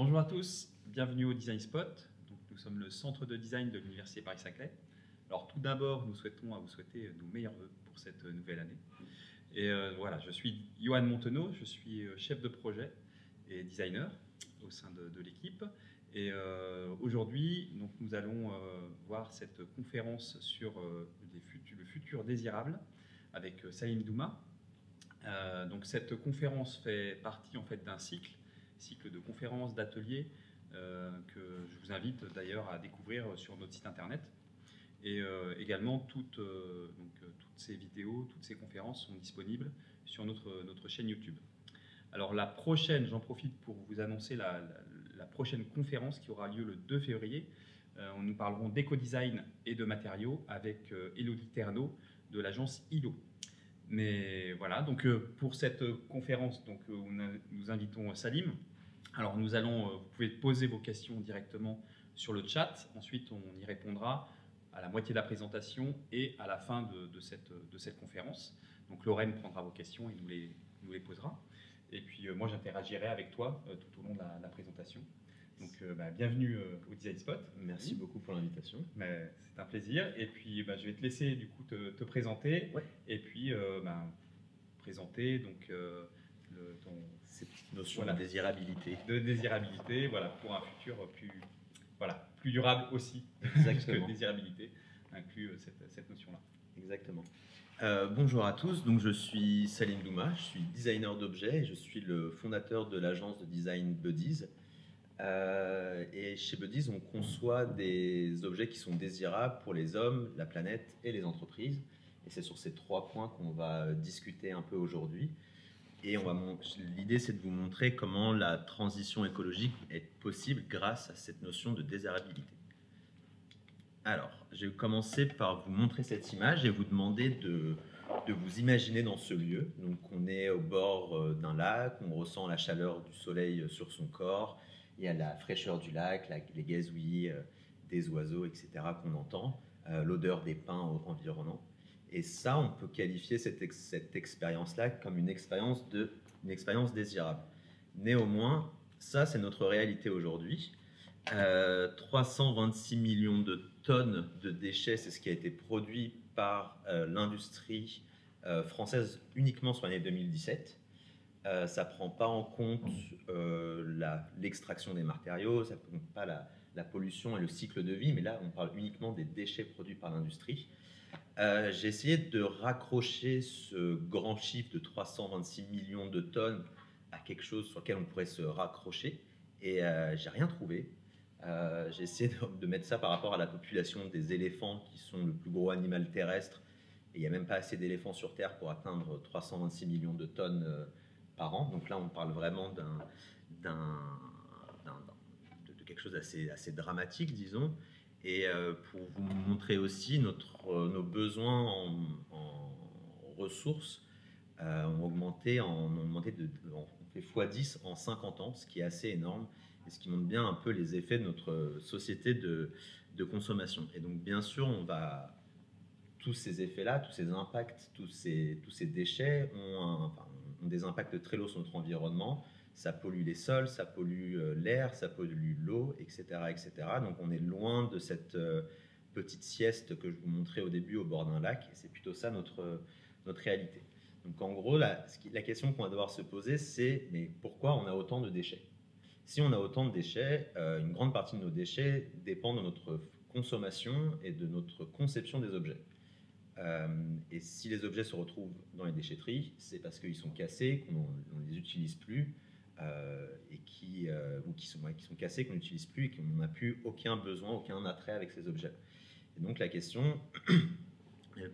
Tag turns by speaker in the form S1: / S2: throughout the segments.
S1: Bonjour à tous, bienvenue au Design Spot. Donc, nous sommes le centre de design de l'Université Paris-Saclay. Alors tout d'abord, nous souhaitons à vous souhaiter nos meilleurs vœux pour cette nouvelle année. Et voilà, je suis Johan Montenot, je suis chef de projet et designer au sein de l'équipe. Et aujourd'hui, nous allons voir cette conférence sur le futur désirable avec Salim Douma. Donc cette conférence fait partie en fait d'un cycle de conférences, d'ateliers que je vous invite d'ailleurs à découvrir sur notre site internet. Et également, toutes ces vidéos, toutes ces conférences sont disponibles sur notre chaîne YouTube. Alors la prochaine, j'en profite pour vous annoncer la prochaine conférence qui aura lieu le 2 février. Nous parlerons d'éco-design et de matériaux avec Élodie Ternaud de l'agence ILO. Mais voilà, donc pour cette conférence, nous invitons Salim. Alors vous pouvez poser vos questions directement sur le chat. Ensuite, on y répondra à la moitié de la présentation et à la fin de cette conférence. Donc Lorraine prendra vos questions et nous les posera. Et puis moi, j'interagirai avec toi tout au long de la présentation. Donc bienvenue au Design Spot.
S2: Merci beaucoup pour l'invitation.
S1: C'est un plaisir. Et puis je vais te laisser du coup te présenter.
S2: Ouais.
S1: Et puis présenter donc
S2: cette notion de désirabilité.
S1: De désirabilité, voilà, pour un futur plus durable aussi.
S2: Exactement.
S1: Que désirabilité inclut cette notion-là.
S2: Exactement. Bonjour à tous, donc je suis Salim Douma, je suis designer d'objets et je suis le fondateur de l'agence de design Buddies. Et chez Buddies, on conçoit des objets qui sont désirables pour les hommes, la planète et les entreprises. Et c'est sur ces 3 points qu'on va discuter un peu aujourd'hui. Et l'idée, c'est de vous montrer comment la transition écologique est possible grâce à cette notion de désirabilité. Alors, je vais commencer par vous montrer cette image et vous demander de vous imaginer dans ce lieu. Donc, on est au bord d'un lac, on ressent la chaleur du soleil sur son corps, il y a la fraîcheur du lac, les gazouillis des oiseaux, etc. qu'on entend, l'odeur des pins environnants. Et ça, on peut qualifier cette expérience-là comme une expérience désirable. Néanmoins, ça, c'est notre réalité aujourd'hui. 326 millions de tonnes de déchets, c'est ce qui a été produit par l'industrie française uniquement sur l'année 2017. Ça ne prend pas en compte l'extraction des matériaux, ça ne prend pas la pollution et le cycle de vie, mais là, on parle uniquement des déchets produits par l'industrie. J'ai essayé de raccrocher ce grand chiffre de 326 millions de tonnes à quelque chose sur lequel on pourrait se raccrocher et j'ai rien trouvé. J'ai essayé de mettre ça par rapport à la population des éléphants qui sont le plus gros animal terrestre et il n'y a même pas assez d'éléphants sur Terre pour atteindre 326 millions de tonnes par an. Donc là, on parle vraiment de quelque chose d'assez dramatique, disons. Et pour vous montrer aussi nos besoins en ressources ont augmenté, on fait x10 en 50 ans, ce qui est assez énorme et ce qui montre bien un peu les effets de notre société de consommation. Et donc bien sûr, tous ces effets-là, tous ces impacts, tous ces déchets ont des impacts très lourds sur notre environnement. Ça pollue les sols, ça pollue l'air, ça pollue l'eau, etc., etc. Donc on est loin de cette petite sieste que je vous montrais au début au bord d'un lac. Et c'est plutôt ça notre réalité. Donc en gros, la question qu'on va devoir se poser, c'est mais pourquoi on a autant de déchets? Si on a autant de déchets, une grande partie de nos déchets dépend de notre consommation et de notre conception des objets. Et si les objets se retrouvent dans les déchetteries, c'est parce qu'ils sont cassés, qu'on ne les utilise plus, ou qui sont cassés, qu'on n'utilise plus et qu'on n'a plus aucun besoin, aucun attrait avec ces objets. Et donc la question,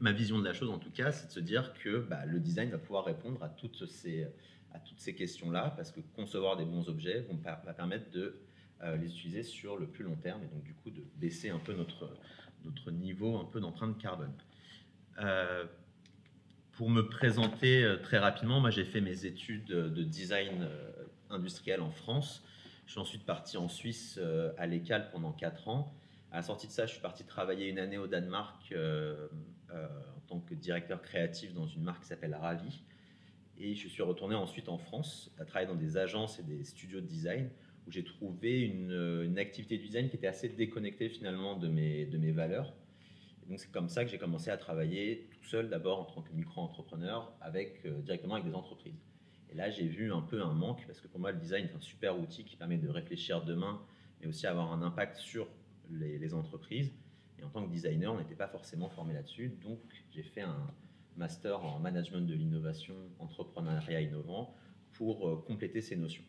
S2: ma vision de la chose en tout cas, c'est de se dire que le design va pouvoir répondre à toutes ces questions-là, parce que concevoir des bons objets va permettre de les utiliser sur le plus long terme et donc du coup de baisser un peu notre niveau un peu d'empreinte carbone. Pour me présenter très rapidement, moi j'ai fait mes études de design industriel en France. Je suis ensuite parti en Suisse à l'ECAL pendant 4 ans. À la sortie de ça, je suis parti travailler une année au Danemark en tant que directeur créatif dans une marque qui s'appelle Ravi. Et je suis retourné ensuite en France à travailler dans des agences et des studios de design où j'ai trouvé une activité de design qui était assez déconnectée finalement de mes valeurs. Et donc c'est comme ça que j'ai commencé à travailler tout seul d'abord en tant que micro-entrepreneur directement avec des entreprises. Et là j'ai vu un peu un manque parce que pour moi le design est un super outil qui permet de réfléchir demain mais aussi avoir un impact sur les entreprises. Et en tant que designer on n'était pas forcément formé là-dessus, donc j'ai fait un master en management de l'innovation, entrepreneuriat innovant pour compléter ces notions.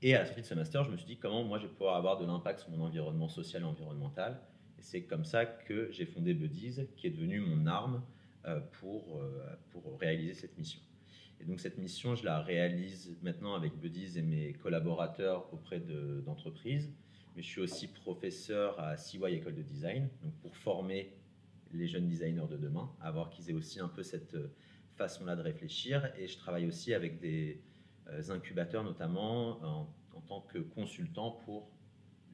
S2: Et à la sortie de ce master, je me suis dit comment moi je vais pouvoir avoir de l'impact sur mon environnement social et environnemental. Et c'est comme ça que j'ai fondé Buddies, qui est devenu mon arme pour réaliser cette mission. Et donc cette mission, je la réalise maintenant avec Buddies et mes collaborateurs auprès d'entreprises. Mais je suis aussi professeur à CY École de Design, donc pour former les jeunes designers de demain, à voir qu'ils aient aussi un peu cette façon-là de réfléchir. Et je travaille aussi avec des incubateurs, notamment en tant que consultant pour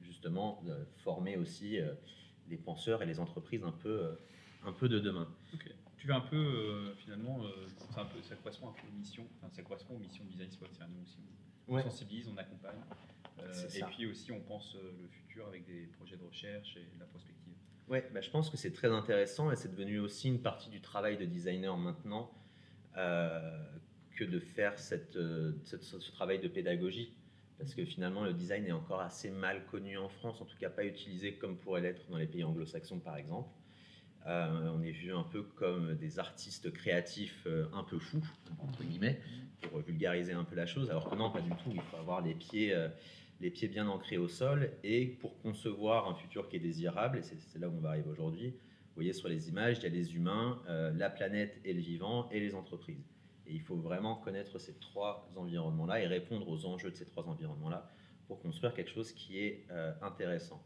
S2: justement former aussi les penseurs et les entreprises un peu de demain.
S1: Okay. Tu veux un peu, finalement, ça correspond un peu aux missions, ça correspond aux missions de Design Spot. Nous aussi, on sensibilise, on accompagne. Et puis aussi, on pense le futur avec des projets de recherche et de la prospective.
S2: Ouais, je pense que c'est très intéressant et c'est devenu aussi une partie du travail de designer maintenant que de faire ce travail de pédagogie. Parce que finalement, le design est encore assez mal connu en France, en tout cas pas utilisé comme pourrait l'être dans les pays anglo-saxons par exemple. On est vu un peu comme des artistes créatifs un peu fous, entre guillemets, pour vulgariser un peu la chose, alors que non, pas du tout. Il faut avoir les pieds bien ancrés au sol, et pour concevoir un futur qui est désirable, et c'est là où on va arriver aujourd'hui, vous voyez sur les images, il y a les humains, la planète et le vivant, et les entreprises. Et il faut vraiment connaître ces trois environnements-là et répondre aux enjeux de ces trois environnements-là pour construire quelque chose qui est intéressant.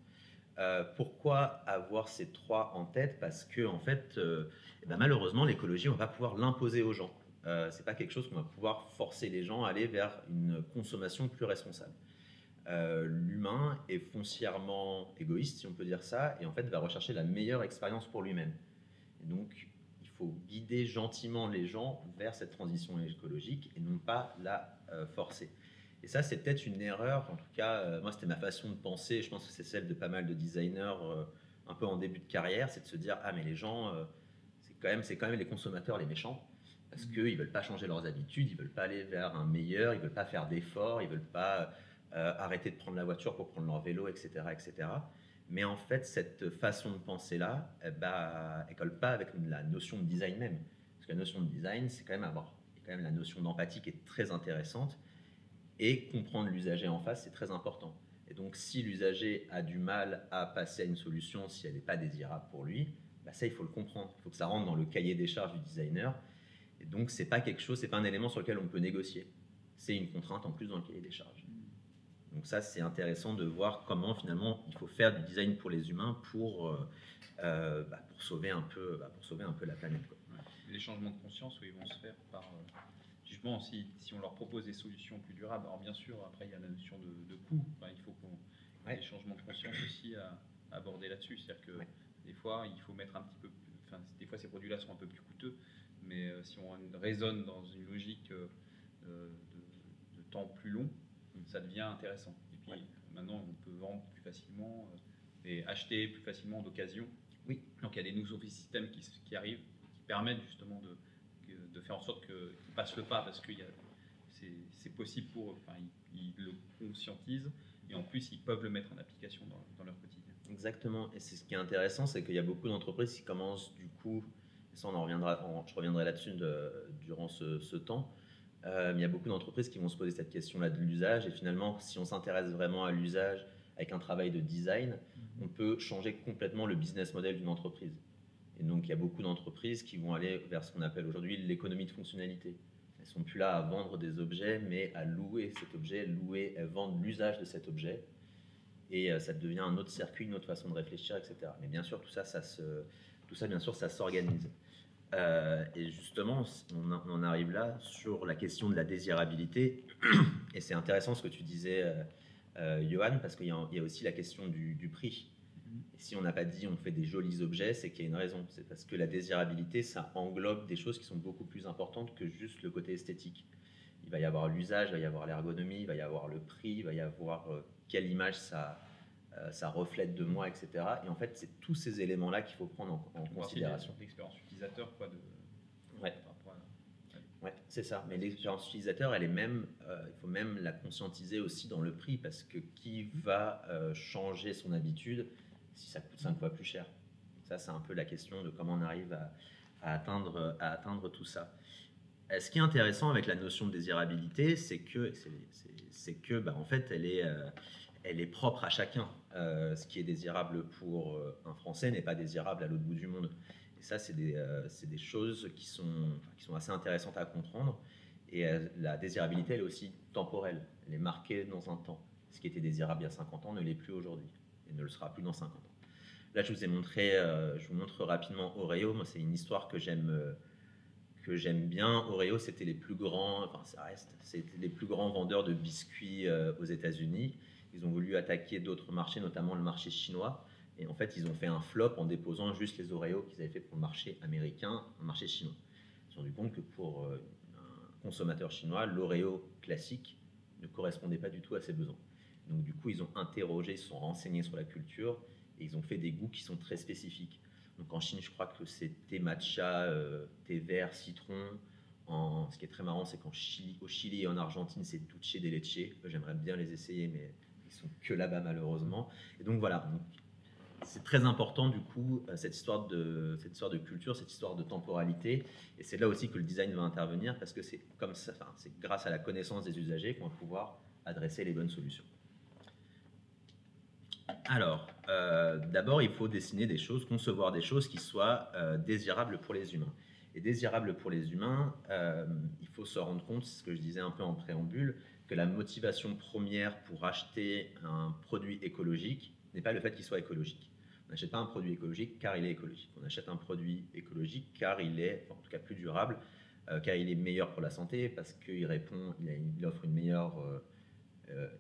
S2: Pourquoi avoir ces trois en tête? Parce que en fait, malheureusement, l'écologie, on va pouvoir l'imposer aux gens. C'est pas quelque chose qu'on va pouvoir forcer les gens à aller vers une consommation plus responsable. L'humain est foncièrement égoïste, si on peut dire ça, et en fait va rechercher la meilleure expérience pour lui-même. Et donc, il faut guider gentiment les gens vers cette transition écologique et non pas la forcer. Et ça, c'est peut-être une erreur, en tout cas, moi c'était ma façon de penser, je pense que c'est celle de pas mal de designers un peu en début de carrière, c'est de se dire, ah mais les gens, c'est quand même les consommateurs les méchants, parce qu'ils ne veulent pas changer leurs habitudes, ils ne veulent pas aller vers un meilleur, ils ne veulent pas faire d'efforts, ils ne veulent pas arrêter de prendre la voiture pour prendre leur vélo, etc. etc. Mais en fait, cette façon de penser-là, elle ne colle pas avec la notion de design même. Parce que la notion de design, c'est quand même la notion d'empathie qui est très intéressante. Et comprendre l'usager en face, c'est très important. Et donc, si l'usager a du mal à passer à une solution, si elle n'est pas désirable pour lui, ça, il faut le comprendre. Il faut que ça rentre dans le cahier des charges du designer. Et donc, c'est pas un élément sur lequel on peut négocier. C'est une contrainte en plus dans le cahier des charges. Donc ça, c'est intéressant de voir comment finalement il faut faire du design pour les humains pour sauver un peu la planète, quoi.
S1: Ouais. Les changements de conscience, ils vont se faire par justement si on leur propose des solutions plus durables. Alors bien sûr, après il y a la notion de coût. Il faut qu'on ait des changements de conscience aussi à aborder là-dessus. C'est-à-dire que des fois, il faut mettre un petit peu. Des fois, ces produits-là sont un peu plus coûteux, mais si on raisonne dans une logique de temps plus long, ça devient intéressant. Et puis maintenant, on peut vendre plus facilement et acheter plus facilement d'occasion.
S2: Oui.
S1: Donc il y a des nouveaux systèmes qui arrivent, qui permettent justement de faire en sorte qu'ils passent le pas, parce que c'est possible pour eux. Ils le conscientisent et en plus, ils peuvent le mettre en application dans leur quotidien.
S2: Exactement. Et c'est ce qui est intéressant, c'est qu'il y a beaucoup d'entreprises qui commencent du coup, et ça je reviendrai là-dessus durant ce temps, il y a beaucoup d'entreprises qui vont se poser cette question-là de l'usage. Et finalement, si on s'intéresse vraiment à l'usage avec un travail de design, on peut changer complètement le business model d'une entreprise. Et donc, il y a beaucoup d'entreprises qui vont aller vers ce qu'on appelle aujourd'hui l'économie de fonctionnalité. Elles ne sont plus là à vendre des objets, mais à louer cet objet, vendre l'usage de cet objet. Et ça devient un autre circuit, une autre façon de réfléchir, etc. Mais bien sûr, tout ça s'organise. Et justement, on arrive là sur la question de la désirabilité. Et c'est intéressant ce que tu disais, Johan, parce qu'il y a aussi la question du prix. Et si on n'a pas dit on fait des jolis objets, c'est qu'il y a une raison. C'est parce que la désirabilité, ça englobe des choses qui sont beaucoup plus importantes que juste le côté esthétique. il va y avoir l'usage, il va y avoir l'ergonomie, il va y avoir le prix, il va y avoir quelle image ça reflète de moi, etc. Et en fait, c'est tous ces éléments-là qu'il faut prendre en considération.
S1: L'expérience utilisateur, quoi,
S2: Ouais. Ouais, c'est ça. Mais l'expérience utilisateur, elle est même, il faut même la conscientiser aussi dans le prix, parce que qui va changer son habitude si ça coûte 5 fois plus cher? Ça, c'est un peu la question de comment on arrive à atteindre tout ça. Ce qui est intéressant avec la notion de désirabilité, c'est que, en fait, elle est propre à chacun. Ce qui est désirable pour un Français n'est pas désirable à l'autre bout du monde. Et ça, c'est des choses qui sont assez intéressantes à comprendre. Et la désirabilité, elle est aussi temporelle. Elle est marquée dans un temps. Ce qui était désirable il y a 50 ans ne l'est plus aujourd'hui et ne le sera plus dans 50 ans. Là, je vous montre rapidement Oreo. Moi, c'est une histoire que j'aime bien. Oreo, c'était les plus grands, c'était les plus grands vendeurs de biscuits aux États-Unis. Ils ont voulu attaquer d'autres marchés, notamment le marché chinois. Et en fait, ils ont fait un flop en déposant juste les Oreos qu'ils avaient fait pour le marché américain, le marché chinois. Ils se sont rendu compte que pour un consommateur chinois, l'Oreo classique ne correspondait pas du tout à ses besoins. Donc du coup, ils ont interrogé, ils se sont renseignés sur la culture et ils ont fait des goûts qui sont très spécifiques. Donc en Chine, je crois que c'est thé matcha, thé vert, citron. Ce qui est très marrant, c'est qu'au Chili et en Argentine, c'est dulce de leche. J'aimerais bien les essayer, mais ils sont que là-bas malheureusement. Et donc voilà, c'est très important du coup cette histoire de culture, cette histoire de temporalité. Et c'est là aussi que le design va intervenir, parce que c'est comme ça, c'est grâce à la connaissance des usagers qu'on va pouvoir adresser les bonnes solutions. Alors, d'abord, il faut dessiner des choses, concevoir des choses qui soient désirables pour les humains. Et désirables pour les humains, il faut se rendre compte, c'est ce que je disais un peu en préambule, que la motivation première pour acheter un produit écologique n'est pas le fait qu'il soit écologique. On n'achète pas un produit écologique car il est écologique. On achète un produit écologique car il est, en tout cas plus durable, car il est meilleur pour la santé, parce qu'il offre une meilleure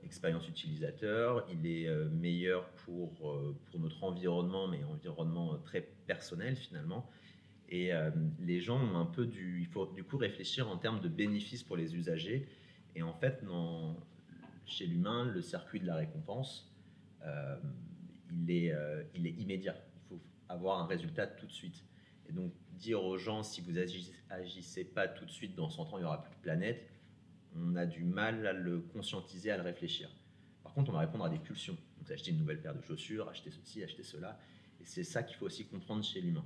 S2: expérience utilisateur, il est meilleur pour notre environnement, mais environnement très personnel finalement. Et les gens ont un peu il faut du coup réfléchir en termes de bénéfices pour les usagers. Et en fait, chez l'humain, le circuit de la récompense, il est immédiat. Il faut avoir un résultat tout de suite. Et donc, dire aux gens, si vous agissez pas tout de suite, dans 100 ans, il n'y aura plus de planète, on a du mal à le conscientiser, à le réfléchir. Par contre, on va répondre à des pulsions. Donc, acheter une nouvelle paire de chaussures, acheter ceci, acheter cela. Et c'est ça qu'il faut aussi comprendre chez l'humain.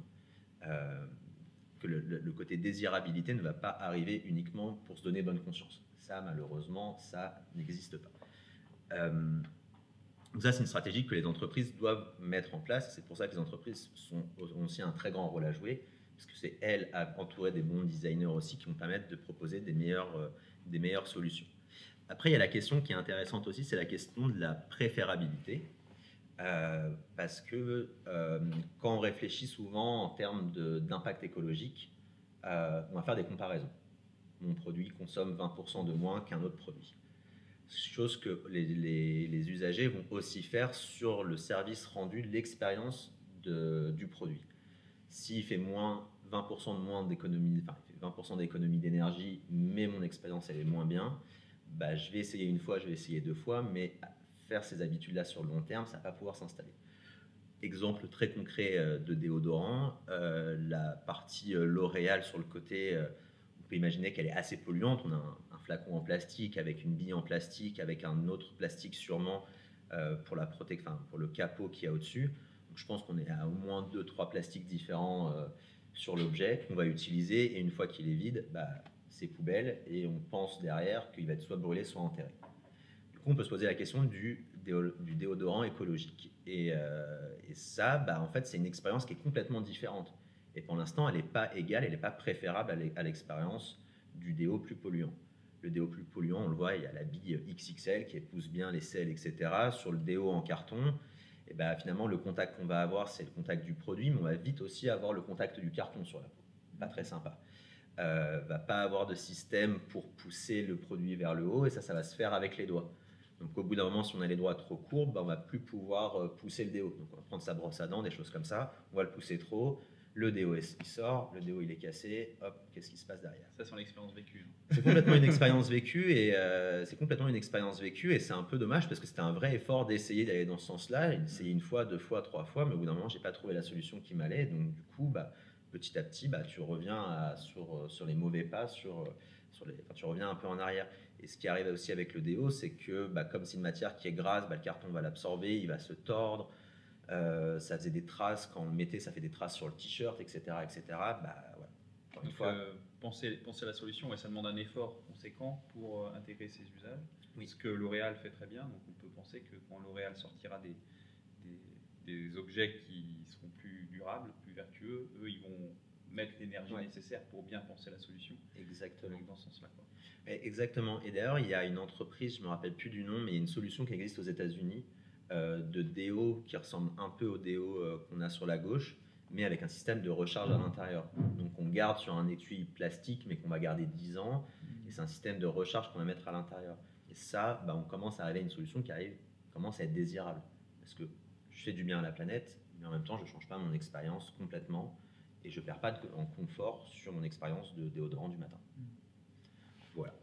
S2: Que le côté désirabilité ne va pas arriver uniquement pour se donner bonne conscience. Ça, malheureusement, ça n'existe pas. Donc ça, c'est une stratégie que les entreprises doivent mettre en place. C'est pour ça que les entreprises ont aussi un très grand rôle à jouer, parce que c'est elles, entourées des bons designers aussi, qui vont permettre de proposer des meilleures solutions. Après, il y a la question qui est intéressante aussi, c'est la question de la préférabilité. Parce que quand on réfléchit souvent en termes d'impact écologique, on va faire des comparaisons. Mon produit consomme 20% de moins qu'un autre produit. Chose que les usagers vont aussi faire sur le service rendu, l'expérience du produit. S'il fait 20% de moins d'économie, enfin, 20% d'économie d'énergie, mais mon expérience elle est moins bien, je vais essayer une fois, je vais essayer 2 fois, mais faire ces habitudes-là sur le long terme, ça ne va pas pouvoir s'installer. Exemple très concret de déodorant, la partie L'Oréal sur le côté, on peut imaginer qu'elle est assez polluante. On a un flacon en plastique avec une bille en plastique, avec un autre plastique sûrement pour le capot qu'il y a au-dessus. Donc je pense qu'on est à au moins 2-3 plastiques différents sur l'objet qu'on va utiliser, et une fois qu'il est vide, c'est poubelle, et on pense derrière qu'il va être soit brûlé, soit enterré. Du coup, on peut se poser la question du déodorant écologique. Et ça, en fait, c'est une expérience qui est complètement différente. Et pour l'instant, elle n'est pas égale, elle n'est pas préférable à l'expérience du déo plus polluant. Le déo plus polluant, on le voit, il y a la bille XXL qui épouse bien les sels, etc. Sur le déo en carton, et finalement, le contact qu'on va avoir, c'est le contact du produit, mais on va vite aussi avoir le contact du carton sur la peau. Pas très sympa. Va pas avoir de système pour pousser le produit vers le haut, et ça va se faire avec les doigts. Donc au bout d'un moment, si on a les doigts trop courbes, on va plus pouvoir pousser le déo. Donc on va prendre sa brosse à dents, des choses comme ça, on va le pousser trop, le déo il sort, le déo il est cassé, hop, qu'est-ce qui se passe derrière?
S1: Ça, c'est l'expérience vécue.
S2: C'est complètement une expérience vécue et c'est un peu dommage parce que c'était un vrai effort d'essayer d'aller dans ce sens-là, essayer une fois, deux fois, trois fois, mais au bout d'un moment, j'ai pas trouvé la solution qui m'allait. Donc du coup, petit à petit, tu reviens sur les mauvais pas, tu reviens un peu en arrière. Et ce qui arrive aussi avec le déo, c'est que comme c'est une matière qui est grasse, le carton va l'absorber, il va se tordre. Ça faisait des traces, quand on le mettait, ça fait des traces sur le t-shirt, etc. etc. Ouais.
S1: Donc, penser à la solution, ça demande un effort conséquent pour intégrer ces usages.
S2: Oui.
S1: Ce que L'Oréal fait très bien. Donc, on peut penser que quand L'Oréal sortira des objets qui seront plus durables, plus vertueux, eux, ils vont mettre l'énergie nécessaire pour bien penser la solution.
S2: Exactement.
S1: Donc, dans ce sens-là.
S2: Exactement. Et d'ailleurs, il y a une entreprise, je ne me rappelle plus du nom, mais il y a une solution qui existe aux États-Unis de déo qui ressemble un peu au déo qu'on a sur la gauche, mais avec un système de recharge à l'intérieur. Donc on garde sur un étui plastique, mais qu'on va garder 10 ans, et c'est un système de recharge qu'on va mettre à l'intérieur. Et ça, on commence à arriver à une solution qui commence à être désirable. Parce que je fais du bien à la planète, mais en même temps, je ne change pas mon expérience complètement, et je ne perds pas en confort sur mon expérience de déodorant du matin. Voilà.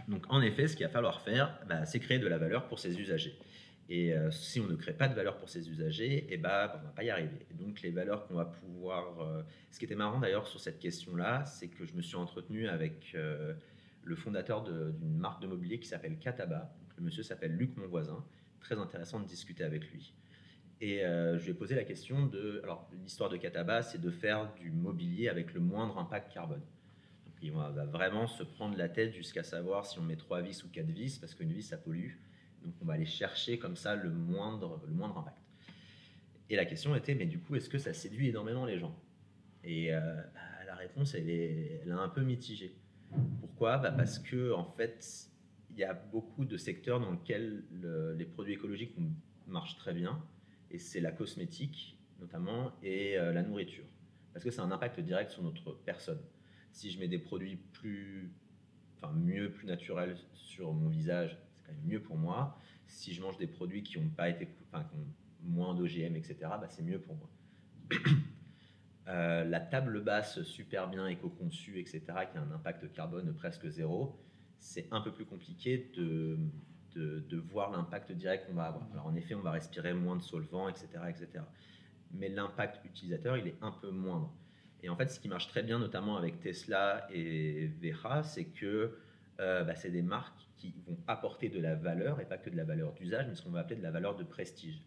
S2: Donc en effet, ce qu'il va falloir faire, c'est créer de la valeur pour ses usagers. Et si on ne crée pas de valeur pour ses usagers, on ne va pas y arriver. Et donc les valeurs qu'on va pouvoir... Ce qui était marrant d'ailleurs sur cette question-là, c'est que je me suis entretenu avec le fondateur d'une marque de mobilier qui s'appelle Kataba. Donc, le monsieur s'appelle Luc Monvoisin. Très intéressant de discuter avec lui. Et je lui ai posé la question de... Alors l'histoire de Kataba, c'est de faire du mobilier avec le moindre impact carbone. Et on va vraiment se prendre la tête jusqu'à savoir si on met 3 vis ou 4 vis, parce qu'une vis, ça pollue. Donc on va aller chercher comme ça le moindre impact. Et la question était, mais du coup, est-ce que ça séduit énormément les gens? Et la réponse, elle est un peu mitigée. Pourquoi? Parce que en fait, il y a beaucoup de secteurs dans lesquels les produits écologiques marchent très bien, et c'est la cosmétique notamment, et la nourriture. Parce que c'est un impact direct sur notre personne. Si je mets des produits mieux, plus naturels sur mon visage, c'est quand même mieux pour moi. Si je mange des produits qui ont moins d'OGM, etc., c'est mieux pour moi. La table basse super bien éco-conçue, etc., qui a un impact carbone presque zéro, c'est un peu plus compliqué de voir l'impact direct qu'on va avoir. Alors en effet, on va respirer moins de solvants, etc., etc. Mais l'impact utilisateur, il est un peu moindre. Et en fait, ce qui marche très bien, notamment avec Tesla et Veja, c'est que c'est des marques qui vont apporter de la valeur, et pas que de la valeur d'usage, mais ce qu'on va appeler de la valeur de prestige.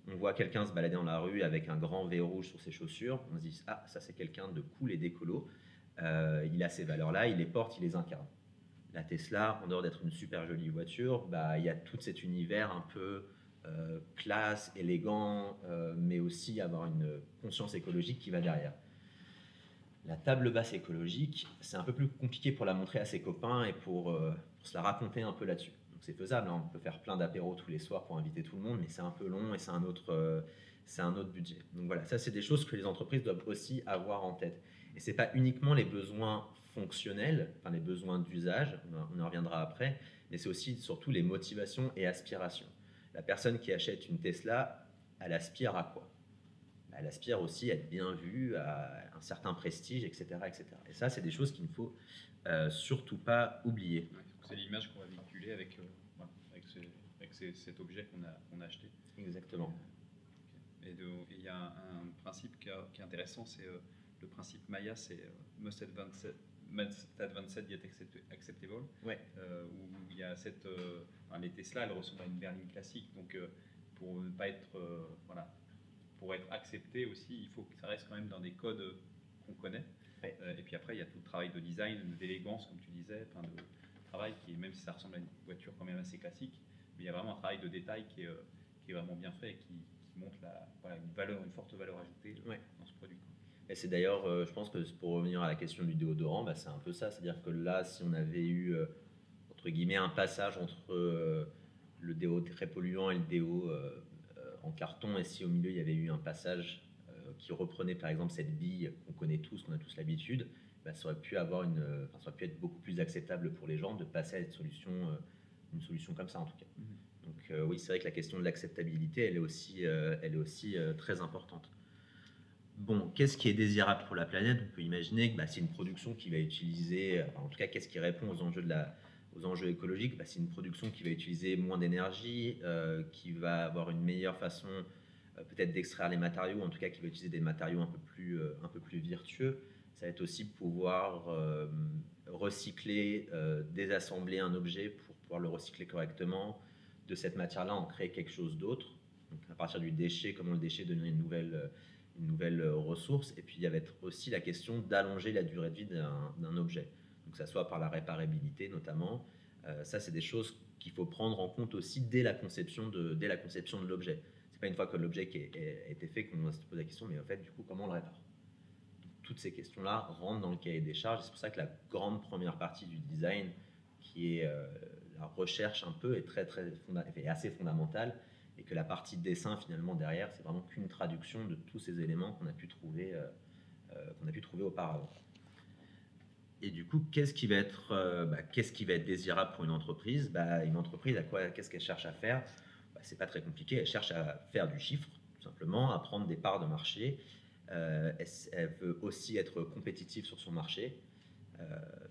S2: On voit quelqu'un se balader dans la rue avec un grand V rouge sur ses chaussures, on se dit « Ah, ça c'est quelqu'un de cool et d'écolo, il a ces valeurs-là, il les porte, il les incarne ». La Tesla, en dehors d'être une super jolie voiture, il y a tout cet univers un peu classe, élégant, mais aussi avoir une conscience écologique qui va derrière. La table basse écologique, c'est un peu plus compliqué pour la montrer à ses copains et pour se la raconter un peu là-dessus. Donc c'est faisable, hein, on peut faire plein d'apéros tous les soirs pour inviter tout le monde, mais c'est un peu long et c'est un autre budget. Donc voilà, ça c'est des choses que les entreprises doivent aussi avoir en tête. Et c'est pas uniquement les besoins fonctionnels, les besoins d'usage, on en reviendra après, mais c'est aussi surtout les motivations et aspirations. La personne qui achète une Tesla, elle aspire à quoi? Elle aspire aussi à être bien vue, à un certain prestige, etc. etc. Et ça, c'est des choses qu'il ne faut surtout pas oublier.
S1: Ouais, c'est l'image qu'on va véhiculer avec cet objet qu'on a acheté.
S2: Exactement.
S1: Et il y a un principe qui est intéressant, c'est le principe Maya, c'est Must Advanced Yet Acceptable,
S2: Ouais.
S1: Où il y a les Tesla, elles ressemblent à une berline classique, donc pour ne pas être... pour être accepté aussi, il faut que ça reste quand même dans des codes qu'on connaît.
S2: Ouais.
S1: Et puis après, il y a tout le travail de design, d'élégance, comme tu disais, de travail qui, même si ça ressemble à une voiture quand même assez classique, mais il y a vraiment un travail de détail qui est vraiment bien fait et qui montre une forte valeur ajoutée dans ce produit.
S2: Et c'est d'ailleurs, je pense que pour revenir à la question du déodorant, c'est un peu ça. C'est-à-dire que là, si on avait eu, entre guillemets, un passage entre le déo très polluant et le déo en carton, et si au milieu il y avait eu un passage qui reprenait par exemple cette bille qu'on connaît tous, qu'on a tous l'habitude, ça aurait pu être beaucoup plus acceptable pour les gens de passer à une solution comme ça en tout cas. Donc oui, c'est vrai que la question de l'acceptabilité, elle est aussi très importante. Bon, qu'est-ce qui est désirable pour la planète? On peut imaginer que c'est une production qui va utiliser, en tout cas, qu'est-ce qui répond aux enjeux écologiques? C'est une production qui va utiliser moins d'énergie, qui va avoir une meilleure façon peut-être d'extraire les matériaux, en tout cas qui va utiliser des matériaux un peu plus vertueux. Ça va être aussi pouvoir recycler, désassembler un objet pour pouvoir le recycler correctement. De cette matière-là, en créer quelque chose d'autre. Donc à partir du déchet, comment le déchet devient une nouvelle ressource. Et puis il y avait aussi la question d'allonger la durée de vie d'un objet. Donc ça soit par la réparabilité notamment. Ça, c'est des choses qu'il faut prendre en compte aussi dès la conception de l'objet. C'est pas une fois que l'objet a été fait qu'on se pose la question, mais en fait, du coup, comment on le répare? Toutes ces questions-là rentrent dans le cahier des charges. C'est pour ça que la grande première partie du design, qui est la recherche un peu, est assez fondamentale, et que la partie dessin finalement derrière, c'est vraiment qu'une traduction de tous ces éléments qu'on a pu trouver auparavant. Et du coup, qu'est-ce qui va être désirable pour une entreprise? Une entreprise, qu'est-ce qu'elle cherche à faire? C'est pas très compliqué. Elle cherche à faire du chiffre, tout simplement, à prendre des parts de marché. Elle veut aussi être compétitive sur son marché.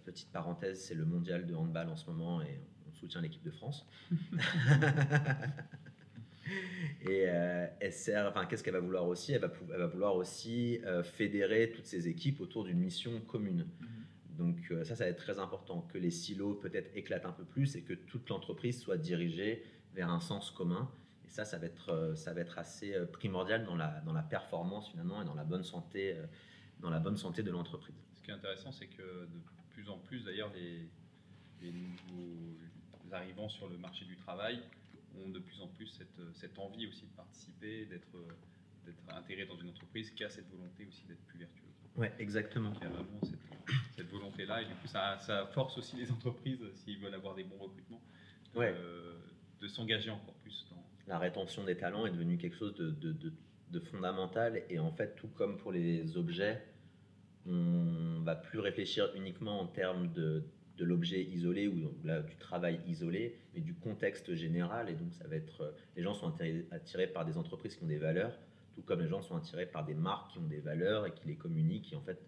S2: Petite parenthèse, c'est le mondial de handball en ce moment et on soutient l'équipe de France. Et qu'est-ce qu'elle va vouloir aussi? Elle va vouloir aussi fédérer toutes ces équipes autour d'une mission commune. Donc ça va être très important, que les silos peut-être éclatent un peu plus et que toute l'entreprise soit dirigée vers un sens commun. Et ça va être assez primordial dans la performance finalement et dans la bonne santé de l'entreprise.
S1: Ce qui est intéressant, c'est que de plus en plus, d'ailleurs, les nouveaux arrivants sur le marché du travail ont de plus en plus cette envie aussi de participer, d'être intégrés dans une entreprise qui a cette volonté aussi d'être plus vertueuse.
S2: Ouais, exactement.
S1: Il y a vraiment cette volonté-là, et du coup, ça force aussi les entreprises, s'ils veulent avoir des bons recrutements, de s'engager encore plus dans...
S2: La rétention des talents est devenue quelque chose de fondamental, et en fait, tout comme pour les objets, on va plus réfléchir uniquement en termes de l'objet isolé ou là, du travail isolé, mais du contexte général. Et donc, ça va être, les gens sont attirés par des entreprises qui ont des valeurs, tout comme les gens sont attirés par des marques qui ont des valeurs et qui les communiquent. Et en fait,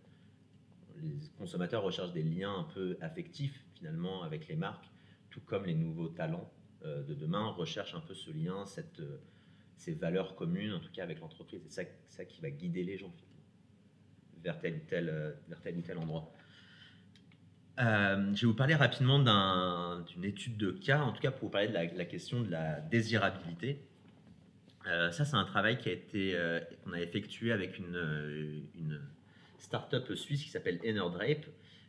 S2: les consommateurs recherchent des liens un peu affectifs finalement avec les marques, tout comme les nouveaux talents de demain recherchent un peu ce lien, ces valeurs communes, en tout cas avec l'entreprise. C'est ça qui va guider les gens vers tel ou tel endroit. Je vais vous parler rapidement d'une étude de cas, en tout cas pour vous parler de la question de la désirabilité. Ça, c'est un travail qu'on a effectué avec une start-up suisse qui s'appelle EnerDrape.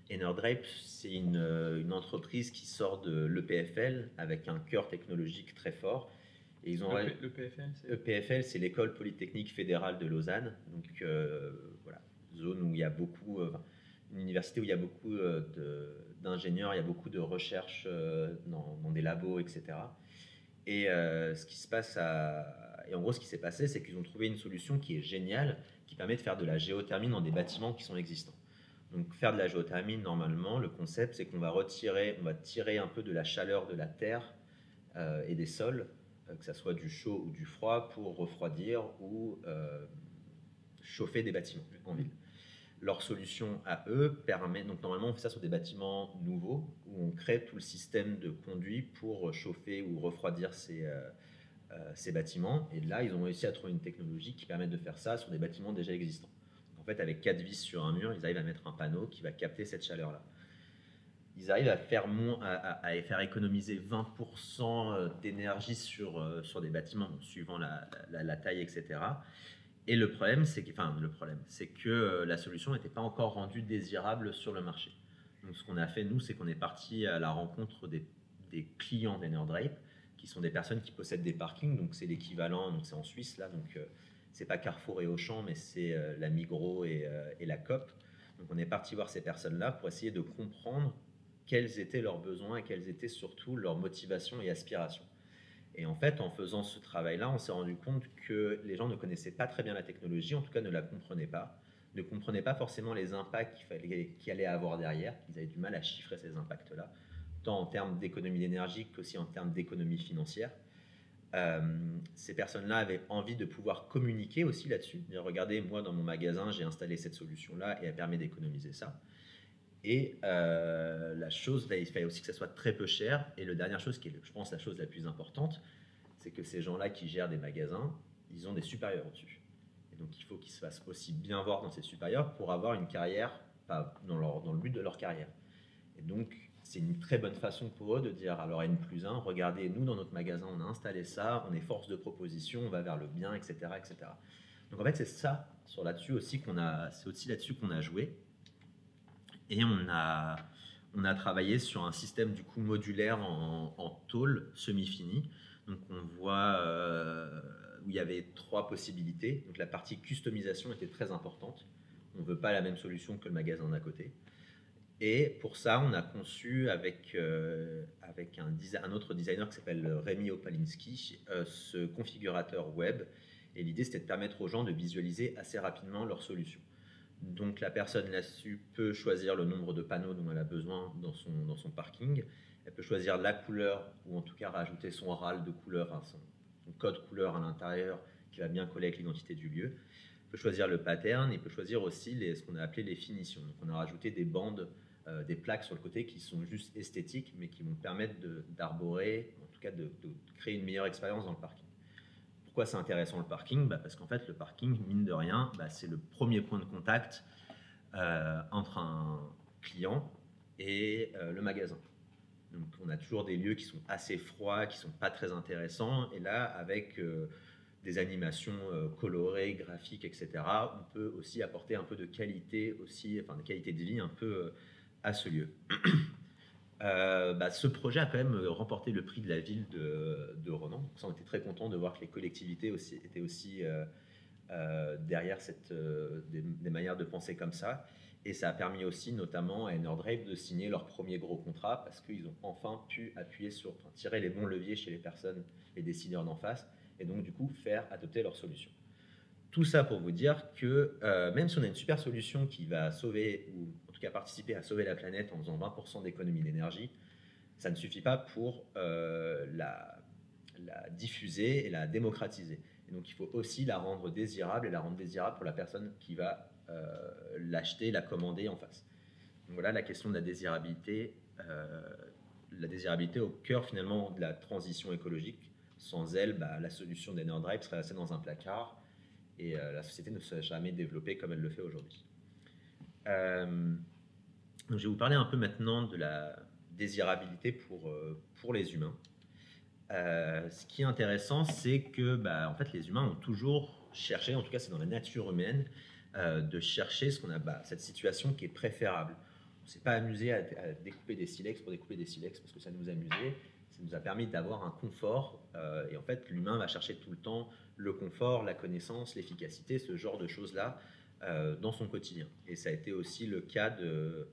S2: EnerDrape, c'est une entreprise qui sort de l'EPFL avec un cœur technologique très fort. Et
S1: l'EPFL,
S2: c'est l'École Polytechnique Fédérale de Lausanne. Donc voilà, zone où il y a beaucoup, une université où il y a beaucoup d'ingénieurs, il y a beaucoup de recherche dans des labos, etc. Et ce qui s'est passé, c'est qu'ils ont trouvé une solution qui est géniale, qui permet de faire de la géothermie dans des bâtiments qui sont existants. Donc faire de la géothermie, normalement, le concept, c'est qu'on va tirer un peu de la chaleur de la terre et des sols, que ça soit du chaud ou du froid, pour refroidir ou chauffer des bâtiments en ville. Leur solution à eux permet, donc normalement on fait ça sur des bâtiments nouveaux, où on crée tout le système de conduits pour chauffer ou refroidir ces bâtiments. Et là, ils ont réussi à trouver une technologie qui permet de faire ça sur des bâtiments déjà existants. En fait, avec 4 vis sur un mur, ils arrivent à mettre un panneau qui va capter cette chaleur-là. Ils arrivent à faire économiser 20% d'énergie sur des bâtiments, suivant la taille, etc. Et le problème, c'est que la solution n'était pas encore rendue désirable sur le marché. Donc, ce qu'on a fait, nous, c'est qu'on est parti à la rencontre des clients d'EnerDrape, qui sont des personnes qui possèdent des parkings. Donc, c'est l'équivalent, donc c'est en Suisse, là. Donc, c'est pas Carrefour et Auchan, mais c'est la Migros et la Coop. Donc, on est parti voir ces personnes-là pour essayer de comprendre quels étaient leurs besoins et quelles étaient surtout leurs motivations et aspirations. Et en fait, en faisant ce travail-là, on s'est rendu compte que les gens ne connaissaient pas très bien la technologie, en tout cas ne la comprenaient pas, ne comprenaient pas forcément les impacts qu'il allait avoir derrière, qu'ils avaient du mal à chiffrer ces impacts-là, tant en termes d'économie d'énergie qu'aussi en termes d'économie financière. Ces personnes-là avaient envie de pouvoir communiquer aussi là-dessus. Dire, regardez, moi, dans mon magasin, j'ai installé cette solution-là et elle permet d'économiser ça. Et la chose, il fallait aussi que ça soit très peu cher. Et la dernière chose, qui est, je pense, la chose la plus importante, c'est que ces gens-là qui gèrent des magasins, ils ont des supérieurs au-dessus. Et donc, il faut qu'ils se fassent aussi bien voir dans ces supérieurs pour avoir une carrière, pas dans le but de leur carrière. Et donc, c'est une très bonne façon pour eux de dire à leur N+1, regardez, nous, dans notre magasin, on a installé ça, on est force de proposition, on va vers le bien, etc. etc. Donc, en fait, c'est ça, c'est aussi là-dessus qu'on a joué. Et on a travaillé sur un système du coup modulaire en tôle semi-fini. Donc on voit où il y avait 3 possibilités. Donc la partie customisation était très importante. On ne veut pas la même solution que le magasin d'à côté. Et pour ça, on a conçu avec un autre designer qui s'appelle Rémi Opalinski ce configurateur web. Et l'idée, c'était de permettre aux gens de visualiser assez rapidement leur solution. Donc la personne là-dessus peut choisir le nombre de panneaux dont elle a besoin dans son parking. Elle peut choisir la couleur, ou en tout cas rajouter son RAL de couleur, enfin son code couleur à l'intérieur qui va bien coller avec l'identité du lieu. Elle peut choisir le pattern, et il peut choisir aussi ce qu'on a appelé les finitions. Donc on a rajouté des bandes, des plaques sur le côté qui sont juste esthétiques, mais qui vont permettre d'arborer, en tout cas de créer une meilleure expérience dans le parking. Pourquoi c'est intéressant le parking? Parce qu'en fait, le parking, mine de rien, c'est le premier point de contact entre un client et le magasin. Donc, on a toujours des lieux qui sont assez froids, qui ne sont pas très intéressants. Et là, avec des animations colorées, graphiques, etc., on peut aussi apporter un peu de qualité, de qualité de vie un peu à ce lieu. Ce projet a quand même remporté le prix de la ville de Ronan. Donc ça, on était très contents de voir que les collectivités étaient aussi derrière des manières de penser comme ça. Et ça a permis aussi notamment à Enerdrape de signer leur premier gros contrat parce qu'ils ont enfin pu tirer les bons leviers chez les personnes, les décideurs d'en face, et donc du coup faire adopter leur solution. Tout ça pour vous dire que même si on a une super solution qui va sauver, ou en tout cas participer à sauver la planète en faisant 20% d'économie d'énergie, ça ne suffit pas pour la diffuser et la démocratiser. Et donc il faut aussi la rendre désirable, et la rendre désirable pour la personne qui va l'acheter, la commander en face. Donc voilà la question de la désirabilité au cœur finalement de la transition écologique. Sans elle, la solution d'Enerdrape serait restée dans un placard, et la société ne serait jamais développée comme elle le fait aujourd'hui. Donc je vais vous parler un peu maintenant de la désirabilité pour les humains. Ce qui est intéressant, c'est que en fait, les humains ont toujours cherché, en tout cas c'est dans la nature humaine, de chercher cette situation qui est préférable. On ne s'est pas amusé à découper des silex pour découper des silex parce que ça nous amusait. Ça nous a permis d'avoir un confort, et en fait l'humain va chercher tout le temps le confort, la connaissance, l'efficacité, ce genre de choses-là dans son quotidien. Et ça a été aussi le cas de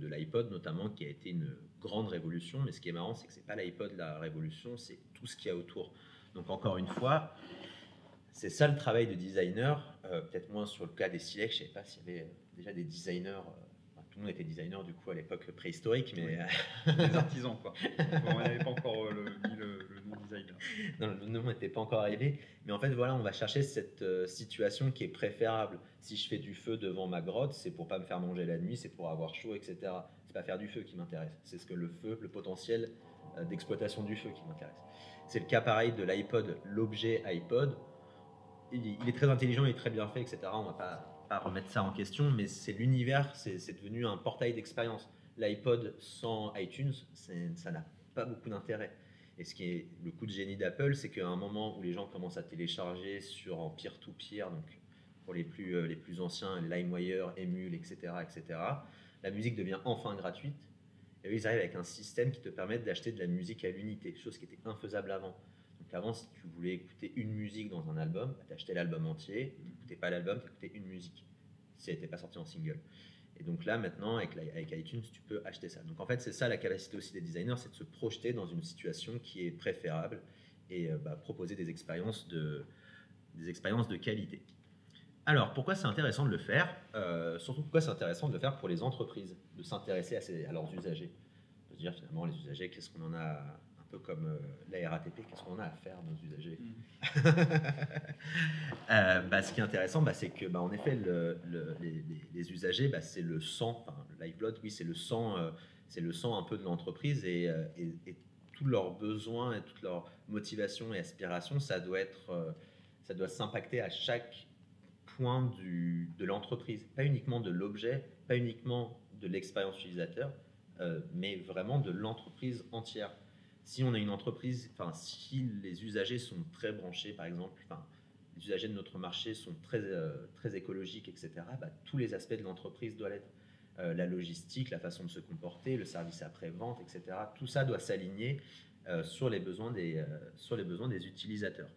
S2: l'iPod notamment, qui a été une grande révolution. Mais ce qui est marrant, c'est que c'est pas l'iPod la révolution, c'est tout ce qu'il y a autour. Donc encore une fois, c'est ça le travail de designer. Peut-être moins sur le cas des silex, je ne sais pas s'il y avait déjà des designers. Tout le monde était designer du coup à l'époque préhistorique, mais
S1: des artisans quoi. On n'avait pas encore mis le nom designer.
S2: Non, le nom n'était pas encore arrivé, mais en fait voilà, on va chercher cette situation qui est préférable. Si je fais du feu devant ma grotte, c'est pour pas me faire manger la nuit, c'est pour avoir chaud, etc. C'est pas faire du feu qui m'intéresse, c'est ce que le potentiel d'exploitation du feu qui m'intéresse. C'est le cas pareil de l'iPod, l'objet iPod. Il est très intelligent, il est très bien fait, etc. On va pas remettre ça en question, mais c'est l'univers, c'est devenu un portail d'expérience. L'iPod sans iTunes, ça n'a pas beaucoup d'intérêt. Et ce qui est le coup de génie d'Apple, c'est qu'à un moment où les gens commencent à télécharger en peer-to-peer, donc pour les plus anciens, LimeWire, Emule, etc., la musique devient enfin gratuite. Et eux, ils arrivent avec un système qui te permet d'acheter de la musique à l'unité, chose qui était infaisable avant. Donc avant, si tu voulais écouter une musique dans un album, tu achetais l'album entier, tu n'écoutais pas l'album, tu écoutais une musique, si elle n'était pas sortie en single. Et donc là, maintenant, avec iTunes, tu peux acheter ça. Donc en fait, c'est ça la capacité aussi des designers, c'est de se projeter dans une situation qui est préférable et proposer des expériences de qualité. Alors, pourquoi c'est intéressant de le faire? Surtout, pourquoi c'est intéressant de le faire pour les entreprises, de s'intéresser à leurs usagers. De se dire finalement, les usagers, qu'est-ce qu'on en a un peu comme la RATP, qu'est-ce qu'on a à faire nos usagers? Ce qui est intéressant, c'est que en effet, les usagers, c'est le sang, enfin, le lifeblood, oui, c'est le sang un peu de l'entreprise et tous leurs besoins et toutes leurs motivations et aspirations, ça doit s'impacter à chaque point de l'entreprise, pas uniquement de l'objet, pas uniquement de l'expérience utilisateur, mais vraiment de l'entreprise entière. Si on a une entreprise, enfin, si les usagers sont très branchés, par exemple, enfin, les usagers de notre marché sont très écologiques, etc., tous les aspects de l'entreprise doivent l'être. La logistique, la façon de se comporter, le service après-vente, etc., tout ça doit s'aligner sur les besoins des utilisateurs.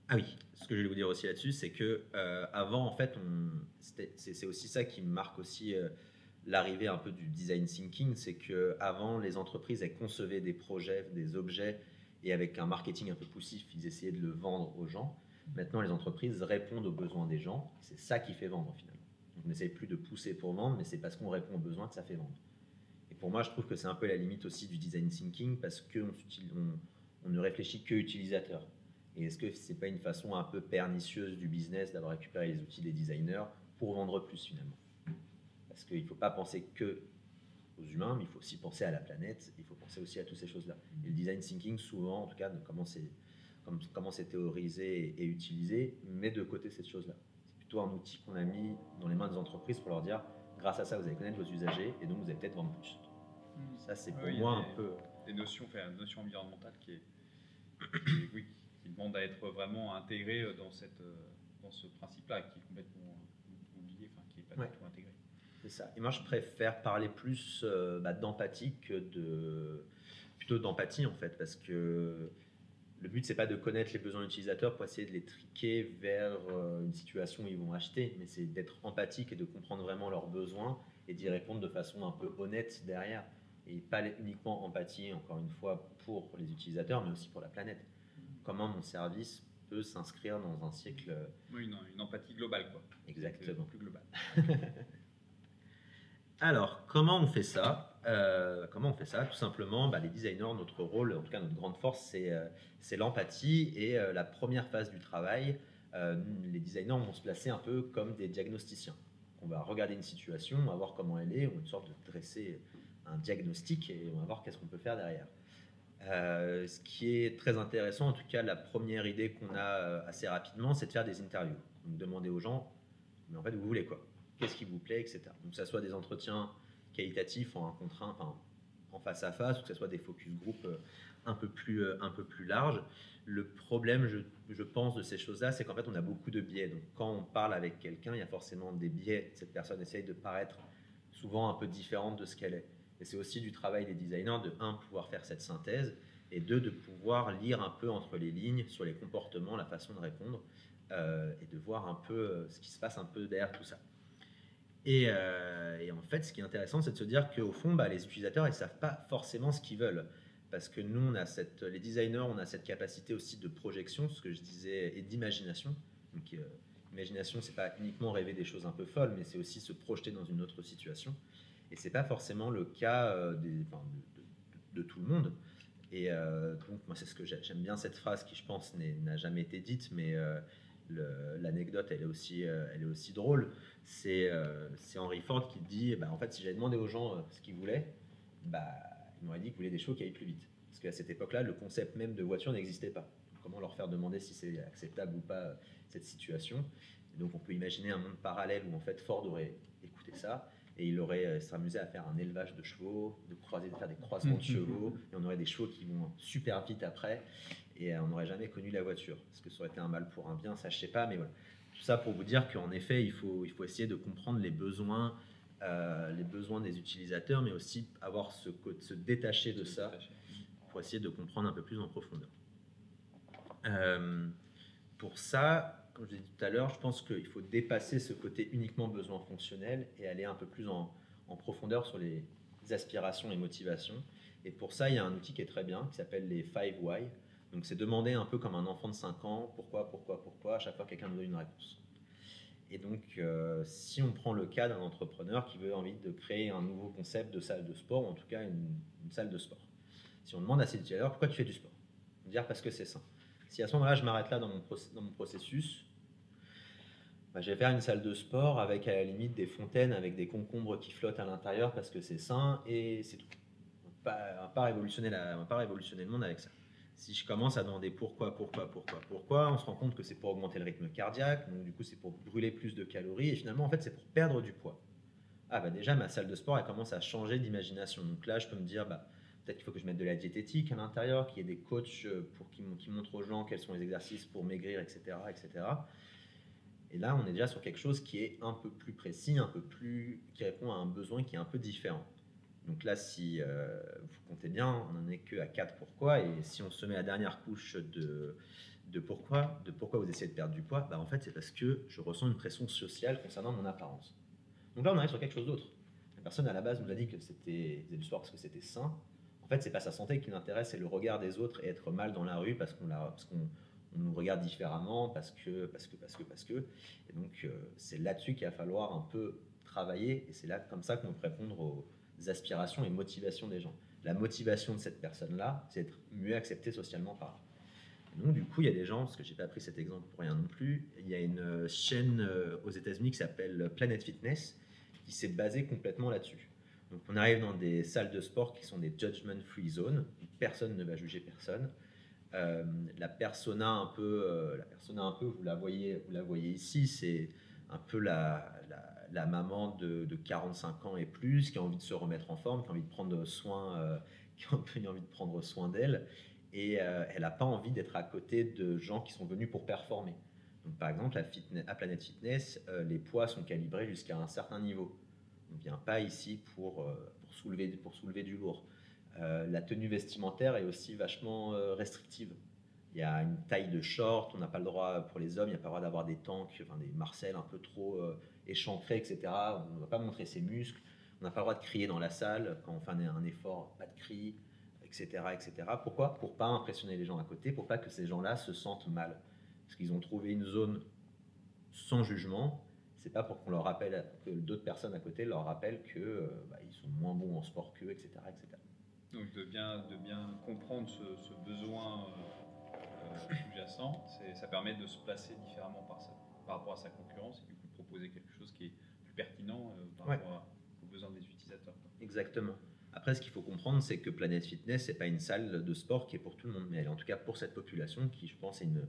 S2: Ah oui, ce que je voulais vous dire aussi là-dessus, c'est que avant, en fait, c'est aussi ça qui marque aussi l'arrivée un peu du design thinking, c'est que avant, les entreprises elles concevaient des projets, des objets, et avec un marketing un peu poussif, ils essayaient de le vendre aux gens. Maintenant, les entreprises répondent aux besoins des gens. C'est ça qui fait vendre finalement. Donc, on n'essaye plus de pousser pour vendre, mais c'est parce qu'on répond aux besoins que ça fait vendre. Et pour moi, je trouve que c'est un peu la limite aussi du design thinking parce qu'on ne réfléchit que utilisateur. Et est-ce que c'est pas une façon un peu pernicieuse du business d'avoir récupéré les outils des designers pour vendre plus finalement? Parce qu'il ne faut pas penser que aux humains, mais il faut aussi penser à la planète, il faut penser aussi à toutes ces choses-là. Et le design thinking, souvent, en tout cas, comment c'est théorisé et utilisé, met de côté cette chose-là. C'est plutôt un outil qu'on a mis dans les mains des entreprises pour leur dire, grâce à ça, vous allez connaître vos usagers et donc vous allez peut-être vendre plus. Ça, c'est pour moi un peu...
S1: Des notions, une notion environnementale qui demande à être vraiment intégrée dans ce principe-là, qui est complètement oublié, qui n'est pas du tout intégré.
S2: C'est ça. Et moi, je préfère parler plus d'empathie plutôt d'empathie en fait, parce que le but c'est pas de connaître les besoins utilisateurs pour essayer de les triquer vers une situation où ils vont acheter, mais c'est d'être empathique et de comprendre vraiment leurs besoins et d'y répondre de façon un peu honnête derrière. Et pas uniquement empathie, encore une fois, pour les utilisateurs, mais aussi pour la planète. Comment mon service peut s'inscrire dans un cycle...
S1: Oui, une empathie globale, quoi.
S2: Exactement.
S1: Plus globale.
S2: Alors, comment on fait ça? Tout simplement, les designers, notre rôle, en tout cas notre grande force, c'est l'empathie. Et la première phase du travail, les designers vont se placer un peu comme des diagnosticiens. On va regarder une situation, on va voir comment elle est, on va une sorte de dresser un diagnostic et on va voir qu'est-ce qu'on peut faire derrière. Ce qui est très intéressant, en tout cas la première idée qu'on a assez rapidement, c'est de faire des interviews. Donc demander aux gens, mais en fait vous voulez quoi? Qu'est-ce qui vous plaît, etc. Donc que ça soit des entretiens qualitatifs en face à face, ou que ce soit des focus group un peu plus larges. Le problème, je pense, de ces choses-là, c'est qu'en fait on a beaucoup de biais. Donc quand on parle avec quelqu'un, il y a forcément des biais. Cette personne essaye de paraître souvent un peu différente de ce qu'elle est. Et c'est aussi du travail des designers de, pouvoir faire cette synthèse, et deux, de pouvoir lire un peu entre les lignes sur les comportements, la façon de répondre, et de voir un peu ce qui se passe un peu derrière tout ça. Et en fait, ce qui est intéressant, c'est de se dire qu'au fond, les utilisateurs, ils ne savent pas forcément ce qu'ils veulent. Parce que nous, les designers, on a cette capacité aussi de projection, ce que je disais, et d'imagination. Donc, l'imagination, c'est pas uniquement rêver des choses un peu folles, mais c'est aussi se projeter dans une autre situation. Et c'est pas forcément le cas de tout le monde. Et donc, moi, c'est ce que j'aime bien cette phrase qui, je pense, n'a jamais été dite, mais l'anecdote, elle est aussi drôle. C'est Henry Ford qui dit, en fait, si j'avais demandé aux gens ce qu'ils voulaient, ils m'auraient dit qu'ils voulaient des chevaux qui aillent plus vite. Parce qu'à cette époque-là, le concept même de voiture n'existait pas. Comment leur faire demander si c'est acceptable ou pas cette situation? Et donc, on peut imaginer un monde parallèle où en fait Ford aurait écouté ça et il aurait s'amusé à faire un élevage de chevaux, de faire des croisements de chevaux, et on aurait des chevaux qui vont super vite après, et on n'aurait jamais connu la voiture. Est-ce que ça aurait été un mal pour un bien? Ça, je sais pas, mais voilà. Tout ça pour vous dire qu'en effet, il faut essayer de comprendre les besoins des utilisateurs, mais aussi se détacher de ça pour essayer de comprendre un peu plus en profondeur. Pour ça, comme je l'ai dit tout à l'heure, je pense qu'il faut dépasser ce côté uniquement besoin fonctionnel et aller un peu plus en profondeur sur les aspirations et motivations. Et pour ça, il y a un outil qui est très bien, qui s'appelle les 5 Why. Donc, c'est demander un peu comme un enfant de 5 ans, pourquoi, à chaque fois quelqu'un nous donne une réponse. Et donc, si on prend le cas d'un entrepreneur qui veut envie de créer un nouveau concept de salle de sport, ou en tout cas une salle de sport. Si on demande à ces utilisateurs pourquoi tu fais du sport, ils vont dire parce que c'est sain. Si à ce moment-là, je m'arrête là dans mon processus, je vais faire une salle de sport avec à la limite des fontaines avec des concombres qui flottent à l'intérieur parce que c'est sain et c'est tout. On va pas révolutionner le monde avec ça. Si je commence à demander pourquoi, on se rend compte que c'est pour augmenter le rythme cardiaque, donc du coup c'est pour brûler plus de calories et finalement en fait c'est pour perdre du poids. Déjà ma salle de sport elle commence à changer d'imagination. Donc là je peux me dire peut-être qu'il faut que je mette de la diététique à l'intérieur, qu'il y ait des coachs qui montrent aux gens quels sont les exercices pour maigrir, etc., etc. Et là, on est déjà sur quelque chose qui est un peu plus précis, qui répond à un besoin qui est un peu différent. Donc là, si vous comptez bien, on n'en est qu'à 4 pourquoi. Et si on se met la dernière couche de pourquoi vous essayez de perdre du poids, en fait, c'est parce que je ressens une pression sociale concernant mon apparence. Donc là, on arrive sur quelque chose d'autre. La personne à la base nous a dit que c'était du sport parce que c'était sain. En fait, c'est pas sa santé qui l'intéresse, c'est le regard des autres et être mal dans la rue parce qu'on nous regarde différemment, parce que. Et donc, c'est là-dessus qu'il va falloir un peu travailler et c'est là comme ça qu'on peut répondre aux aspirations et motivations des gens. La motivation de cette personne-là, c'est d'être mieux accepté socialement par elle. Donc, du coup, il y a des gens, parce que j'ai pas pris cet exemple pour rien non plus, il y a une chaîne aux États-Unis qui s'appelle Planet Fitness qui s'est basée complètement là-dessus. Donc, on arrive dans des salles de sport qui sont des judgment-free zones, où personne ne va juger personne. La persona un peu, vous la voyez ici, c'est un peu la maman de 45 ans et plus qui a envie de se remettre en forme, qui a envie de prendre soin, d'elle, et elle n'a pas envie d'être à côté de gens qui sont venus pour performer. Donc, par exemple, à Planet Fitness, les poids sont calibrés jusqu'à un certain niveau. On ne vient pas ici pour soulever du lourd. La tenue vestimentaire est aussi vachement restrictive. Il y a une taille de short, on n'a pas le droit, pour les hommes, il n'y a pas le droit d'avoir des tanks, des marcelles un peu trop échancrés, etc. On ne va pas montrer ses muscles, on n'a pas le droit de crier dans la salle, quand on fait un effort, pas de cri, etc. etc. Pourquoi ? Pour pas impressionner les gens à côté, pour pas que ces gens-là se sentent mal. Parce qu'ils ont trouvé une zone sans jugement, c'est pas pour qu'on leur rappelle, que d'autres personnes à côté leur rappellent qu'ils sont moins bons en sport qu'eux, etc., etc.
S1: Donc de bien comprendre ce besoin sous-jacent, ça permet de se placer différemment par rapport à sa concurrence et du coup de proposer quelque chose qui est plus pertinent par rapport aux besoins des utilisateurs.
S2: Exactement. Après, ce qu'il faut comprendre, c'est que Planet Fitness, c'est pas une salle de sport qui est pour tout le monde, mais en tout cas pour cette population qui, je pense, est une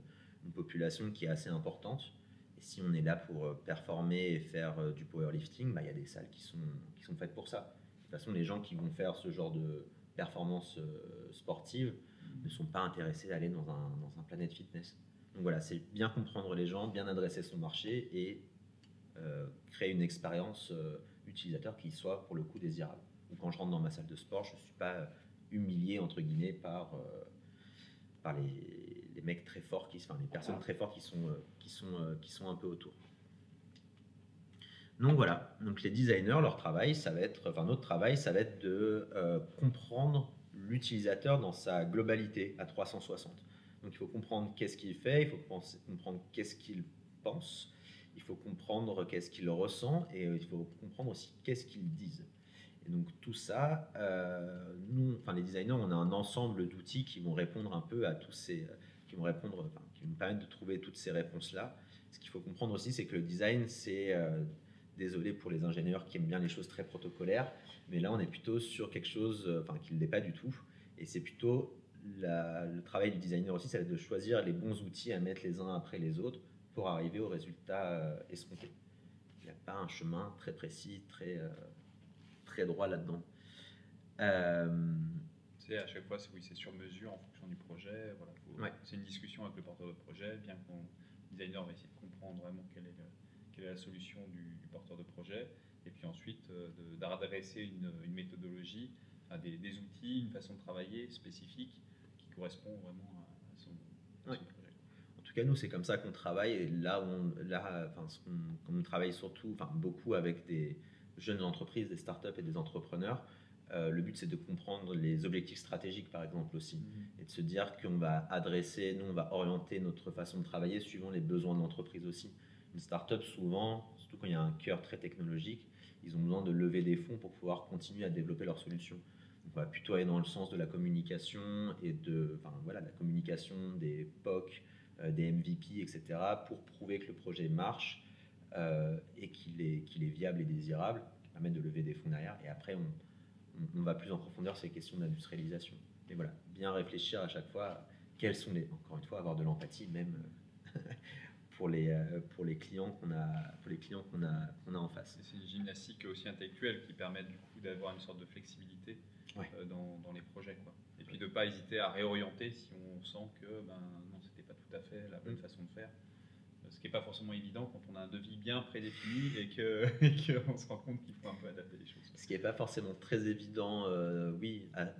S2: population qui est assez importante. Et si on est là pour performer et faire du powerlifting, il y a des salles qui sont faites pour ça. De toute façon, les gens qui vont faire ce genre de performance sportive ne sont pas intéressés à aller dans un Planet Fitness. Donc voilà, c'est bien comprendre les gens, bien adresser son marché et créer une expérience utilisateur qui soit pour le coup désirable. Donc quand je rentre dans ma salle de sport, je ne suis pas humilié entre guillemets par les mecs très forts, les personnes très fortes qui sont un peu autour. Donc voilà, donc les designers, notre travail, ça va être de comprendre l'utilisateur dans sa globalité à 360. Donc il faut comprendre qu'est-ce qu'il fait, il faut comprendre qu'est-ce qu'il pense, il faut comprendre qu'est-ce qu'il ressent et il faut comprendre aussi qu'est-ce qu'ils disent. Et donc tout ça, nous, les designers, on a un ensemble d'outils qui vont répondre un peu à tous ces, qui vont nous permettre de trouver toutes ces réponses-là. Ce qu'il faut comprendre aussi, c'est que le design, c'est désolé pour les ingénieurs qui aiment bien les choses très protocolaires, mais là on est plutôt sur quelque chose qui ne l'est pas du tout. Et c'est plutôt le travail du designer aussi, ça va être de choisir les bons outils à mettre les uns après les autres pour arriver au résultat escompté. Il n'y a pas un chemin très précis, très droit là-dedans.
S1: C'est à chaque fois, c'est sur mesure en fonction du projet. Voilà, c'est une discussion avec le porteur de projet, bien que le designer va essayer de comprendre vraiment quelle est la solution du porteur de projet, et puis ensuite d'adresser une méthodologie à des outils, une façon de travailler spécifique qui correspond vraiment à son projet.
S2: En tout cas, nous, c'est comme ça qu'on travaille, et on travaille surtout, beaucoup avec des jeunes entreprises, des startups et des entrepreneurs. Le but, c'est de comprendre les objectifs stratégiques, par exemple, aussi, et de se dire qu'on va on va orienter notre façon de travailler suivant les besoins de l'entreprise aussi. Une startup, souvent, surtout quand il y a un cœur très technologique, ils ont besoin de lever des fonds pour pouvoir continuer à développer leurs solutions. Donc on va plutôt aller dans le sens de la communication et la communication des POC, des MVP, etc., pour prouver que le projet marche et qu'il est viable et désirable, qui permet de lever des fonds derrière. Et après, on va plus en profondeur sur les questions d'industrialisation. Mais voilà, bien réfléchir à chaque fois quels sont encore une fois, avoir de l'empathie même pour les clients qu'on a en face.
S1: C'est une gymnastique aussi intellectuelle qui permet du coup d'avoir une sorte de flexibilité dans les projets, quoi. Et puis de ne pas hésiter à réorienter si on sent que non, c'était pas tout à fait la bonne façon de faire. Ce qui n'est pas forcément évident quand on a un devis bien prédéfini et qu'on se rend compte qu'il faut un peu adapter les choses.
S2: Ce qui n'est pas forcément très évident,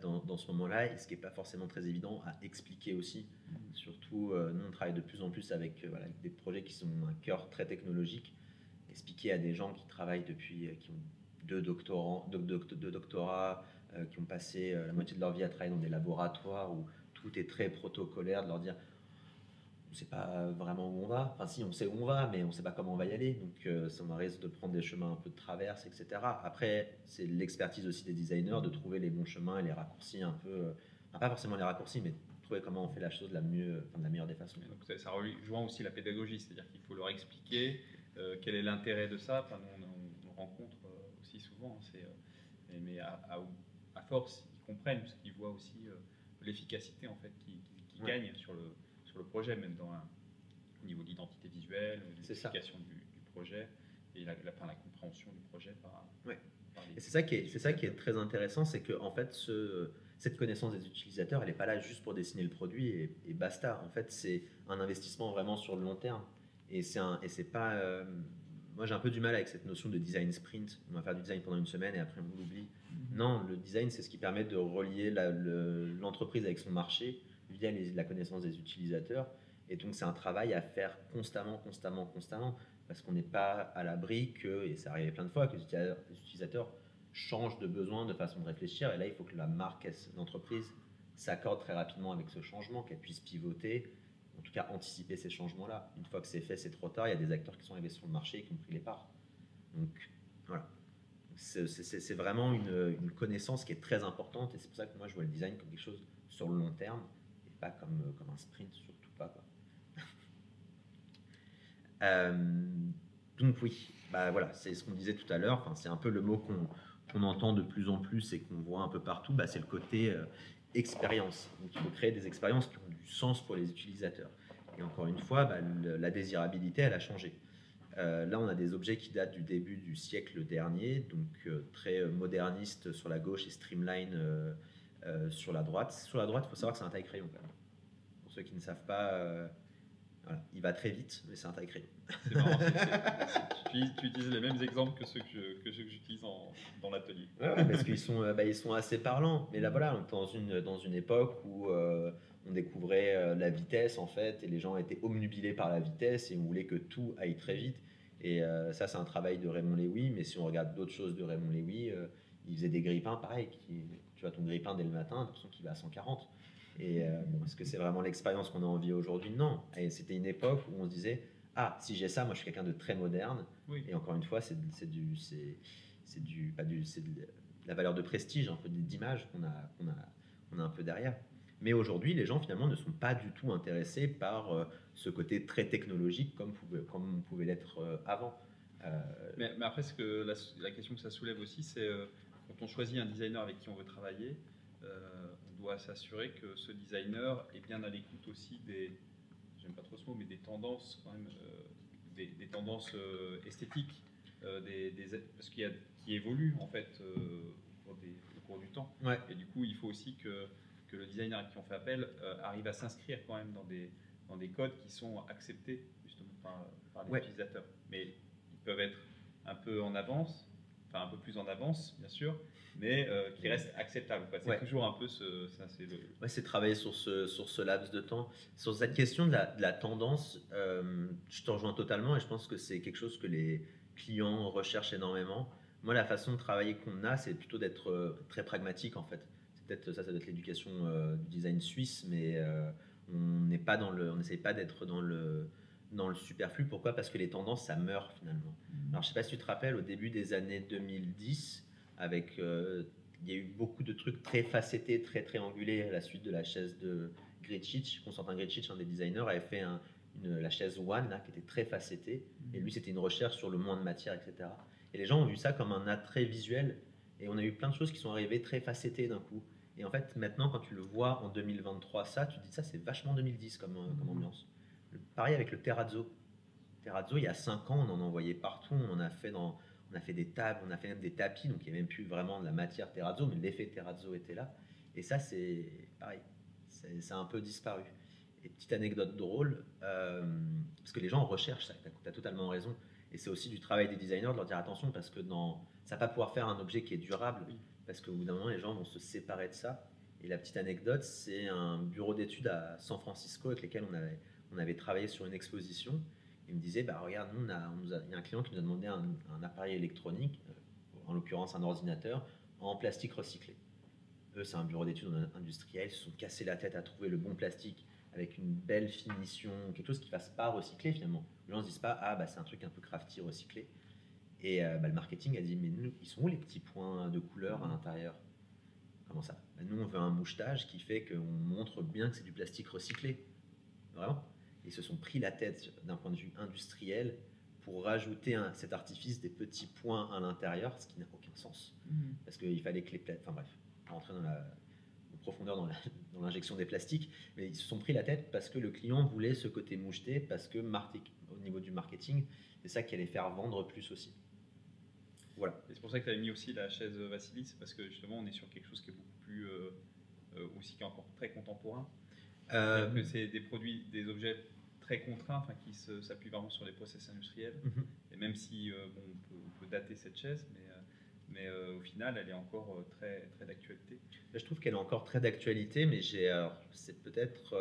S2: dans ce moment-là, et ce qui n'est pas forcément très évident à expliquer aussi. Surtout, nous, on travaille de plus en plus avec des projets qui sont un cœur très technologique. Expliquer à des gens qui travaillent qui ont deux doctorats, qui ont passé la moitié de leur vie à travailler dans des laboratoires où tout est très protocolaire, de leur dire on ne sait pas vraiment où on va. Enfin, si, on sait où on va, mais on ne sait pas comment on va y aller. Donc, ça risque de prendre des chemins un peu de traverse, etc. Après, c'est l'expertise aussi des designers de trouver les bons chemins et les raccourcis un peu. Pas forcément les raccourcis, mais trouver comment on fait la chose de la meilleure des façons.
S1: Donc, ça rejoint aussi la pédagogie, c'est-à-dire qu'il faut leur expliquer quel est l'intérêt de ça. Enfin, nous, on rencontre aussi souvent, mais à force, ils comprennent, parce qu'ils voient aussi l'efficacité en fait, qui gagne sur le projet, même au niveau de l'identité visuelle, de l'efficacité du projet et la compréhension du projet par
S2: et c'est ça qui est très intéressant, c'est que en fait, cette connaissance des utilisateurs, elle n'est pas là juste pour dessiner le produit et basta. En fait, c'est un investissement vraiment sur le long terme. Et c'est pas. Moi, j'ai un peu du mal avec cette notion de design sprint. On va faire du design pendant une semaine et après on l'oublie. Non, le design, c'est ce qui permet de relier l'entreprise avec son marché via la connaissance des utilisateurs. Et donc, c'est un travail à faire constamment, parce qu'on n'est pas à l'abri et ça arrive plein de fois, que les utilisateurs changent de besoin, de façon de réfléchir. Et là, il faut que la marque, l'entreprise, s'accorde très rapidement avec ce changement, qu'elle puisse pivoter, en tout cas anticiper ces changements-là. Une fois que c'est fait, c'est trop tard. Il y a des acteurs qui sont arrivés sur le marché et qui ont pris les parts. Donc, voilà. C'est vraiment une connaissance qui est très importante, et c'est pour ça que moi, je vois le design comme quelque chose sur le long terme, et pas comme un sprint, surtout pas, quoi. Donc oui, voilà, c'est ce qu'on disait tout à l'heure. Enfin, c'est un peu le mot qu'on entend de plus en plus et qu'on voit un peu partout. C'est le côté expérience. Donc il faut créer des expériences qui ont du sens pour les utilisateurs. Et encore une fois, la désirabilité, elle a changé. Là, on a des objets qui datent du début du siècle dernier, donc très moderniste sur la gauche et streamline sur la droite. Sur la droite, il faut savoir que c'est un taille-crayon quand même. Pour ceux qui ne savent pas, voilà, il va très vite, mais c'est un taille-crayon.
S1: C'est marrant, tu utilises les mêmes exemples que ceux que j'utilise dans l'atelier.
S2: Ouais, parce qu'ils sont assez parlants. Mais là, voilà, on est dans une époque où on découvrait la vitesse, en fait, et les gens étaient obnubilés par la vitesse et on voulait que tout aille très vite. Et ça, c'est un travail de Raymond Lévy. Mais si on regarde d'autres choses de Raymond Lévy, il faisait des grippins, pareil. Tu vois ton grippin dès le matin, l'impression qu'il va à 140. Et est-ce que c'est vraiment l'expérience qu'on a envie aujourd'hui? Non. Et c'était une époque où on se disait, si j'ai ça, moi je suis quelqu'un de très moderne.
S1: Oui.
S2: Et encore une fois, c'est de la valeur de prestige, un peu d'image qu'on a un peu derrière. Mais aujourd'hui, les gens finalement ne sont pas du tout intéressés par ce côté très technologique comme on pouvait l'être avant.
S1: Mais après, la question que ça soulève aussi, c'est quand on choisit un designer avec qui on veut travailler, on doit s'assurer que ce designer est bien à l'écoute aussi j'aime pas trop ce mot, mais des tendances quand même, des tendances esthétiques, parce qui évoluent en fait au cours du temps.
S2: Ouais.
S1: Et du coup, il faut aussi que le designer à qui on fait appel arrive à s'inscrire quand même dans des codes qui sont acceptés justement par les utilisateurs. Mais ils peuvent être un peu en avance, enfin un peu plus en avance bien sûr, mais qui reste acceptable. C'est toujours un peu
S2: c'est travailler sur ce laps de temps. Sur cette question de la tendance, je te rejoins totalement et je pense que c'est quelque chose que les clients recherchent énormément. Moi, la façon de travailler qu'on a, c'est plutôt d'être très pragmatique en fait. Ça doit être l'éducation du design suisse, mais on n'essaye pas d'être dans le superflu. Pourquoi? Parce que les tendances, ça meurt finalement. Alors, je ne sais pas si tu te rappelles, au début des années 2010, avec il y a eu beaucoup de trucs très facettés, très triangulés à la suite de la chaise de Gricic. Constantin Gricic, un des designers, avait fait la chaise One là, qui était très facettée. Et lui, c'était une recherche sur le moins de matière, etc. Et les gens ont vu ça comme un attrait visuel. Et on a eu plein de choses qui sont arrivées très facettées d'un coup. Et en fait, maintenant, quand tu le vois en 2023, ça, tu te dis ça, c'est vachement 2010 comme ambiance. Pareil avec le terrazzo. Terrazzo, il y a 5 ans, on en envoyait partout. On a fait des tables, on a fait même des tapis. Donc il n'y avait même plus vraiment de la matière terrazzo, mais l'effet terrazzo était là. Et ça, c'est pareil. Ça a un peu disparu. Et petite anecdote drôle, parce que les gens recherchent ça, tu as totalement raison. Et c'est aussi du travail des designers de leur dire attention, parce que ça ne va pas pouvoir faire un objet qui est durable, parce qu'au bout d'un moment, les gens vont se séparer de ça. Et la petite anecdote, c'est un bureau d'études à San Francisco avec lequel on avait travaillé sur une exposition. Il me disait, bah, regarde, il y a un client qui nous a demandé un appareil électronique, en l'occurrence un ordinateur, en plastique recyclé. Eux, c'est un bureau d'études industriel, ils se sont cassés la tête à trouver le bon plastique avec une belle finition, quelque chose qui ne fasse pas recycler finalement. Les gens ne se disent pas, ah bah c'est un truc un peu crafty recyclé. Et le marketing a dit, mais nous, ils sont où les petits points de couleur à l'intérieur? Comment ça? Bah, nous, on veut un mouchetage qui fait qu'on montre bien que c'est du plastique recyclé. Vraiment. Ils se sont pris la tête d'un point de vue industriel pour rajouter cet artifice des petits points à l'intérieur, ce qui n'a aucun sens. Parce qu'il fallait que les enfin bref, rentrer en profondeur dans l'injection des plastiques, mais ils se sont pris la tête parce que le client voulait ce côté moucheté, parce que au niveau du marketing, c'est ça qui allait faire vendre plus aussi. Voilà.
S1: Et c'est pour ça que tu avais mis aussi la chaise Vassilis, parce que justement on est sur quelque chose qui est beaucoup plus aussi qui est encore très contemporain. Que c'est des produits, des objets très contraints, enfin qui s'appuient vraiment sur les process industriels. Et même si on peut dater cette chaise, mais au final elle est encore très très d'actualité.
S2: Je trouve qu'elle est encore très d'actualité, mais c'est peut-être,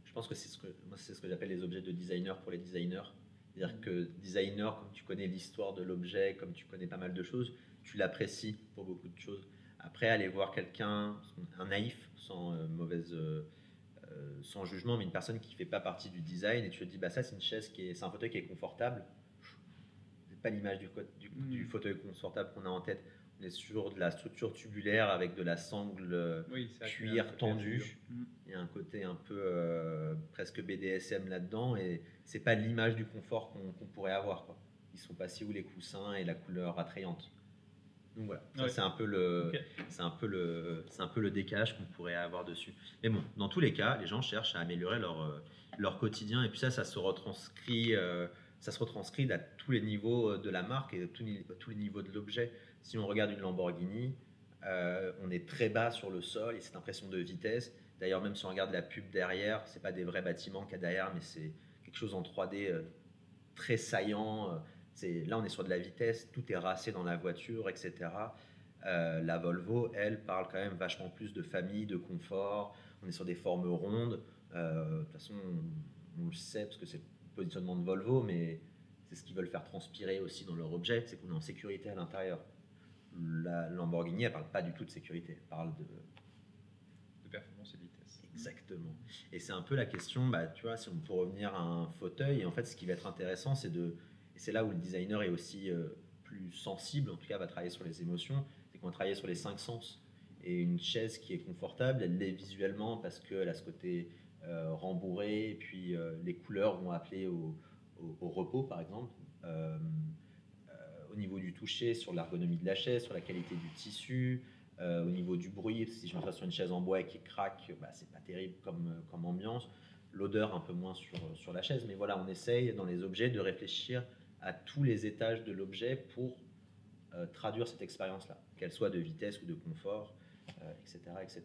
S2: je pense que c'est ce que j'appelle les objets de designer pour les designers. C'est-à-dire que designer, comme tu connais l'histoire de l'objet, comme tu connais pas mal de choses, tu l'apprécies pour beaucoup de choses. Après, aller voir quelqu'un, un naïf, sans jugement, mais une personne qui ne fait pas partie du design, et tu te dis, bah ça c'est une chaise c'est un fauteuil qui est confortable. C'est pas l'image du fauteuil confortable qu'on a en tête. On est sur de la structure tubulaire avec de la sangle cuir tendue. Il y a un côté un peu presque BDSM là-dedans, et c'est pas l'image du confort qu'on pourrait avoir, quoi. Ils sont passés où les coussins et la couleur attrayante. Donc voilà, ça, c'est un peu le décalage qu'on pourrait avoir dessus. Mais bon, dans tous les cas, les gens cherchent à améliorer leur quotidien, et puis ça se retranscrit à tous les niveaux de la marque et à tous les niveaux de l'objet. Si on regarde une Lamborghini, on est très bas sur le sol et cette impression de vitesse. D'ailleurs, même si on regarde la pub derrière, c'est pas des vrais bâtiments qu'il y a derrière, mais c'est quelque chose en 3D très saillant. Là, on est sur de la vitesse, tout est racé dans la voiture, etc. La Volvo, elle, parle quand même vachement plus de famille, de confort. On est sur des formes rondes. De toute façon, on le sait parce que c'est le positionnement de Volvo, mais c'est ce qu'ils veulent faire transpirer aussi dans leur objet, c'est qu'on est en sécurité à l'intérieur. La Lamborghini, elle parle pas du tout de sécurité, elle parle
S1: de performance et de vitesse.
S2: Exactement. Et c'est un peu la question, bah, tu vois, si on peut revenir à un fauteuil, et en fait, ce qui va être intéressant, et c'est là où le designer est aussi plus sensible, en tout cas, va travailler sur les émotions, c'est qu'on va travailler sur les 5 sens. Et une chaise qui est confortable, elle l'est visuellement parce qu'elle a ce côté rembourré, et puis les couleurs vont appeler au repos, par exemple. Au niveau du toucher, sur l'ergonomie de la chaise, sur la qualité du tissu, au niveau du bruit, si je m'assois sur une chaise en bois et qui craque, bah, c'est pas terrible comme ambiance. L'odeur un peu moins sur la chaise, mais voilà, on essaye dans les objets de réfléchir à tous les étages de l'objet pour traduire cette expérience-là, qu'elle soit de vitesse ou de confort, etc., etc.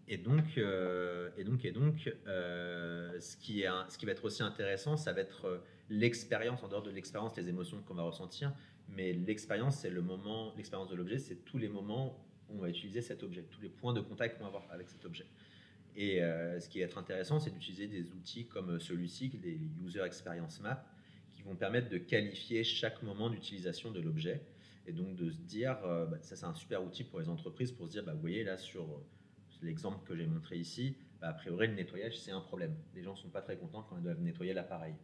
S2: Et donc, ce qui va être aussi intéressant, ça va être l'expérience, en dehors de l'expérience, les émotions qu'on va ressentir, mais l'expérience, c'est l'expérience de l'objet, c'est tous les moments où on va utiliser cet objet, tous les points de contact qu'on va avoir avec cet objet. Et ce qui va être intéressant, c'est d'utiliser des outils comme celui-ci, des User Experience Map, qui vont permettre de qualifier chaque moment d'utilisation de l'objet, et donc de se dire, ça c'est un super outil pour les entreprises, pour se dire, vous voyez là sur l'exemple que j'ai montré ici, a priori le nettoyage c'est un problème. Les gens ne sont pas très contents quand ils doivent nettoyer l'appareil,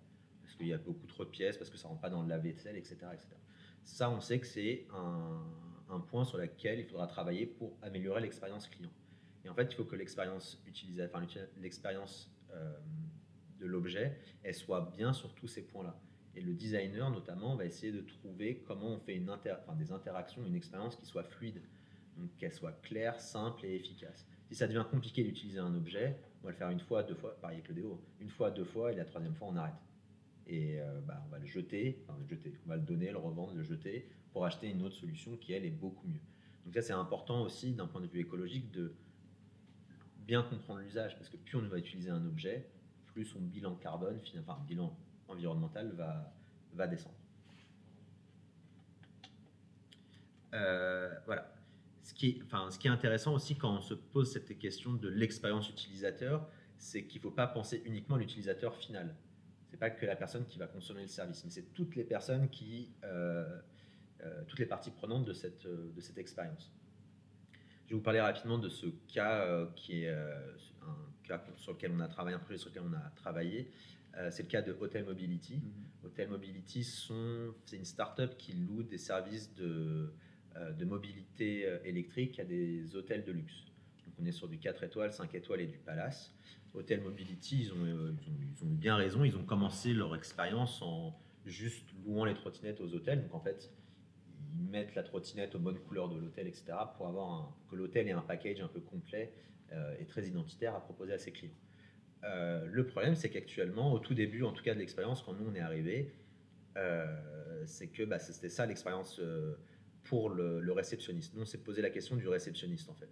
S2: parce qu'il y a beaucoup trop de pièces, parce que ça ne rentre pas dans le lave-vaisselle, etc., etc. Ça, on sait que c'est un point sur lequel il faudra travailler pour améliorer l'expérience client. Et en fait, il faut que l'expérience utilisateur, enfin, l'expérience de l'objet, elle soit bien sur tous ces points-là. Et le designer, notamment, va essayer de trouver comment on fait des interactions, une expérience qui soit fluide, donc qu'elle soit claire, simple et efficace. Si ça devient compliqué d'utiliser un objet, on va le faire une fois, deux fois, pareil avec le déo, une fois, deux fois, et la troisième fois, on arrête. Et on va le jeter, on va le donner, le revendre, le jeter, pour acheter une autre solution qui, elle, est beaucoup mieux. Donc ça, c'est important aussi, d'un point de vue écologique, de bien comprendre l'usage, parce que plus on va utiliser un objet, plus son bilan carbone, bilan environnemental va descendre. Voilà. Ce qui est intéressant aussi quand on se pose cette question de l'expérience utilisateur, c'est qu'il ne faut pas penser uniquement à l'utilisateur final. Ce n'est pas que la personne qui va consommer le service, mais c'est toutes les personnes toutes les parties prenantes de cette expérience. Je vais vous parler rapidement de ce cas qui est un cas sur lequel on a travaillé, un projet sur lequel on a travaillé. C'est le cas de Hotel Mobility. Hotel Mobility, c'est une start-up qui loue des services de mobilité électrique à des hôtels de luxe. Donc on est sur du 4 étoiles, 5 étoiles et du Palace. Hotel Mobility, ils ont eu bien raison. Ils ont commencé leur expérience en juste louant les trottinettes aux hôtels. Donc en fait, ils mettent la trottinette aux bonnes couleurs de l'hôtel, etc., pour que l'hôtel ait un package un peu complet et très identitaire à proposer à ses clients. Le problème, c'est qu'actuellement, au tout début, en tout cas de l'expérience, quand nous on est arrivé, c'est que c'était ça l'expérience pour le réceptionniste. Nous, on s'est posé la question du réceptionniste, en fait.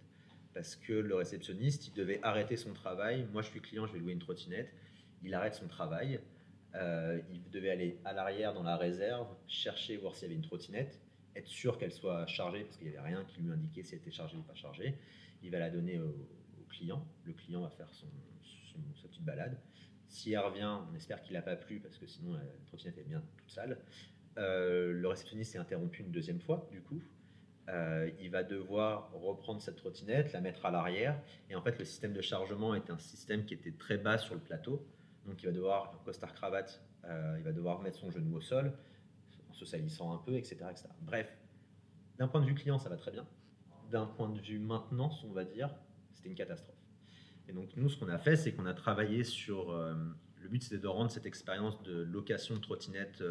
S2: Parce que le réceptionniste, il devait arrêter son travail. Moi, je suis client, je vais louer une trottinette. Il arrête son travail. Il devait aller à l'arrière dans la réserve, chercher, voir s'il y avait une trottinette, être sûr qu'elle soit chargée, parce qu'il n'y avait rien qui lui indiquait si elle était chargée ou pas chargée. Il va la donner au client. Le client va faire sa petite balade. Si elle revient, on espère qu'il n'a pas plu, parce que sinon la trottinette est bien toute sale. Le réceptionniste est interrompu une deuxième fois, du coup. Il va devoir reprendre cette trottinette, la mettre à l'arrière. Et en fait, le système de chargement est un système qui était très bas sur le plateau. Donc, il va devoir, en costard-cravate, il va devoir mettre son genou au sol, en se salissant un peu, etc., etc. Bref, d'un point de vue client, ça va très bien. D'un point de vue maintenance, on va dire, c'était une catastrophe. Et donc, nous, ce qu'on a fait, c'est qu'on a travaillé sur... le but, c'était de rendre cette expérience de location de trottinette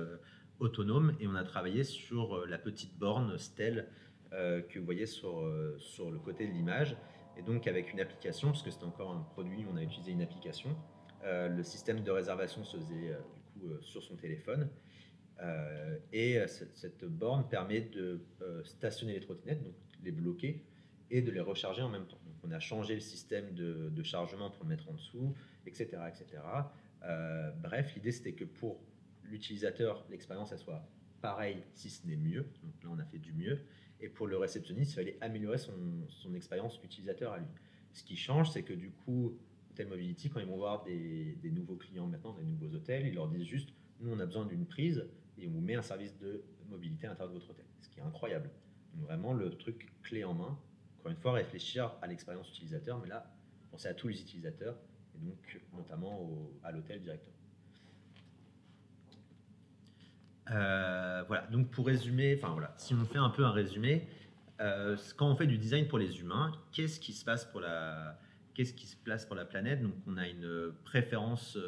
S2: autonome. Et on a travaillé sur la petite borne Stell que vous voyez sur le côté de l'image. Et donc, avec une application, parce que c'était encore un produit, on a utilisé une application. Le système de réservation se faisait sur son téléphone. Cette borne permet de stationner les trottinettes, donc les bloquer, et de les recharger en même temps. Donc on a changé le système de chargement pour le mettre en dessous, etc. etc. Bref, l'idée c'était que pour l'utilisateur, l'expérience elle soit pareille, si ce n'est mieux. Donc là on a fait du mieux. Et pour le réceptionniste, il fallait améliorer son expérience utilisateur à lui. Ce qui change, c'est que du coup, Hotel Mobility, quand ils vont voir des nouveaux clients maintenant, des nouveaux hôtels, ils leur disent juste, nous on a besoin d'une prise, et on vous met un service de mobilité à l'intérieur de votre hôtel, ce qui est incroyable. Donc vraiment le truc clé en main. Encore une fois, réfléchir à l'expérience utilisateur, mais là, penser à tous les utilisateurs, et donc notamment à l'hôtel directement. Voilà, donc pour résumer, si on fait un peu un résumé, quand on fait du design pour les humains, qu'est-ce qui se place pour la planète? Donc on a une préférence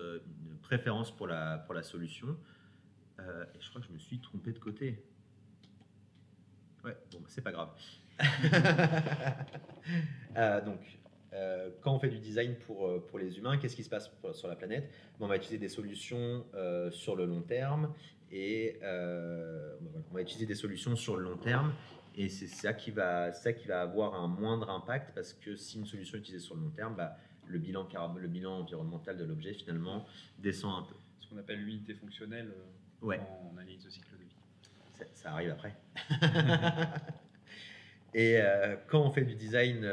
S2: pour la solution. Et je crois que je me suis trompé de côté. Ouais, bon, c'est pas grave. Quand on fait du design pour les humains, qu'est-ce qui se passe sur la planète? On va utiliser des solutions sur le long terme. On va utiliser des solutions sur le long terme. Et c'est ça qui va avoir un moindre impact, parce que si une solution est utilisée sur le long terme, le bilan environnemental de l'objet, finalement, descend un peu.
S1: Ce qu'on appelle l'unité fonctionnelle en analyse de cycle de vie.
S2: Ça arrive après. Et quand on fait du design,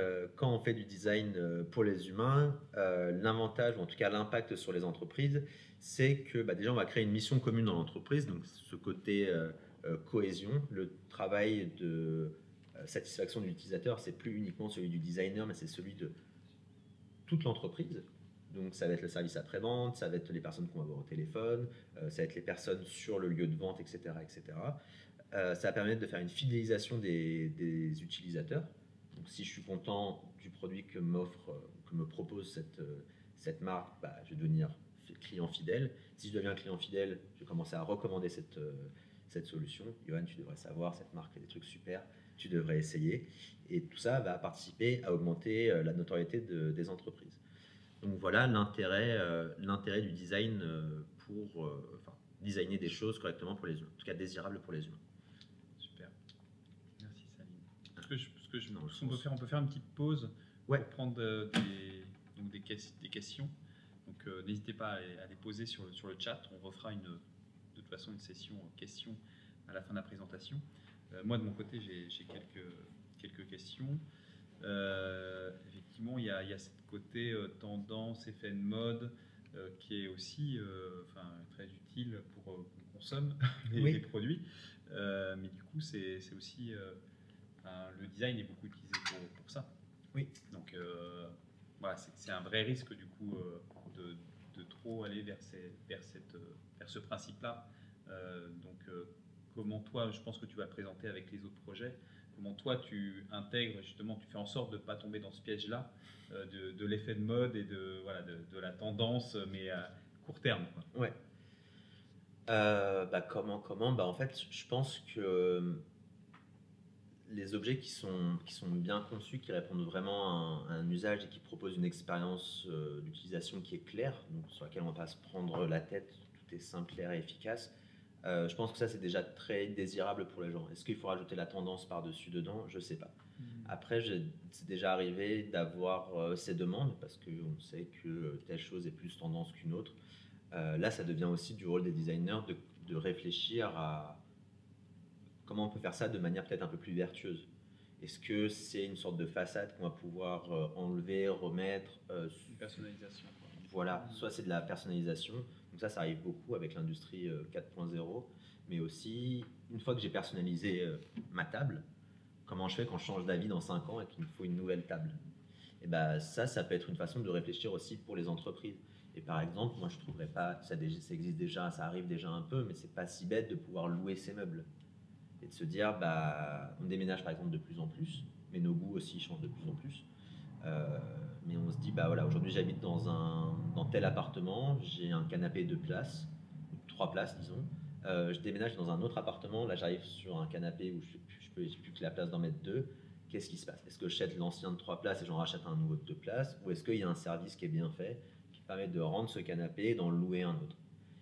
S2: pour les humains, l'avantage, ou en tout cas l'impact sur les entreprises, c'est que déjà on va créer une mission commune dans l'entreprise. Donc ce côté cohésion, le travail de satisfaction de l'utilisateur, c'est plus uniquement celui du designer, mais c'est celui de toute l'entreprise. Donc ça va être le service après-vente, ça va être les personnes qu'on va voir au téléphone, ça va être les personnes sur le lieu de vente, etc. etc. Ça va permettre de faire une fidélisation des utilisateurs. Donc si je suis content du produit que me propose cette marque, bah, je vais devenir client fidèle. Si je deviens client fidèle, je vais commencer à recommander cette solution. Johan, tu devrais savoir, cette marque fait des trucs super, tu devrais essayer. Et tout ça va participer à augmenter la notoriété des entreprises. Donc voilà l'intérêt du design pour designer des choses correctement pour les humains, en tout cas désirables pour les humains.
S1: Super. Merci Saline.
S2: Non,
S1: On peut faire une petite pause
S2: Ouais.
S1: pour prendre des questions. Donc n'hésitez pas à les poser sur le chat. On refera de toute façon une session questions à la fin de la présentation. Moi de mon côté j'ai quelques questions. Effectivement, il y a ce côté tendance, effet de mode qui est aussi très utile pour qu'on consomme les produits. Mais du coup, c'est aussi le design est beaucoup utilisé pour ça.
S2: Oui.
S1: Donc voilà, c'est un vrai risque du coup de trop aller vers ce principe-là. Comment toi, je pense que tu vas le présenter avec les autres projets. Comment toi tu intègres justement, tu fais en sorte de ne pas tomber dans ce piège-là de l'effet de mode et de la tendance, mais à court terme, quoi.
S2: Ouais. Comment en fait, je pense que les objets qui sont bien conçus, qui répondent vraiment à un usage et qui proposent une expérience d'utilisation qui est claire, donc sur laquelle on ne va pas se prendre la tête, tout est simple, clair et efficace. Je pense que ça, c'est déjà très désirable pour les gens. Est-ce qu'il faut rajouter la tendance par-dessus dedans? Je ne sais pas. Après, c'est déjà arrivé d'avoir ces demandes parce qu'on sait que telle chose est plus tendance qu'une autre. Là, ça devient aussi du rôle des designers de réfléchir à comment on peut faire ça de manière peut-être un peu plus vertueuse. Est-ce que c'est une sorte de façade qu'on va pouvoir enlever, remettre
S1: Une personnalisation, quoi.
S2: Voilà, soit c'est de la personnalisation. Donc ça arrive beaucoup avec l'industrie 4.0. Mais aussi, une fois que j'ai personnalisé ma table, comment je fais quand je change d'avis dans 5 ans et qu'il me faut une nouvelle table? Et ça peut être une façon de réfléchir aussi pour les entreprises. Et par exemple, moi je ne trouverais pas, ça existe déjà, ça arrive déjà un peu, mais c'est pas si bête de pouvoir louer ces meubles. Et de se dire, on déménage par exemple de plus en plus, mais nos goûts aussi changent de plus en plus. Mais on se dit, voilà, aujourd'hui j'habite dans tel appartement, j'ai un canapé 2 places, 3 places disons. Je déménage dans un autre appartement, là j'arrive sur un canapé où j'ai plus que la place d'en mettre 2. Qu'est-ce qui se passe? Est-ce que je jette l'ancien de 3 places et j'en rachète un nouveau de 2 places? Ou est-ce qu'il y a un service qui est bien fait, qui permet de rendre ce canapé et d'en louer un autre?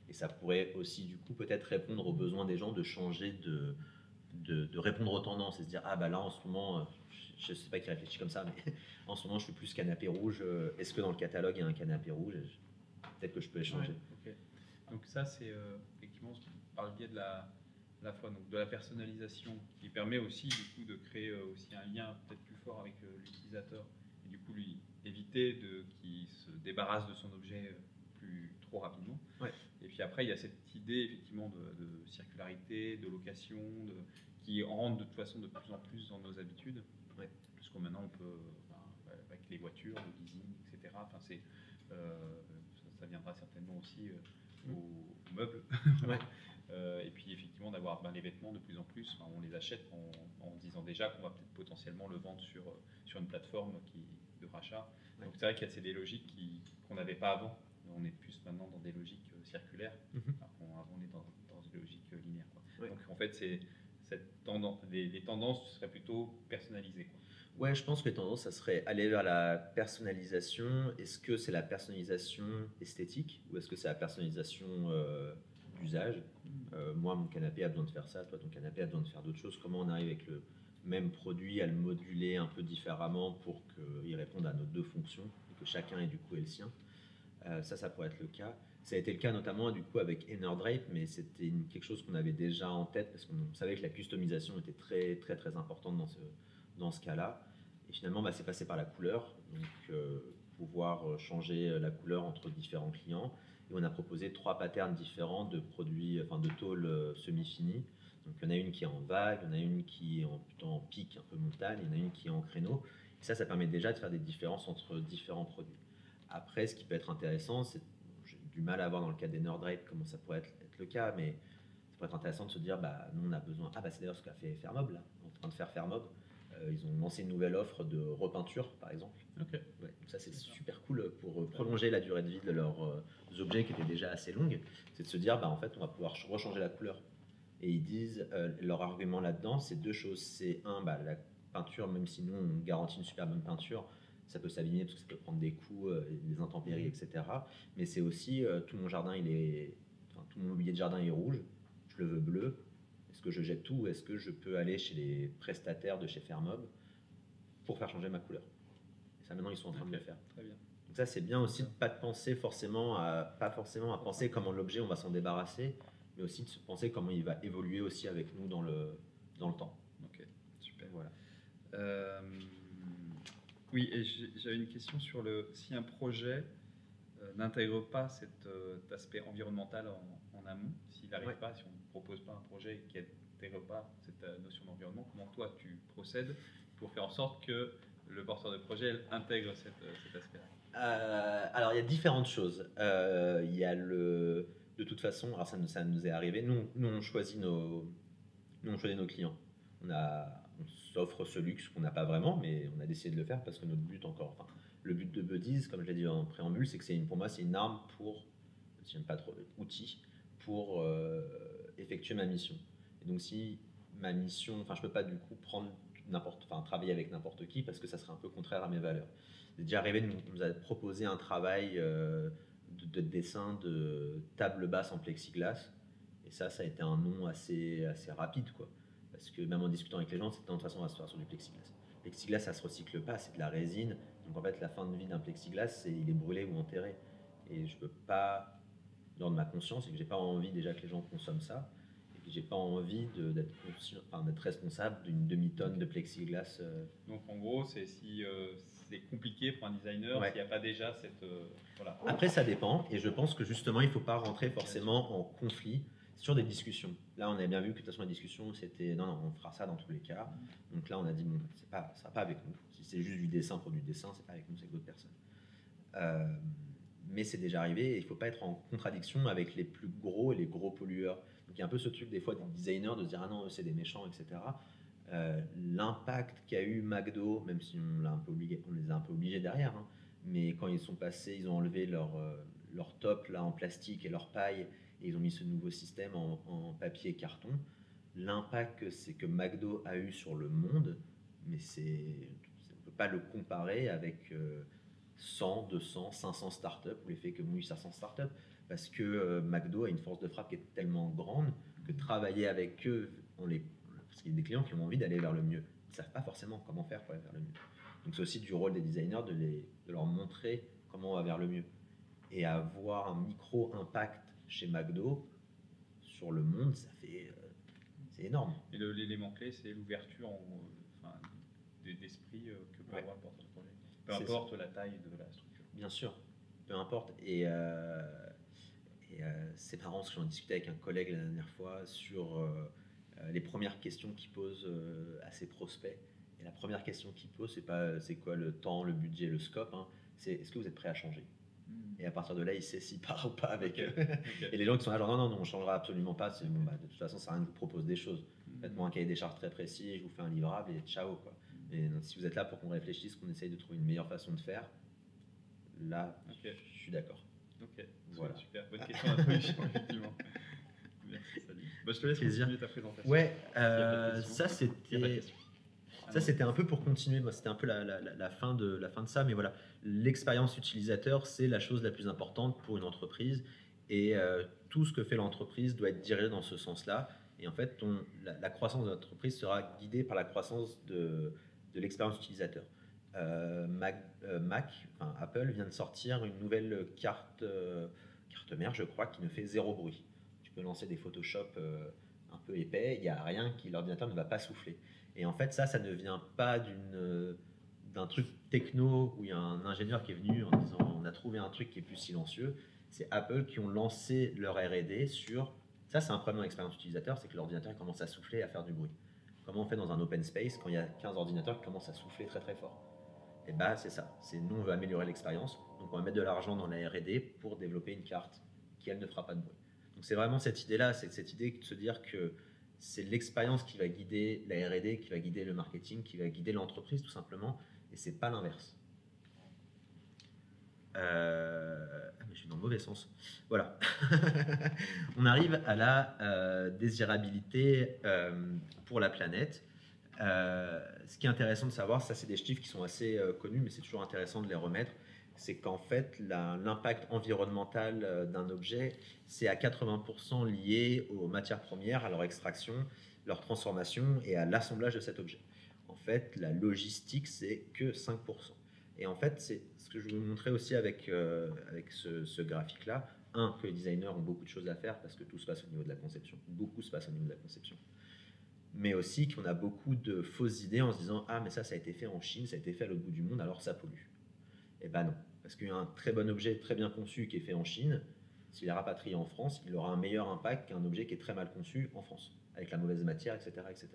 S2: Et ça pourrait aussi du coup peut-être répondre aux besoins des gens de changer de répondre aux tendances et se dire, là en ce moment, je ne sais pas qui réfléchit comme ça, mais en ce moment je fais plus canapé rouge, est-ce que dans le catalogue il y a un canapé rouge? Peut-être que je peux échanger.
S1: Ouais, okay. Donc ça c'est effectivement par le biais de la fois donc de la personnalisation qui permet aussi du coup de créer aussi un lien peut-être plus fort avec l'utilisateur et du coup lui éviter qu'il se débarrasse de son objet plus trop rapidement.
S2: Ouais.
S1: Et puis après il y a cette idée effectivement de circularité, de location, qui rentre de toute façon de plus en plus dans nos habitudes.
S2: Ouais.
S1: Parce que maintenant on peut avec les voitures, le leasing, etc. Ça viendra certainement aussi aux meubles.
S2: Ouais.
S1: Et puis effectivement d'avoir les vêtements de plus en plus, on les achète en disant déjà qu'on va peut-être potentiellement le vendre sur une plateforme de rachat.
S2: Ouais.
S1: Donc c'est vrai qu'il y a des logiques qu'on n'avait pas avant. On est plus maintenant dans des logiques circulaires, alors qu'avant on est dans des logiques linéaires, quoi.
S2: Ouais.
S1: Donc en fait c'est cette tendance, les tendances seraient plutôt personnalisées, quoi.
S2: Ouais, je pense que les tendances, ça serait aller vers la personnalisation. Est-ce que c'est la personnalisation esthétique ou est-ce que c'est la personnalisation d'usage? Moi, mon canapé a besoin de faire ça, toi, ton canapé a besoin de faire d'autres choses. Comment on arrive avec le même produit à le moduler un peu différemment pour qu'il réponde à nos 2 fonctions et que chacun ait du coup le sien? Ça pourrait être le cas. Ça a été le cas notamment du coup avec Innerdrape, mais c'était quelque chose qu'on avait déjà en tête parce qu'on savait que la customisation était très très très importante dans ce cas-là. Et finalement, c'est passé par la couleur, donc pouvoir changer la couleur entre différents clients. Et on a proposé 3 patterns différents de produits, de tôles semi-finies. Donc il y en a une qui est en vague, il y en a une qui est plutôt en pic, un peu montagne, il y en a une qui est en créneau. Et ça permet déjà de faire des différences entre différents produits. Après, ce qui peut être intéressant, c'est, j'ai du mal à voir dans le cas des Nerd Rate comment ça pourrait être le cas, mais ça pourrait être intéressant de se dire, bah, nous on a besoin. Ah, bah, c'est d'ailleurs ce qu'a fait Fairmob là, en train de faire Fairmob. Ils ont lancé une nouvelle offre de repeinture, par exemple.
S1: Ok.
S2: Ouais, donc ça, c'est super cool pour prolonger la durée de vie de leurs objets qui étaient déjà assez longues. C'est de se dire, bah, en fait, on va pouvoir rechanger la couleur. Et ils disent, leur argument là-dedans, c'est deux choses. C'est un, bah, la peinture, même si nous, on garantit une super bonne peinture, ça peut s'abîmer parce que ça peut prendre des coups, des intempéries, etc. Mais c'est aussi, tout mon jardin, tout mon mobilier de jardin est rouge, je le veux bleu. Est-ce que je jette tout ou est-ce que je peux aller chez les prestataires de chez Fairmob pour faire changer ma couleur? Et ça, maintenant, ils sont en train de le faire.
S1: Très bien.
S2: Donc ça, c'est bien aussi de pas penser forcément pas forcément à penser comment l'objet, on va s'en débarrasser, mais aussi de se penser comment il va évoluer aussi avec nous dans le temps.
S1: Ok, super.
S2: Voilà.
S1: Oui, et j'avais une question sur si un projet n'intègre pas cet aspect environnemental en amont, s'il n'arrive pas, si on ne propose pas un projet qui n'intègre pas cette notion d'environnement, comment toi tu procèdes pour faire en sorte que le porteur de projet intègre cet aspect-là?
S2: Alors, il y a différentes choses. Il y a de toute façon, alors ça nous est arrivé, nous on choisit nos clients. On s'offre ce luxe qu'on n'a pas vraiment, mais on a décidé de le faire parce que notre but le but de Buddies, comme je l'ai dit en préambule, c'est que pour moi, c'est une arme pour, si j'aime pas trop, outil pour effectuer ma mission. Et donc, si ma mission, je peux pas du coup travailler avec n'importe qui parce que ça serait un peu contraire à mes valeurs. C'est déjà arrivé de nous a proposé un travail de dessin de table basse en plexiglas. Et ça a été un nom assez rapide, quoi. Parce que même en discutant avec les gens, c'était de toute façon, on va se faire sur du plexiglas. Le plexiglas, ça se recycle pas, c'est de la résine. Donc en fait, la fin de vie d'un plexiglas, c'est il est brûlé ou enterré. Et je peux pas, dans ma conscience, et que j'ai pas envie déjà que les gens consomment ça, et que j'ai pas envie d'être responsable d'une demi-tonne de plexiglas.
S1: Donc en gros, c'est si c'est compliqué pour un designer, s'il n'y a pas déjà cette... voilà.
S2: Après, ça dépend, et je pense que justement, il ne faut pas rentrer forcément en conflit sur des discussions. Là, on a bien vu que de toute façon, la discussion, c'était non, on fera ça dans tous les cas. Donc là, on a dit, bon, ça ne va pas avec nous. Si c'est juste du dessin pour du dessin, c'est pas avec nous, c'est avec d'autres personnes. Mais c'est déjà arrivé, et il ne faut pas être en contradiction avec les plus gros et les gros pollueurs. Donc il y a un peu ce truc des fois des designers de se dire, ah non, c'est des méchants, etc. L'impact qu'a eu McDo, même si on les a un peu obligés derrière, hein, mais quand ils sont passés, ils ont enlevé leur top là en plastique et leur paille et ils ont mis ce nouveau système en papier et carton. L'impact que McDo a eu sur le monde, mais on ne peut pas le comparer avec 100, 200, 500 startups ou l'effet que mouillent 500 startups parce que McDo a une force de frappe qui est tellement grande que travailler avec eux, parce qu'il y a des clients qui ont envie d'aller vers le mieux. Ils ne savent pas forcément comment faire pour aller vers le mieux. Donc c'est aussi du rôle des designers de leur montrer comment on va vers le mieux. Et avoir un micro-impact chez McDo sur le monde, c'est énorme.
S1: Et l'élément clé, c'est l'ouverture d'esprit que peut avoir le porteur de projet. Peu importe la taille de la structure.
S2: Bien sûr, peu importe. Et c'est marrant parce que j'en discutais avec un collègue la dernière fois sur les premières questions qu'il pose à ses prospects. Et la première question qu'il pose, c'est pas c'est quoi le temps, le budget, le scope, hein, c'est est-ce que vous êtes prêt à changer? Et à partir de là, il sait s'il part ou pas avec eux. Et les gens qui sont là, genre non, on ne changera absolument pas. C'est, bon, de toute façon, ça sert à rien que je vous propose des choses. Faites-moi un cahier des charges très précis, je vous fais un livrable et ciao, quoi. Et si vous êtes là pour qu'on réfléchisse, qu'on essaye de trouver une meilleure façon de faire, là, je suis d'accord.
S1: Ok,
S2: voilà.
S1: Super. Bonne question d'introduction, effectivement. Merci, salut. Je te laisse continuer ta présentation.
S2: Ouais, ça c'était un peu pour continuer. C'était un peu la fin de ça, mais voilà, l'expérience utilisateur, c'est la chose la plus importante pour une entreprise, et tout ce que fait l'entreprise doit être dirigé dans ce sens-là. Et en fait, la croissance de l'entreprise sera guidée par la croissance de l'expérience utilisateur. Apple vient de sortir une nouvelle carte mère, je crois, qui ne fait zéro bruit. Tu peux lancer des Photoshop un peu épais, il n'y a rien l'ordinateur ne va pas souffler. Et en fait, ça ne vient pas d'un truc techno où il y a un ingénieur qui est venu en disant on a trouvé un truc qui est plus silencieux. C'est Apple qui ont lancé leur R&D sur... Ça, c'est un problème dans l'expérience utilisateur, c'est que l'ordinateur commence à souffler et à faire du bruit. Comment on fait dans un open space quand il y a 15 ordinateurs qui commencent à souffler très très fort? Et bah c'est ça. C'est nous, on veut améliorer l'expérience. Donc on va mettre de l'argent dans la R&D pour développer une carte qui, elle, ne fera pas de bruit. Donc c'est vraiment cette idée-là, c'est cette idée de se dire que c'est l'expérience qui va guider la R&D, qui va guider le marketing, qui va guider l'entreprise tout simplement, et c'est pas l'inverse. Mais je suis dans le mauvais sens. Voilà. On arrive à la désirabilité pour la planète. Ce qui est intéressant de savoir, ça c'est des chiffres qui sont assez connus, mais c'est toujours intéressant de les remettre, c'est qu'en fait l'impact environnemental d'un objet, c'est à 80% lié aux matières premières, à leur extraction, leur transformation et à l'assemblage de cet objet. En fait, la logistique, c'est que 5%. Et en fait, c'est ce que je vous montrais aussi avec ce graphique-là. Un, que les designers ont beaucoup de choses à faire parce que tout se passe au niveau de la conception. Beaucoup se passe au niveau de la conception. Mais aussi qu'on a beaucoup de fausses idées en se disant « Ah, mais ça a été fait en Chine, ça a été fait à l'autre bout du monde, alors ça pollue. » Eh ben non. Parce qu'il y a un très bon objet, très bien conçu, qui est fait en Chine. S'il est rapatrié en France, il aura un meilleur impact qu'un objet qui est très mal conçu en France, avec la mauvaise matière, etc. etc.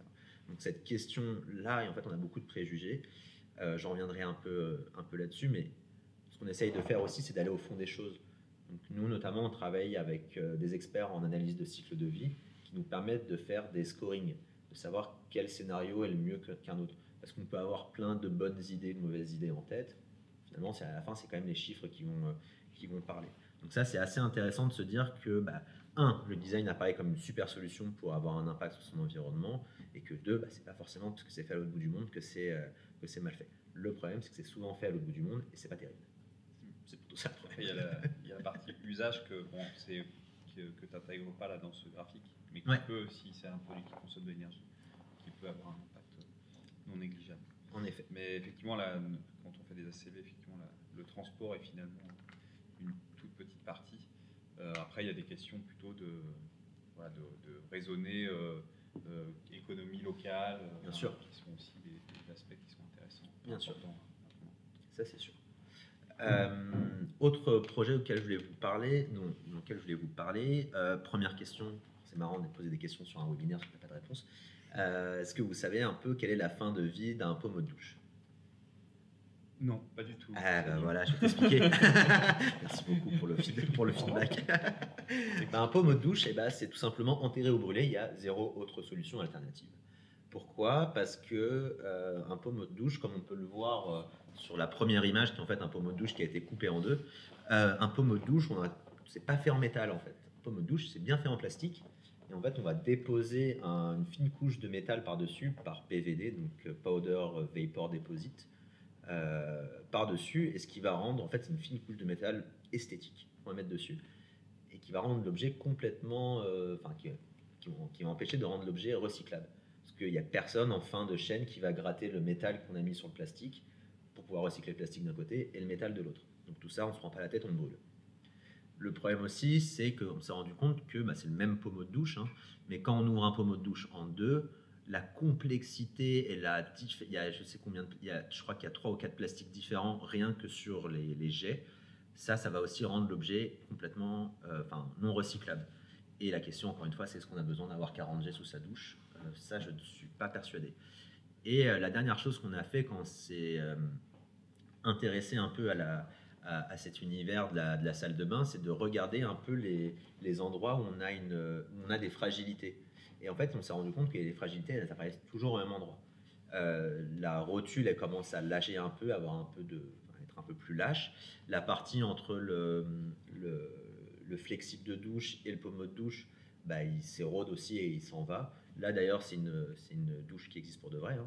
S2: Donc cette question-là, et en fait, on a beaucoup de préjugés. J'en reviendrai un peu là-dessus, mais ce qu'on essaye de faire aussi, c'est d'aller au fond des choses. Donc nous, notamment, on travaille avec des experts en analyse de cycle de vie qui nous permettent de faire des scorings, de savoir quel scénario est le mieux qu'un autre. Parce qu'on peut avoir plein de bonnes idées, de mauvaises idées en tête. Finalement, à la fin, c'est quand même les chiffres qui vont parler. Donc ça, c'est assez intéressant de se dire que, le design apparaît comme une super solution pour avoir un impact sur son environnement, et que deux, c'est pas forcément parce que c'est fait à l'autre bout du monde que c'est mal fait. Le problème, c'est que c'est souvent fait à l'autre bout du monde, et c'est pas terrible. C'est plutôt ça le problème.
S1: Il y a la partie usage que tu n'intègres pas là dans ce graphique, mais qui peut, si c'est un produit qui consomme de l'énergie, qui peut avoir un impact non négligeable.
S2: En effet.
S1: Mais effectivement, là, quand on fait des ACV, effectivement, le transport est finalement une toute petite partie. Après, il y a des questions plutôt de raisonner économie locale,
S2: bien sûr,
S1: qui sont aussi des aspects qui sont intéressants.
S2: Bien sûr. Ça, c'est sûr. Autre projet auquel je voulais vous parler, première question, c'est marrant de poser des questions sur un webinaire si on n'a pas de réponse. Est-ce que vous savez un peu quelle est la fin de vie d'un pommeau de douche?
S1: Non, pas du tout.
S2: Voilà, je vais t'expliquer. Merci beaucoup pour le feedback. Un pommeau de douche, c'est tout simplement enterré ou brûlé. Il y a zéro autre solution alternative. Pourquoi? Parce que un pommeau de douche, comme on peut le voir sur la première image, qui est en fait un pommeau de douche qui a été coupé en deux, un pommeau de douche, c'est pas fait en métal en fait. Un pommeau de douche, c'est bien fait en plastique. Et en fait, on va déposer une fine couche de métal par-dessus, par PVD, donc Powder Vapor Deposit, par-dessus. Et ce qui va rendre, en fait, c'est une fine couche de métal esthétique qu'on va mettre dessus, et qui va rendre l'objet complètement... qui va empêcher de rendre l'objet recyclable. Parce qu'il n'y a personne en fin de chaîne qui va gratter le métal qu'on a mis sur le plastique pour pouvoir recycler le plastique d'un côté et le métal de l'autre. Donc tout ça, on ne se prend pas la tête, on le brûle. Le problème aussi, c'est qu'on s'est rendu compte que c'est le même pommeau de douche, mais quand on ouvre un pommeau de douche en deux, la complexité et il y a, je crois qu'il y a 3 ou 4 plastiques différents rien que sur les jets. Ça va aussi rendre l'objet complètement non recyclable. Et la question, encore une fois, c'est est-ce qu'on a besoin d'avoir 40 jets sous sa douche? Ça, je ne suis pas persuadé. Et la dernière chose qu'on a fait quand on s'est intéressé un peu à cet univers de la salle de bain, c'est de regarder un peu les endroits où on a des fragilités. Et en fait, on s'est rendu compte que les fragilités, elles apparaissent toujours au même endroit. La rotule, elle commence à lâcher un peu, être un peu plus lâche. La partie entre le flexible de douche et le pommeau de douche, il s'érode aussi et il s'en va. Là, d'ailleurs, c'est une douche qui existe pour de vrai,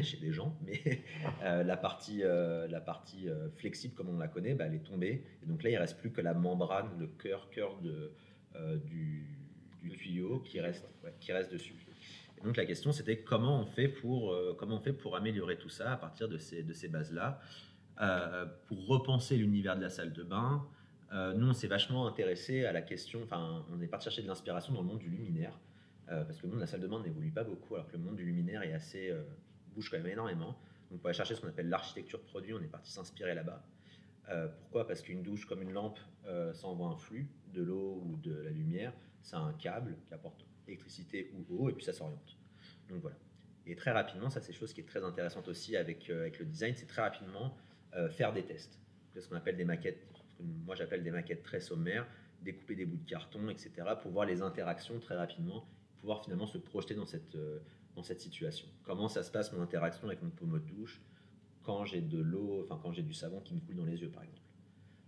S2: chez des gens, mais la partie flexible, comme on la connaît, elle est tombée. Et donc là, il ne reste plus que la membrane, le cœur du tuyau qui reste dessus. Et donc la question, c'était comment on fait pour améliorer tout ça à partir de ces bases-là, pour repenser l'univers de la salle de bain. Nous, on s'est vachement intéressé à la question, on est parti chercher de l'inspiration dans le monde du luminaire, parce que le monde de la salle de bain n'évolue pas beaucoup, alors que le monde du luminaire est bouge quand même énormément. Donc pour aller chercher ce qu'on appelle l'architecture produit, on est parti s'inspirer là-bas. Pourquoi? Parce qu'une douche, comme une lampe, ça envoie un flux, de l'eau ou de la lumière, ça a un câble qui apporte électricité ou eau, et puis ça s'oriente. Donc voilà. Et très rapidement, ça c'est chose qui est très intéressante aussi avec le design, c'est très rapidement faire des tests. C'est ce qu'on appelle des maquettes, moi j'appelle des maquettes très sommaires, découper des bouts de carton, etc. pour voir les interactions très rapidement, pouvoir finalement se projeter dans cette situation. Comment ça se passe mon interaction avec mon pommeau de douche quand j'ai de l'eau, enfin quand j'ai du savon qui me coule dans les yeux par exemple.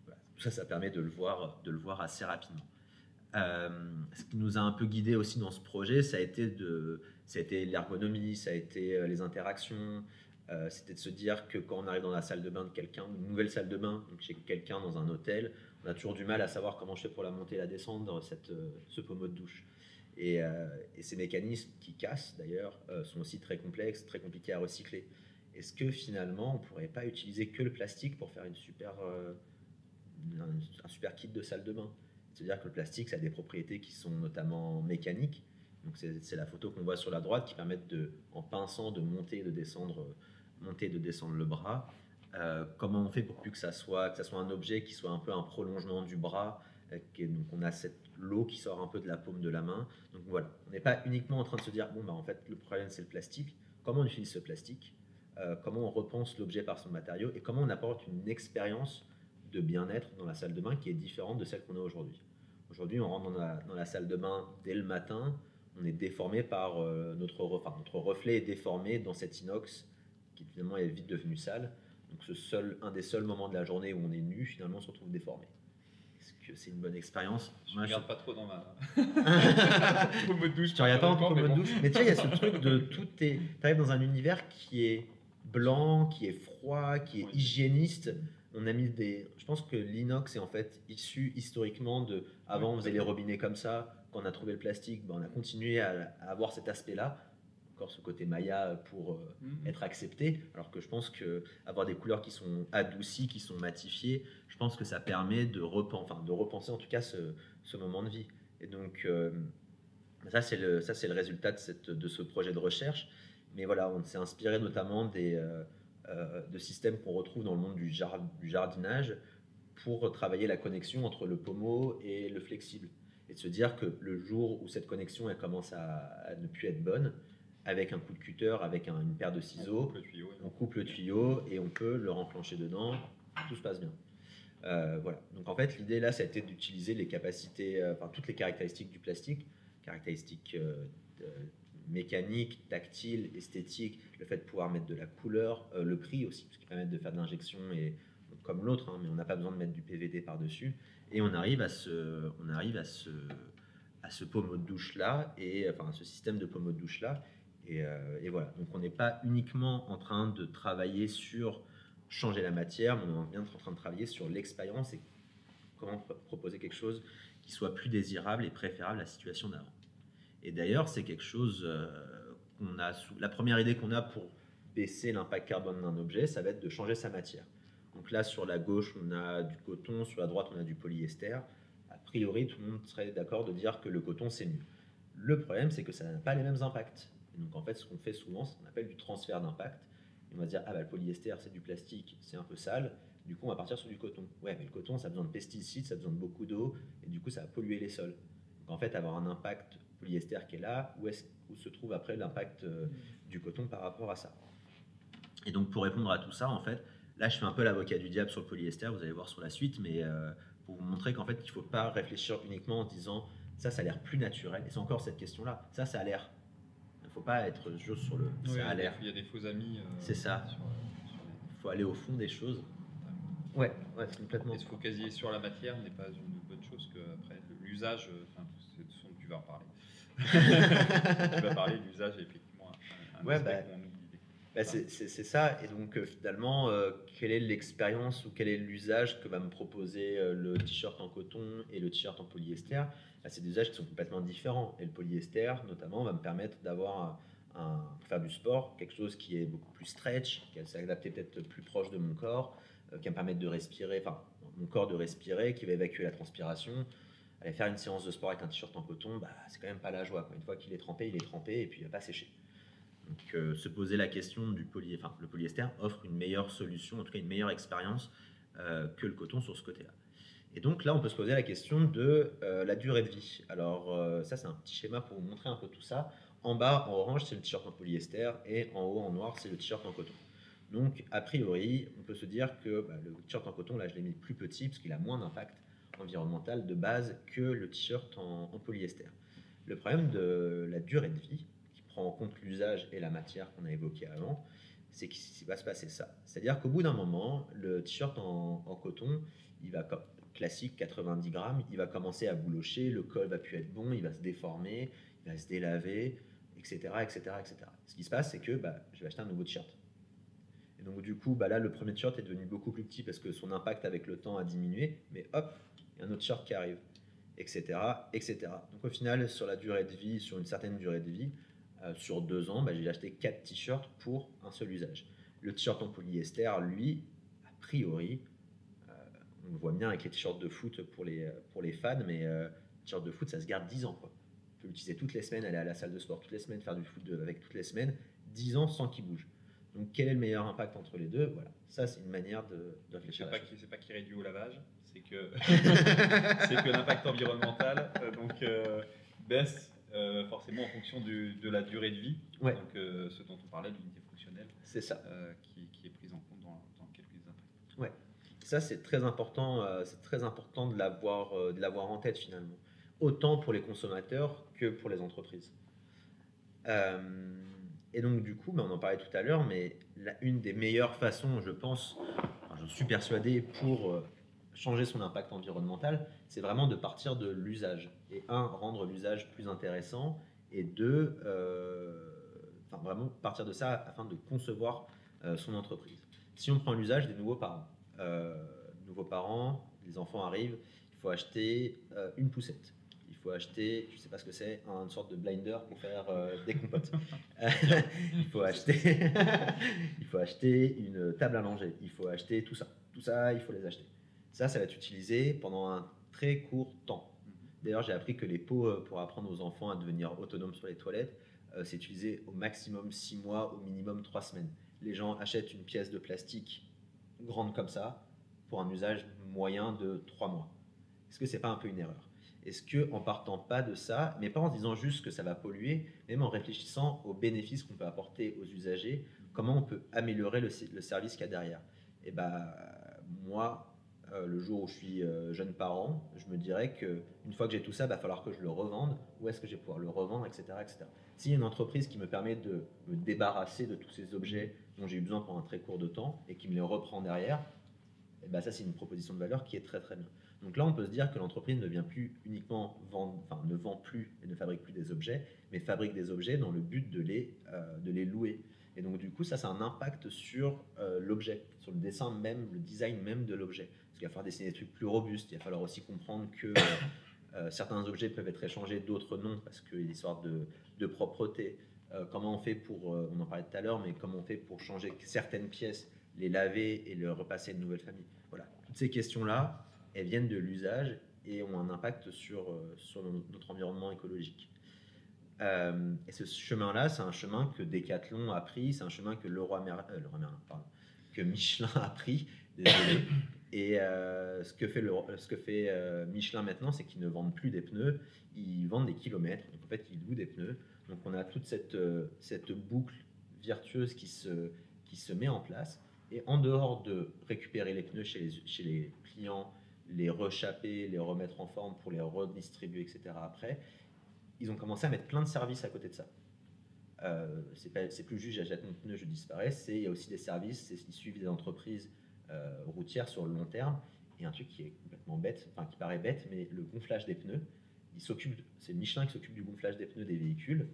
S2: Voilà. Tout ça, ça permet de le voir assez rapidement. Ce qui nous a un peu guidé aussi dans ce projet, ça a été l'ergonomie, ça a été les interactions. C'était de se dire que quand on arrive dans la salle de bain de quelqu'un, une nouvelle salle de bain, donc chez quelqu'un dans un hôtel, on a toujours du mal à savoir comment je fais pour la monter et la descendre, ce pommeau de douche. Et ces mécanismes qui cassent d'ailleurs sont aussi très complexes, très compliqués à recycler. Est-ce que finalement on ne pourrait pas utiliser que le plastique pour faire un super kit de salle de bain? C'est-à-dire que le plastique, ça a des propriétés qui sont notamment mécaniques. Donc c'est la photo qu'on voit sur la droite qui permettent en pinçant, de monter et de descendre le bras. Comment on fait pour plus que ça soit un objet qui soit un peu un prolongement du bras, donc on a cette l'eau qui sort un peu de la paume de la main. Donc voilà, on n'est pas uniquement en train de se dire bon bah en fait le problème c'est le plastique. Comment on utilise ce plastique, comment on repense l'objet par son matériau et comment on apporte une expérience de bien-être dans la salle de bain qui est différente de celle qu'on a aujourd'hui. Aujourd'hui, on rentre dans la salle de bain dès le matin, on est déformé par notre reflet est déformé dans cet inox qui finalement est vite devenu sale. Donc un des seuls moments de la journée où on est nu, finalement, on se retrouve déformé. Est-ce que c'est une bonne expérience?
S1: Je ne regarde pas trop dans ma
S2: pommeau de douche. Tu regardes pas dans ton pommeau de douche. Mais tu sais, il y a ce truc de tu arrives dans un univers qui est blanc, qui est froid, qui est hygiéniste. On a mis je pense que l'inox est en fait issu historiquement de. Avant, on faisait les robinets comme ça. Quand on a trouvé le plastique, on a continué à avoir cet aspect-là. Encore ce côté Maya pour être accepté. Alors que je pense qu'avoir des couleurs qui sont adoucies, qui sont matifiées, je pense que ça permet de repenser en tout cas ce moment de vie. Et donc, ça, c'est le résultat de ce projet de recherche. Mais voilà, on s'est inspiré notamment de systèmes qu'on retrouve dans le monde du jardinage pour travailler la connexion entre le pommeau et le flexible. Et de se dire que le jour où cette connexion elle commence à ne plus être bonne, avec un coup de cutter, avec une paire de ciseaux, on coupe le tuyau et on peut le renclencher dedans, tout se passe bien. Voilà. Donc en fait, l'idée là, ça a été d'utiliser les capacités, toutes les caractéristiques du plastique, caractéristiques mécaniques, tactiles, esthétiques, le fait de pouvoir mettre de la couleur, le prix aussi, parce qu'ils permettent de faire de l'injection comme l'autre, mais on n'a pas besoin de mettre du PVD par-dessus. Et on arrive à ce pommeau de douche là, à ce système de pommeau de douche là. Et voilà. Donc on n'est pas uniquement en train de travailler sur changer la matière, mais on est bien en train de travailler sur l'expérience et comment proposer quelque chose qui soit plus désirable et préférable à la situation d'avant. Et d'ailleurs, c'est quelque chose la première idée qu'on a pour baisser l'impact carbone d'un objet, ça va être de changer sa matière. Donc là, sur la gauche, on a du coton, sur la droite, on a du polyester. A priori, tout le monde serait d'accord de dire que le coton, c'est mieux. Le problème, c'est que ça n'a pas les mêmes impacts. Et donc, en fait, ce qu'on fait souvent, c'est ce qu'on appelle du transfert d'impact. Et on va se dire, le polyester, c'est du plastique, c'est un peu sale. Du coup, on va partir sur du coton. Ouais, mais le coton, ça a besoin de pesticides, ça a besoin de beaucoup d'eau, et du coup, ça va polluer les sols. Donc, en fait, avoir un impact polyester qui est là, où se trouve après l'impact du coton par rapport à ça. Et donc, pour répondre à tout ça, en fait, là, je fais un peu l'avocat du diable sur le polyester, vous allez voir sur la suite, mais pour vous montrer qu'en fait, il ne faut pas réfléchir uniquement en disant ça a l'air plus naturel. Et c'est encore cette question-là. Ça a l'air. Il ne faut pas être juste sur le.
S1: Oui,
S2: ça a l'air.
S1: Il y a des faux amis.
S2: C'est ça. Il faut aller au fond des choses. Ouais, c'est complètement.
S1: Et se focaliser sur la matière n'est pas une bonne chose que après l'usage. C'est de ce dont tu vas en parler. Tu vas parler de l'usage effectivement.
S2: C'est ça. Et donc finalement, quelle est l'expérience ou quel est l'usage que va me proposer le t-shirt en coton et le t-shirt en polyester? C'est des usages qui sont complètement différents. Et le polyester, notamment, va me permettre d'avoir pour faire du sport, quelque chose qui est beaucoup plus stretch, qui s'est adapté peut-être plus proche de mon corps, qui va me permettre de respirer, mon corps de respirer, qui va évacuer la transpiration. Aller faire une séance de sport avec un t-shirt en coton, c'est quand même pas la joie. Une fois qu'il est trempé, et puis il va pas sécher. Donc se poser la question le polyester offre une meilleure solution, en tout cas une meilleure expérience que le coton sur ce côté-là. Et donc là, on peut se poser la question de la durée de vie. Alors ça, c'est un petit schéma pour vous montrer un peu tout ça. En bas, en orange, c'est le t-shirt en polyester et en haut, en noir, c'est le t-shirt en coton. Donc, a priori, on peut se dire que le t-shirt en coton, là, je l'ai mis plus petit parce qu'il a moins d'impact environnemental de base que le t-shirt en polyester. Le problème de la durée de vie, qui prend en compte l'usage et la matière qu'on a évoqué avant, c'est qu'il va se passer ça. C'est-à-dire qu'au bout d'un moment, le t-shirt en coton, il va classique 90 grammes, il va commencer à boulocher, le col va plus être bon, il va se déformer, il va se délaver, etc., etc., etc. Ce qui se passe, c'est que je vais acheter un nouveau t-shirt. Et donc du coup, là, le premier t-shirt est devenu beaucoup plus petit parce que son impact avec le temps a diminué, mais hop, il y a un autre t-shirt qui arrive, etc., etc. Donc au final, sur la durée de vie, sur une certaine durée de vie, sur 2 ans, j'ai acheté 4 t-shirts pour un seul usage. Le t-shirt en polyester, lui, a priori, on le voit bien avec les t-shirts de foot pour les fans, mais t-shirt de foot, ça se garde 10 ans. Quoi. On peut l'utiliser toutes les semaines, aller à la salle de sport toutes les semaines, faire du foot avec toutes les semaines, 10 ans sans qu'il bouge. Donc quel est le meilleur impact entre les deux? Voilà, ça c'est une manière de réfléchir.
S1: C'est pas qui réduit au lavage, c'est que, c'est que l'impact environnemental baisse forcément en fonction de la durée de vie.
S2: Ouais.
S1: Donc ce dont on parlait, l'unité fonctionnelle,
S2: c'est ça.
S1: Qui est prise en compte dans le calcul des impacts.
S2: Ouais. Ça c'est très important de l'avoir en tête finalement, autant pour les consommateurs que pour les entreprises. Et donc du coup, on en parlait tout à l'heure, mais une des meilleures façons, je pense, j'en suis persuadé, pour changer son impact environnemental, c'est vraiment de partir de l'usage. Et rendre l'usage plus intéressant, et vraiment partir de ça afin de concevoir son entreprise. Si on prend l'usage des nouveaux parents, les enfants arrivent, il faut acheter une poussette. Il faut acheter, je ne sais pas ce que c'est, une sorte de blinder pour faire des compotes. il faut acheter une table à langer. Il faut acheter tout ça. Tout ça, il faut les acheter. Ça va être utilisé pendant un très court temps. D'ailleurs, j'ai appris que les pots pour apprendre aux enfants à devenir autonomes sur les toilettes, c'est utilisé au maximum 6 mois, au minimum 3 semaines. Les gens achètent une pièce de plastique grande comme ça pour un usage moyen de 3 mois. Est-ce que c'est pas un peu une erreur? Est-ce qu'en partant pas de ça, mais pas en disant juste que ça va polluer, même en réfléchissant aux bénéfices qu'on peut apporter aux usagers, comment on peut améliorer le service qu'il y a derrière? Et moi, le jour où je suis jeune parent, je me dirais qu'une fois que j'ai tout ça, il va falloir que je le revende. Où est-ce que je vais pouvoir le revendre, etc., etc. S'il y a une entreprise qui me permet de me débarrasser de tous ces objets dont j'ai eu besoin pendant un très court de temps et qui me les reprend derrière, ça c'est une proposition de valeur qui est très très bien. Donc là, on peut se dire que l'entreprise ne vient plus uniquement ne vend plus et ne fabrique plus des objets, mais fabrique des objets dans le but de les louer. Et donc du coup, ça a un impact sur l'objet, sur le dessin même, le design même de l'objet. Parce qu'il va falloir dessiner des trucs plus robustes, il va falloir aussi comprendre que certains objets peuvent être échangés, d'autres non, parce qu'il y a des histoires de propreté. Comment on fait pour, on en parlait tout à l'heure, mais comment on fait pour changer certaines pièces, les laver et le repasser à une nouvelle famille. Voilà, toutes ces questions-là, elles viennent de l'usage et ont un impact sur notre environnement écologique. Et ce chemin-là, c'est un chemin que Decathlon a pris, c'est un chemin que que Michelin a pris. Désolé. Et ce que fait Michelin maintenant, c'est qu'ils ne vendent plus des pneus, ils vendent des kilomètres. Donc en fait, ils louent des pneus. Donc on a toute cette boucle virtueuse qui se met en place. Et en dehors de récupérer les pneus chez les clients, les rechapper, les remettre en forme pour les redistribuer, etc. après, ils ont commencé à mettre plein de services à côté de ça. C'est plus juste j'achète mon pneu, je disparais. Il y a aussi des services, ils suivent des entreprises routières sur le long terme. Et un truc qui est complètement bête, qui paraît bête, mais le gonflage des pneus, c'est Michelin qui s'occupe du gonflage des pneus des véhicules.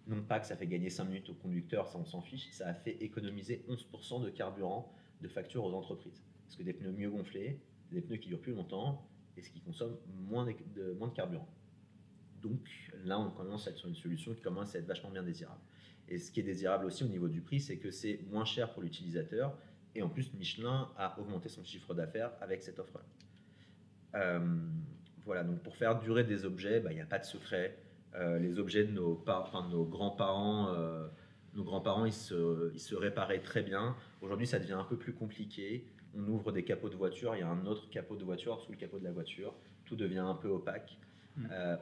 S2: Non pas que ça fait gagner 5 minutes au conducteur, ça on s'en fiche, ça a fait économiser 11% de carburant de facture aux entreprises. Parce que des pneus mieux gonflés, des pneus qui durent plus longtemps et ce qui consomme moins de carburant. Donc là, on commence à être sur une solution qui commence à être vachement bien désirable. Et ce qui est désirable aussi au niveau du prix, c'est que c'est moins cher pour l'utilisateur et en plus, Michelin a augmenté son chiffre d'affaires avec cette offre-là. Voilà, donc pour faire durer des objets, il n'y a pas de secret. Les objets de nos grands-parents, ils se réparaient très bien. Aujourd'hui, ça devient un peu plus compliqué. On ouvre des capots de voiture, il y a un autre capot de voiture sous le capot de la voiture. Tout devient un peu opaque.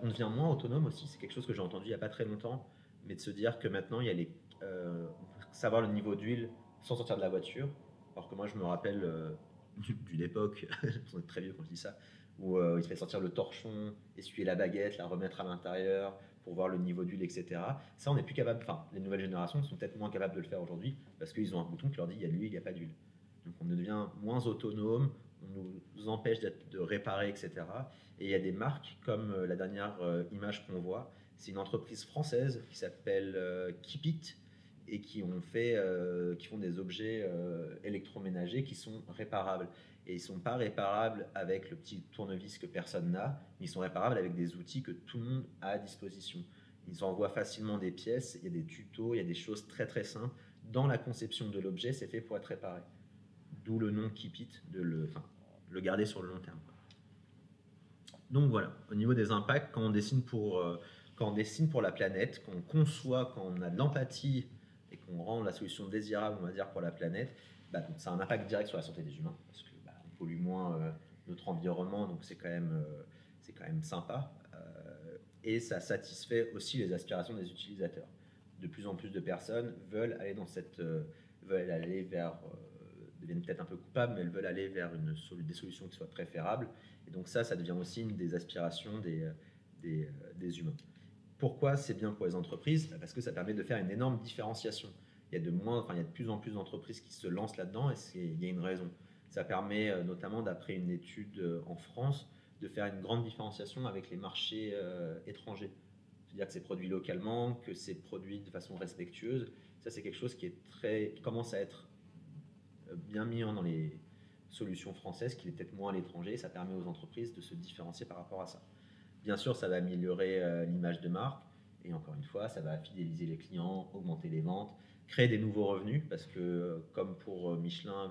S2: On devient moins autonome aussi. C'est quelque chose que j'ai entendu il n'y a pas très longtemps. mais de se dire que maintenant, il y a savoir le niveau d'huile sans sortir de la voiture. Alors que moi, je me rappelle d'une époque, on est très vieux quand je dis ça, où il fallait sortir le torchon, essuyer la baguette, la remettre à l'intérieur pour voir le niveau d'huile, etc. Ça, on n'est plus capable, enfin, les nouvelles générations sont peut-être moins capables de le faire aujourd'hui parce qu'ils ont un bouton qui leur dit il y a de l'huile, il n'y a pas d'huile. Donc on devient moins autonome, on nous empêche de réparer, etc. Et il y a des marques comme la dernière image qu'on voit, c'est une entreprise française qui s'appelle Keep It et qui font des objets électroménagers qui sont réparables. Et ils ne sont pas réparables avec le petit tournevis que personne n'a, mais ils sont réparables avec des outils que tout le monde a à disposition. Ils envoient facilement des pièces, il y a des tutos, il y a des choses très très simples. Dans la conception de l'objet, c'est fait pour être réparé. D'où le nom Keep It, le garder sur le long terme. Donc voilà, au niveau des impacts, quand on dessine pour la planète, quand on conçoit, quand on a de l'empathie et qu'on rend la solution désirable, on va dire, pour la planète, donc ça a un impact direct sur la santé des humains, parce qu'on pollue moins notre environnement, donc c'est quand même sympa. Et ça satisfait aussi les aspirations des utilisateurs. De plus en plus de personnes veulent aller deviennent peut-être un peu coupables, mais elles veulent aller vers des solutions qui soient préférables. Et donc ça devient aussi une des aspirations des humains. Pourquoi c'est bien pour les entreprises? Parce que ça permet de faire une énorme différenciation. Il y a de plus en plus d'entreprises qui se lancent là-dedans et il y a une raison. Ça permet notamment, d'après une étude en France, de faire une grande différenciation avec les marchés étrangers. C'est-à-dire que c'est produit localement, que c'est produit de façon respectueuse. Ça, c'est quelque chose qui commence à être bien mis dans les solutions françaises, qui est peut-être moins à l'étranger. Ça permet aux entreprises de se différencier par rapport à ça. Bien sûr, ça va améliorer l'image de marque. Et encore une fois, ça va fidéliser les clients, augmenter les ventes, créer des nouveaux revenus. Parce que, comme pour Michelin,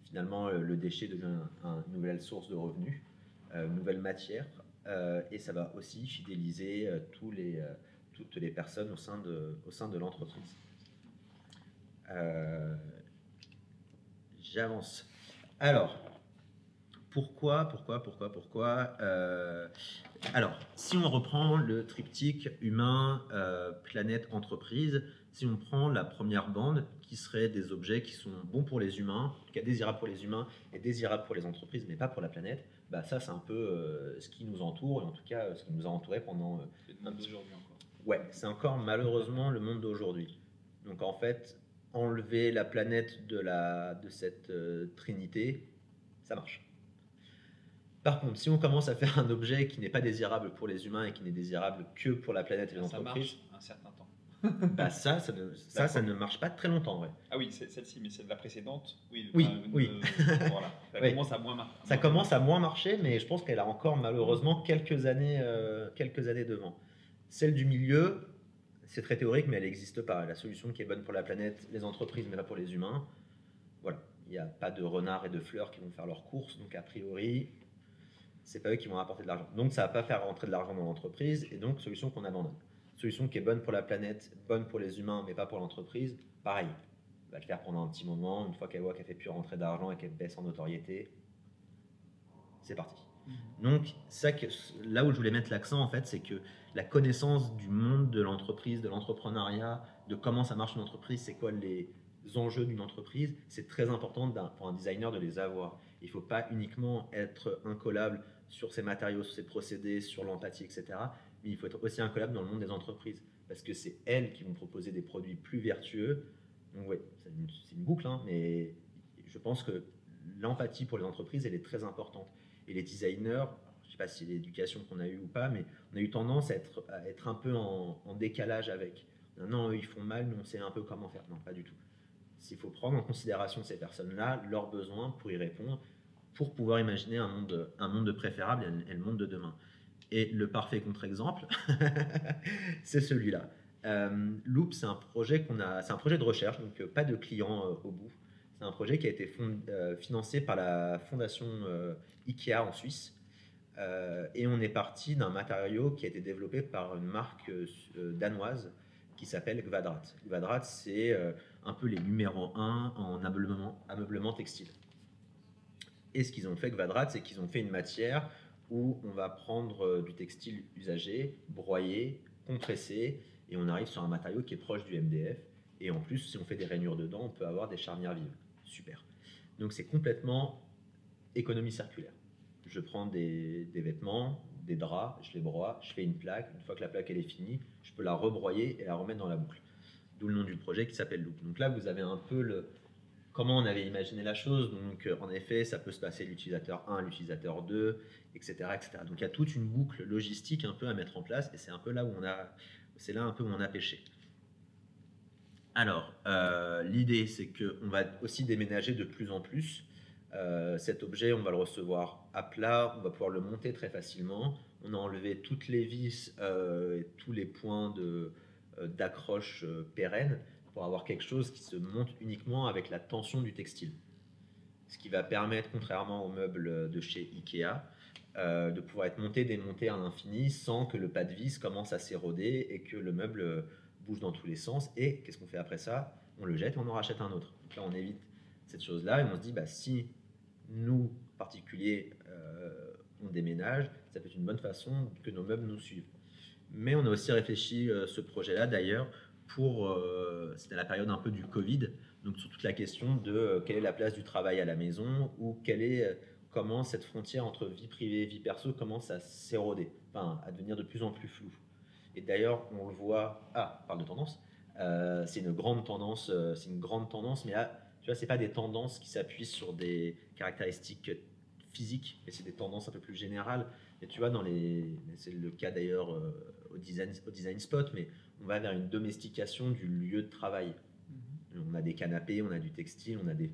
S2: finalement, le déchet devient une nouvelle source de revenus, une nouvelle matière. Et ça va aussi fidéliser toutes les personnes au sein de l'entreprise. J'avance. Alors, pourquoi Alors, si on reprend le triptyque humain, planète, entreprise, si on prend la première bande, qui serait des objets qui sont bons pour les humains, en tout cas désirables pour les humains et désirables pour les entreprises, mais pas pour la planète, ça c'est un peu ce qui nous entoure, et en tout cas ce qui nous a entouré pendant
S1: un peu d'aujourd'hui encore.
S2: Ouais, c'est encore malheureusement le monde d'aujourd'hui. Donc en fait, enlever la planète de cette trinité, ça marche. Par contre, si on commence à faire un objet qui n'est pas désirable pour les humains et qui n'est désirable que pour la planète et les entreprises,
S1: ça marche un certain temps.
S2: ça ne marche pas très longtemps, ouais.
S1: Ah oui, celle-ci, mais celle de la précédente, oui.
S2: Oui.
S1: Voilà, ça commence à moins marcher.
S2: Ça commence à moins marcher, mais je pense qu'elle a encore malheureusement quelques années devant. Celle du milieu, c'est très théorique, mais elle n'existe pas. La solution qui est bonne pour la planète, les entreprises, mais pas pour les humains. Voilà, il n'y a pas de renards et de fleurs qui vont faire leurs courses, donc a priori, c'est pas eux qui vont apporter de l'argent. Donc ça va pas faire rentrer de l'argent dans l'entreprise, et donc solution qu'on abandonne. Solution qui est bonne pour la planète, bonne pour les humains, mais pas pour l'entreprise, pareil. Elle va le faire pendant un petit moment, une fois qu'elle voit qu'elle fait plus rentrer d'argent et qu'elle baisse en notoriété, c'est parti. Donc là où je voulais mettre l'accent, en fait, c'est que la connaissance du monde de l'entreprise, de l'entrepreneuriat, de comment ça marche une entreprise, c'est quoi les enjeux d'une entreprise, c'est très important pour un designer de les avoir. Il ne faut pas uniquement être incollable sur ses matériaux, sur ses procédés, sur l'empathie, etc. Mais il faut être aussi incollable dans le monde des entreprises, parce que c'est elles qui vont proposer des produits plus vertueux. Donc oui, c'est une boucle, mais je pense que l'empathie pour les entreprises, elle est très importante. Et les designers, je ne sais pas si c'est l'éducation qu'on a eue ou pas, mais on a eu tendance à être un peu en décalage avec. Non, eux, ils font mal, nous, on sait un peu comment faire. Non, pas du tout. Il faut prendre en considération ces personnes-là, leurs besoins pour y répondre, pour pouvoir imaginer un monde préférable et le monde de demain. Et le parfait contre-exemple, c'est celui-là. Loop, c'est un projet de recherche, donc pas de client au bout. C'est un projet qui a été financé par la fondation IKEA en Suisse. Et on est parti d'un matériau qui a été développé par une marque danoise qui s'appelle Gvadrat. Gvadrat, c'est un peu les numéros 1 en ameublement textile. Et ce qu'ils ont fait, Gvadrat, c'est qu'ils ont fait une matière où on va prendre du textile usagé, broyer, compresser, et on arrive sur un matériau qui est proche du MDF. Et en plus, si on fait des rainures dedans, on peut avoir des charnières vives. Super. Donc c'est complètement économie circulaire. Je prends des vêtements, des draps, je les broie, je fais une plaque. Une fois que la plaque elle est finie, je peux la rebroyer et la remettre dans la boucle. D'où le nom du projet qui s'appelle Loop. Donc là, vous avez un peu comment on avait imaginé la chose. Donc en effet, ça peut se passer l'utilisateur 1, l'utilisateur 2, etc., etc. Donc il y a toute une boucle logistique un peu à mettre en place et c'est un peu là où c'est là un peu où on a pêché. Alors, l'idée, c'est qu'on va aussi déménager de plus en plus. Cet objet, on va le recevoir à plat, on va pouvoir le monter très facilement. On a enlevé toutes les vis et tous les points d'accroche pérennes pour avoir quelque chose qui se monte uniquement avec la tension du textile. Ce qui va permettre, contrairement aux meubles de chez Ikea, de pouvoir être monté, démonté à l'infini sans que le pas de vis commence à s'éroder et que le meuble bouge dans tous les sens. Et qu'est-ce qu'on fait après ça? On le jette et on en rachète un autre. Donc là, on évite cette chose-là et on se dit, si nous, particuliers, on déménage, ça peut être une bonne façon que nos meubles nous suivent. Mais on a aussi réfléchi ce projet-là d'ailleurs c'était la période un peu du Covid, donc sur toute la question de quelle est la place du travail à la maison ou comment cette frontière entre vie privée et vie perso commence à s'éroder, à devenir de plus en plus floue. Et d'ailleurs, on le voit. Ah, on parle de tendance. C'est une grande tendance. Mais là, tu vois, c'est pas des tendances qui s'appuient sur des caractéristiques physiques, mais c'est des tendances un peu plus générales. Et tu vois, c'est le cas d'ailleurs au design spot, mais on va vers une domestication du lieu de travail. On a des canapés, on a du textile, on a des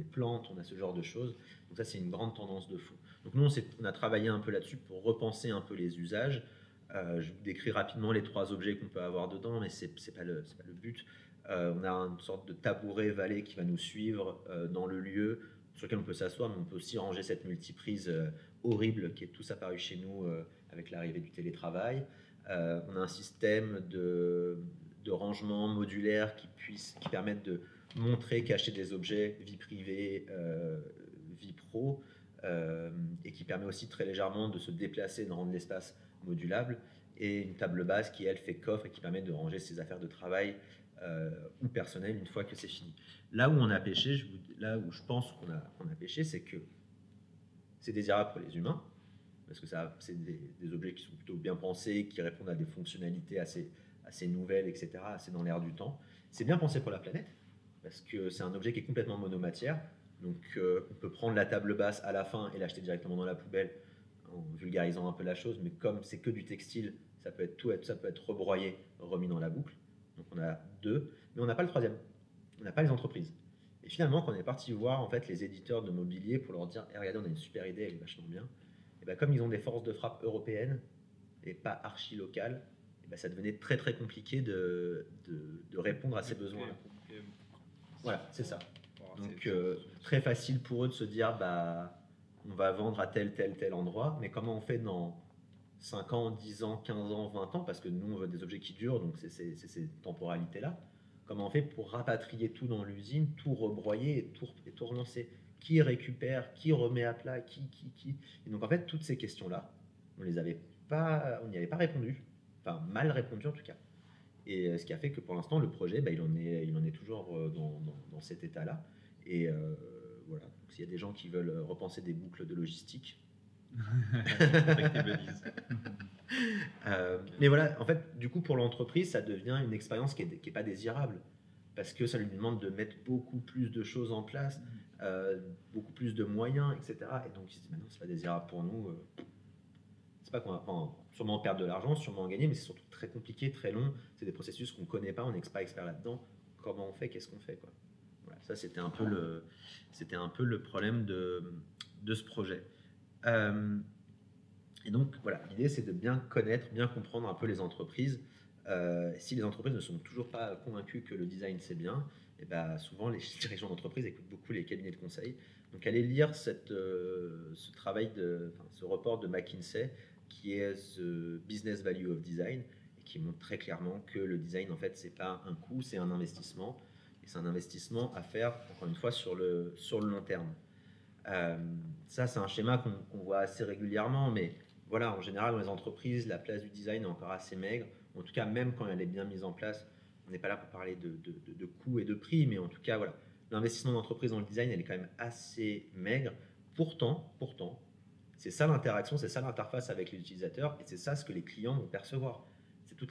S2: plantes, on a ce genre de choses. Donc ça, c'est une grande tendance de fond. Donc nous, on a travaillé un peu là-dessus pour repenser un peu les usages. Je vous décris rapidement les 3 objets qu'on peut avoir dedans, mais c'est pas le but. On a une sorte de tabouret valet qui va nous suivre dans le lieu, sur lequel on peut s'asseoir, mais on peut aussi ranger cette multiprise horrible qui est tous apparu chez nous avec l'arrivée du télétravail. On a un système de rangement modulaire qui permettent de montrer, cacher des objets, vie privée, vie pro, et qui permet aussi très légèrement de se déplacer, de rendre l'espace modulable, et une table basse qui, elle, fait coffre et qui permet de ranger ses affaires de travail ou personnelles une fois que c'est fini. Là où on a pêché, là où je pense qu'on a pêché, c'est que c'est désirable pour les humains, parce que c'est des objets qui sont plutôt bien pensés, qui répondent à des fonctionnalités assez nouvelles, etc., assez dans l'air du temps. C'est bien pensé pour la planète, parce que c'est un objet qui est complètement monomatière, donc on peut prendre la table basse à la fin et l'acheter directement dans la poubelle, en vulgarisant un peu la chose, mais comme c'est que du textile, ça peut être rebroyé, remis dans la boucle. Donc on a 2, mais on n'a pas le 3e. On n'a pas les entreprises. Et finalement, quand on est parti voir en fait les éditeurs de mobilier pour leur dire regardez, on a une super idée, elle est vachement bien. Et comme ils ont des forces de frappe européennes et pas archi locales, ça devenait très très compliqué de répondre à ces besoins-là. Voilà, c'est ça. Donc très facile pour eux de se dire on va vendre à tel endroit, mais comment on fait dans 5 ans, 10 ans, 15 ans, 20 ans, parce que nous on veut des objets qui durent, donc c'est ces temporalités-là. Comment on fait pour rapatrier tout dans l'usine, tout rebroyer et tout relancer? Qui récupère, qui remet à plat, qui. Et donc en fait, toutes ces questions-là, on n'y avait pas répondu, enfin mal répondu en tout cas. Et ce qui a fait que pour l'instant, le projet, il en est toujours dans cet état-là. Et voilà, donc, s'il y a des gens qui veulent repenser des boucles de logistique. Mais voilà, en fait, du coup, pour l'entreprise, ça devient une expérience qui est pas désirable, parce que ça lui demande de mettre beaucoup plus de choses en place, beaucoup plus de moyens, etc. Et donc, il se dit, non, c'est pas désirable pour nous. C'est pas qu'on va sûrement perdre de l'argent, sûrement en gagner, mais c'est surtout très compliqué, très long. C'est des processus qu'on connaît pas, on n'est pas expert là-dedans. Comment on fait, qu'est-ce qu'on fait, quoi. Voilà, ça, c'était un peu le problème de ce projet. Et donc, voilà, l'idée, c'est de bien connaître, bien comprendre un peu les entreprises. Si les entreprises ne sont toujours pas convaincues que le design, c'est bien, et souvent, les dirigeants d'entreprise écoutent beaucoup les cabinets de conseil. Donc, allez lire ce report de McKinsey, qui est The Business Value of Design, et qui montre très clairement que le design, en fait, c'est pas un coût, c'est un investissement. Et c'est un investissement à faire, encore une fois, sur le long terme. Ça, c'est un schéma qu'on voit assez régulièrement, mais voilà, en général, dans les entreprises, la place du design est encore assez maigre. En tout cas, même quand elle est bien mise en place, on n'est pas là pour parler de coûts et de prix, mais en tout cas, voilà, l'investissement d'entreprise dans le design, elle est quand même assez maigre. Pourtant, c'est ça l'interaction, c'est ça l'interface avec les utilisateurs, et c'est ça ce que les clients vont percevoir. C'est toute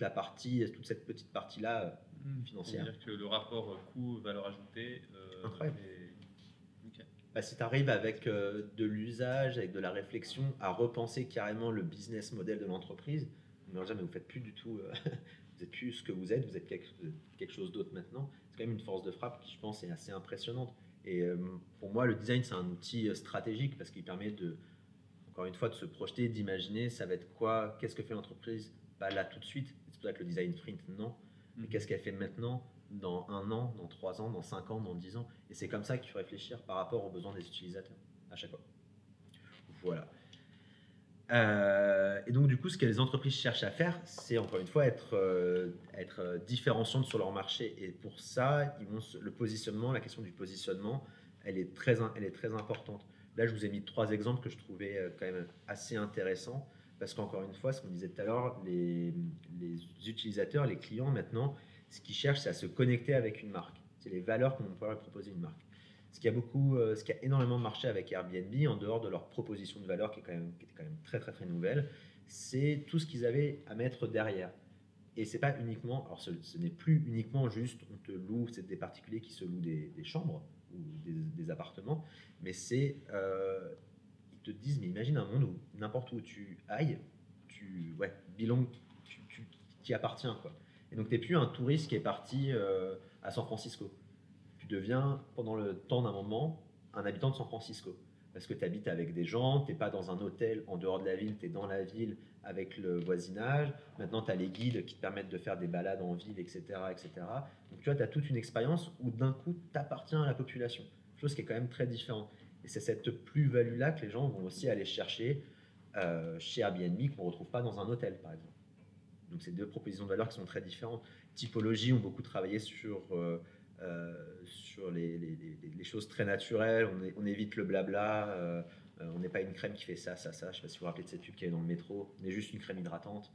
S2: cette petite partie-là financière.
S1: C'est-à-dire que le rapport coût-valeur ajoutée
S2: incroyable.
S1: Okay.
S2: Bah, si tu arrives avec de l'usage, avec de la réflexion, à repenser carrément le business model de l'entreprise, mais vous faites plus du tout, vous êtes plus ce que vous êtes quelque chose d'autre maintenant. C'est quand même une force de frappe qui, je pense, est assez impressionnante. Et pour moi, le design, c'est un outil stratégique parce qu'il permet encore une fois, de se projeter, d'imaginer, ça va être quoi, qu'est-ce que fait l'entreprise, pas là tout de suite. C'est pour ça que le design sprint, non. Mais qu'est-ce qu'elle fait maintenant, dans 1 an, dans 3 ans, dans 5 ans, dans 10 ans. Et c'est comme ça qu'il faut réfléchir par rapport aux besoins des utilisateurs, à chaque fois. Voilà. Et donc, du coup, ce que les entreprises cherchent à faire, c'est encore une fois être différenciantes sur leur marché. Et pour ça, la question du positionnement, elle est très importante. Là, je vous ai mis 3 exemples que je trouvais quand même assez intéressants. Parce qu'encore une fois, ce qu'on disait tout à l'heure, les utilisateurs, les clients maintenant, ce qu'ils cherchent, c'est à se connecter avec une marque. C'est les valeurs qu'on peut leur proposer une marque. Ce qui a énormément marché avec Airbnb, en dehors de leur proposition de valeur qui était quand même très très très nouvelle, c'est tout ce qu'ils avaient à mettre derrière. Et c'est pas uniquement, alors ce n'est plus uniquement juste on te loue, c'est des particuliers qui se louent des chambres ou des appartements, mais c'est ils te disent, mais imagine un monde où n'importe où tu ailles, tu y appartiens, quoi. Et donc tu n'es plus un touriste qui est parti à San Francisco. Tu deviens, pendant le temps d'un moment, un habitant de San Francisco. Parce que tu habites avec des gens, tu n'es pas dans un hôtel en dehors de la ville, tu es dans la ville avec le voisinage. Maintenant, tu as les guides qui te permettent de faire des balades en ville, etc. etc. Donc, tu vois, tu as toute une expérience où d'un coup, tu appartiens à la population. Chose qui est quand même très différente. Et c'est cette plus-value-là que les gens vont aussi aller chercher chez Airbnb, qu'on ne retrouve pas dans un hôtel, par exemple. Donc, c'est 2 propositions de valeur qui sont très différentes. Typologie ont beaucoup travaillé sur les choses très naturelles, on évite le blabla, on n'est pas une crème qui fait ça. Je ne sais pas si vous vous rappelez de cette pub qui est dans le métro, on est juste une crème hydratante.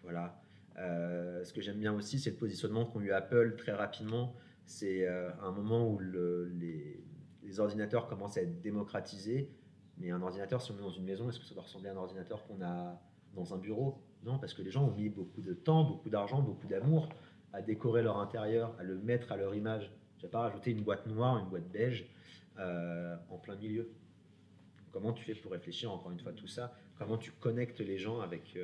S2: Voilà. Ce que j'aime bien aussi, c'est le positionnement qu'ont eu Apple très rapidement. C'est un moment où les ordinateurs commencent à être démocratisés. Mais un ordinateur, si on est dans une maison, est-ce que ça doit ressembler à un ordinateur qu'on a dans un bureau? Non, parce que les gens ont mis beaucoup de temps, beaucoup d'argent, beaucoup d'amour à décorer leur intérieur, à le mettre à leur image. Je n'ai pas rajouté une boîte noire, une boîte beige en plein milieu. Comment tu fais pour réfléchir encore une fois tout ça? Comment tu connectes les gens avec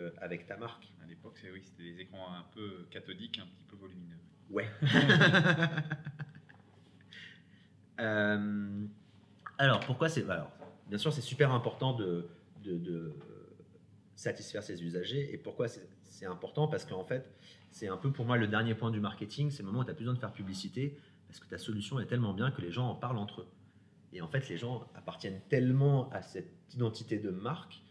S2: ta marque?
S1: À l'époque, c'était des écrans un peu cathodiques, un petit peu volumineux.
S2: Ouais. Alors, pourquoi c'est... Alors, bien sûr, c'est super important de satisfaire ses usagers. Et pourquoi c'est important? Parce qu'en fait, c'est un peu pour moi le dernier point du marketing. C'est le moment où tu n'as plus besoin de faire publicité parce que ta solution est tellement bien que les gens en parlent entre eux. Et en fait, les gens appartiennent tellement à cette identité de marque,